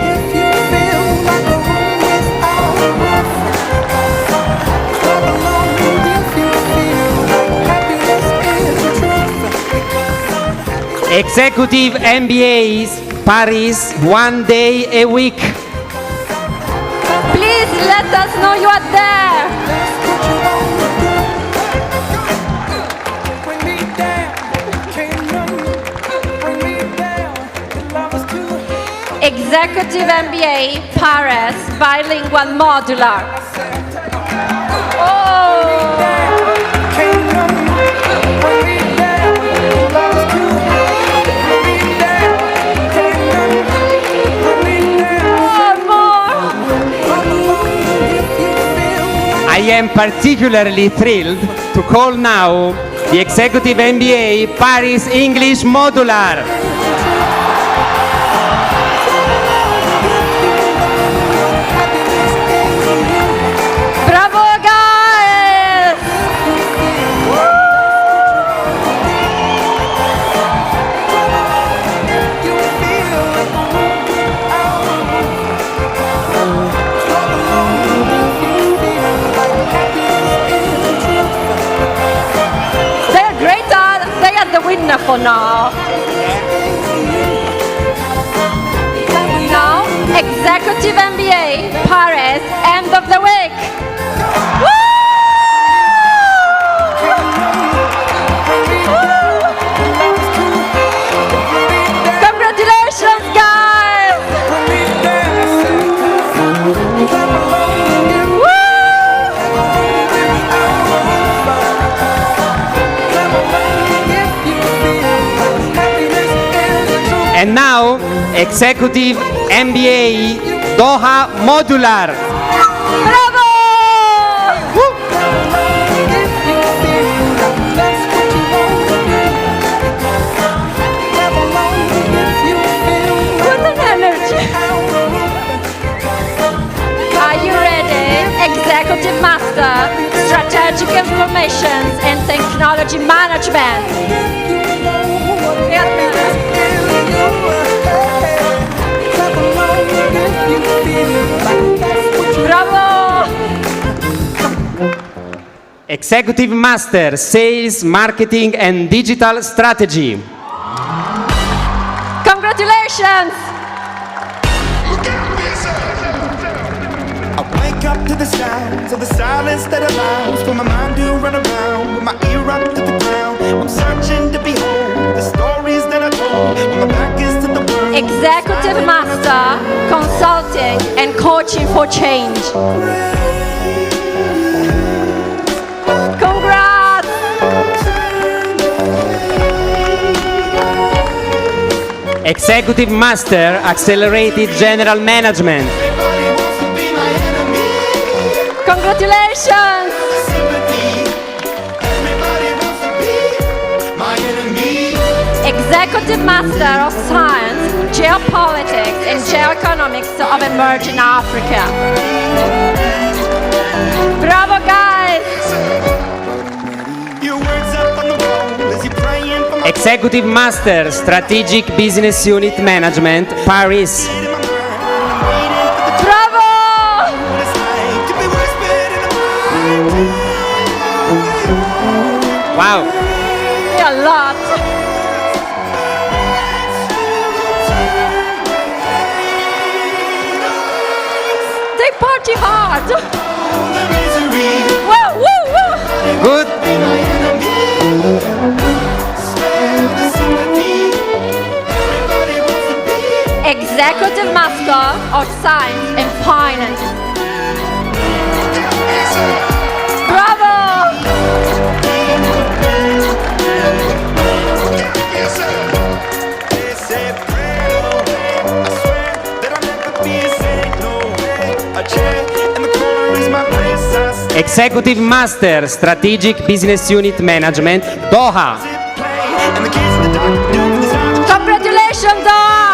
Executive MBAs, Paris, 1 day a week.
Please let us know you are there. Executive MBA, Paris, bilingual modular. Oh!
am particularly thrilled to call now the Executive MBA Paris English Modular.
Bravo, guys! They're great. They are the winner for now. Now, Executive MBA Paris, end of the week. Congratulations, guys!
And now, Executive MBA Doha Modular.
Bravo! What an energy! Are you ready? Executive Master, Strategic Information and Technology Management. Bravo!
Executive Master, Sales, Marketing and Digital Strategy.
Congratulations!
I wake up to the sounds of the silence that allows for my mind to run around with my ear up to the ground. I'm searching to behold the stories that I told when my back is to the world.
Executive Master, Consulting and Coaching for Change. Congrats!
Executive Master, Accelerated General Management.
Congratulations! Executive Master of Science, Geopolitics and Geoeconomics of Emerging Africa. Bravo, guys!
Executive Master, Strategic Business Unit Management, Paris.
Bravo!
Wow!
A lot. They party hard. Woo, woo, woo.
Good.
Executive Master of Science and Finance. Bravo!
Executive Master, Strategic Business Unit Management, Doha.
Congratulations, Doha!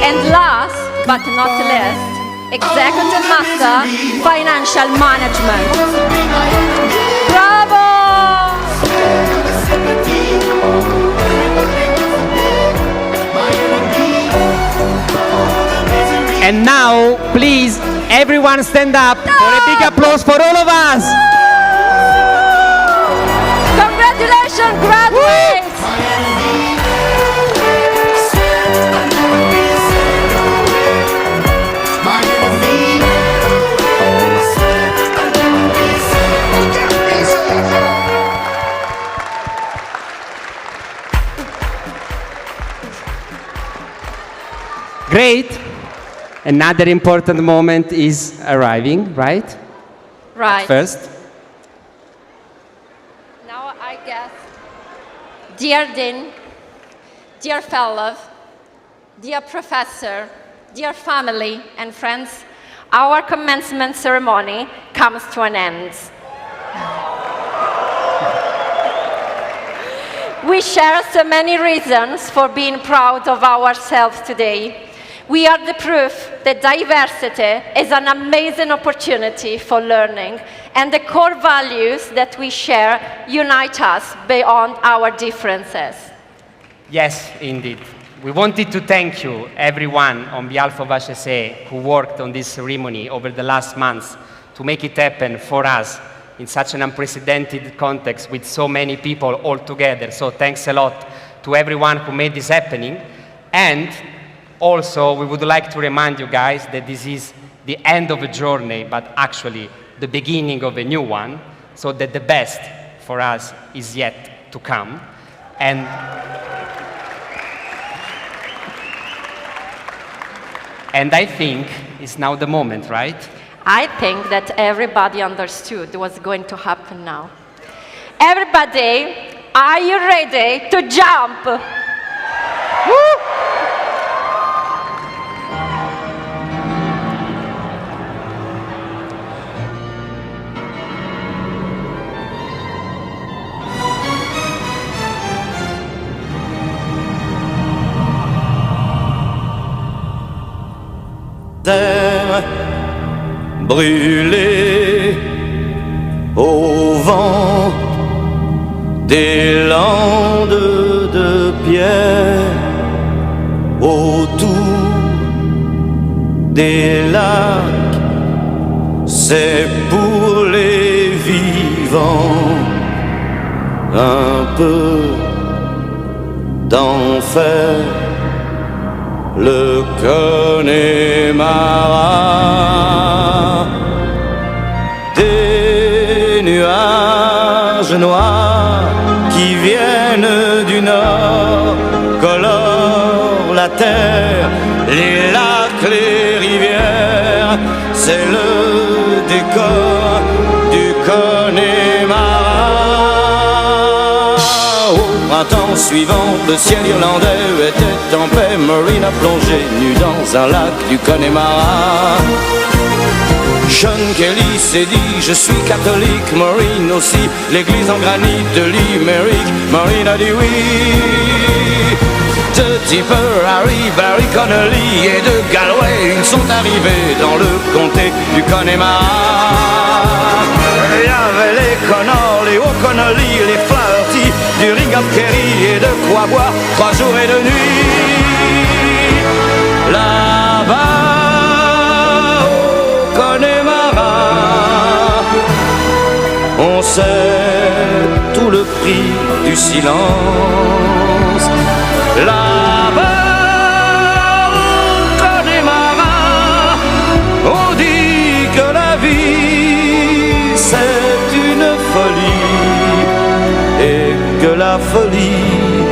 And last but not least, Executive Master, Financial Management. Bravo!
And now, please, everyone stand up for a big applause for all of us.
Congratulations, graduates!
Great. Another important moment is arriving, right?
Right.
First.
Now I guess, dear Dean, dear fellow, dear professor, dear family and friends, our commencement ceremony comes to an end. We share so many reasons for being proud of ourselves today. We are the proof that diversity is an amazing opportunity for learning, and the core values that we share unite us beyond our differences.
Yes, indeed. We wanted to thank you, everyone, on behalf of HEC, who worked on this ceremony over the last months to make it happen for us in such an unprecedented context with so many people all together. So thanks a lot to everyone who made this happening. And also, we would like to remind you guys that this is the end of a journey, but actually the beginning of a new one, so that the best for us is yet to come. And I think it's now the moment, right?
I think that everybody understood what's going to happen now. Everybody, are you ready to jump? Woo!
Terre brûlée au vent des landes de pierre, autour des lacs, c'est pour les vivants un peu d'enfer. Le Connemara, des nuages noirs qui viennent du nord colorent la terre, les lacs, les rivières, c'est le décor du Connemara. Au printemps suivant, le ciel irlandais était en paix. Maureen a plongé nue dans un lac du Connemara. Sean Kelly s'est dit, je suis catholique. Maureen aussi, l'église en granit de Limerick. Maureen a dit oui. De Tipper, Harry, Barry Connolly et de Galway, ils sont arrivés dans le comté du Connemara. Il y avait les Connors, les O'Connolly, les Flaherty, du Ring of Kerry et de quoi boire 3 jours et 2 nuits. Là-bas, au Connemara, on sait tout le prix du silence. Là-bas, au Connemara, on dit que la vie c'est une folie et que la folie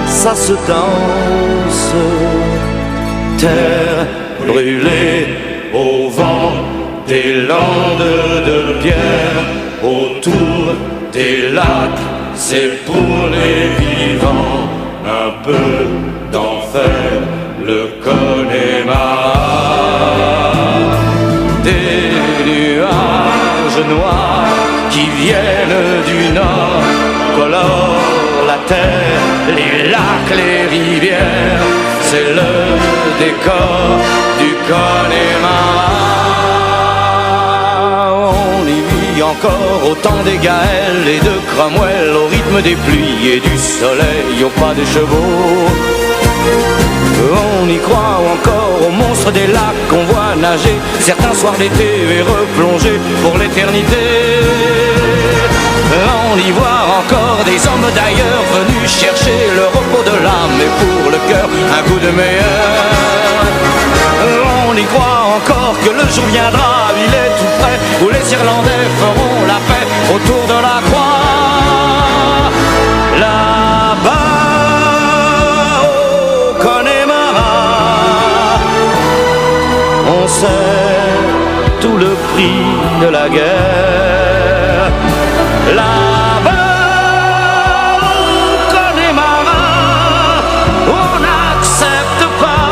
ça se danse. Terre brûlée au vent des landes de pierre, autour des lacs, c'est pour les vivants un peu d'enfer, le Connemara. Des nuages noirs qui viennent du nord colorent la terre, les lacs, les rivières, c'est le décor du Connemara. On y vit encore au temps des Gaëls et de Cromwell, au rythme des pluies et du soleil, au pas des chevaux. On y croit encore aux monstres des lacs qu'on voit nager certains soirs d'été et replonger pour l'éternité. On y voit encore des hommes d'ailleurs venus chercher le repos de l'âme et pour le cœur un goût de meilleur. On y croit encore que le jour viendra, il est tout près, où les Irlandais feront la paix autour de la croix. Là-bas, au Connemara, on sait tout le prix de la guerre. Là-bas, au Connemara, on n'accepte pas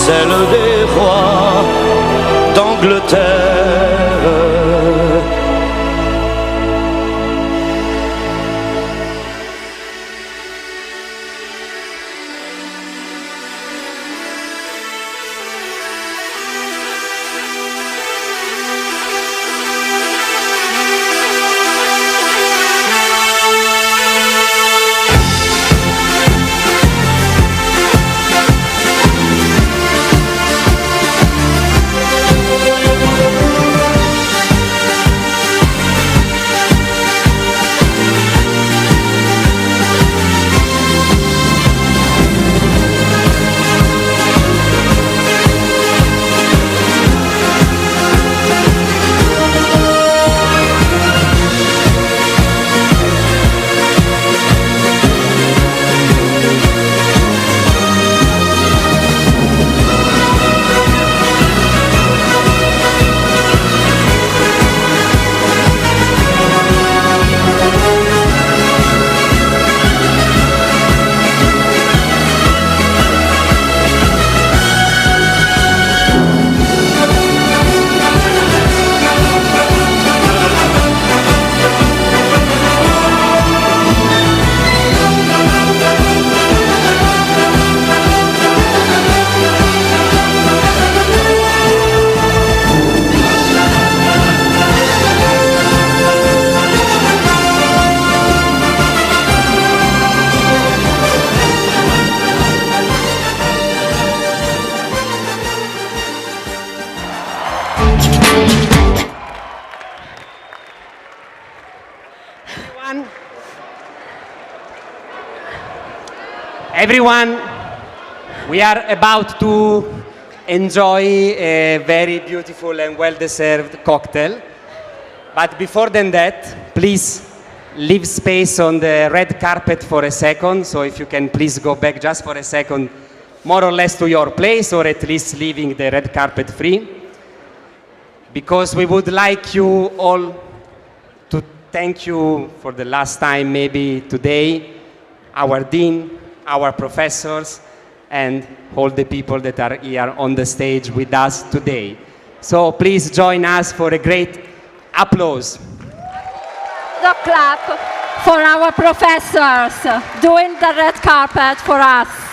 celle des rois d'Angleterre.
Everyone, we are about to enjoy a very beautiful and well-deserved cocktail. But before than that, please leave space on the red carpet for a second. So if you can please go back just for a second, more or less to your place, or at least leaving the red carpet free. Because we would like you all to thank you for the last time, maybe today, our dean, our professors, and all the people that are here on the stage with us today. So please join us for a great applause.
The clap for our professors doing the red carpet for us.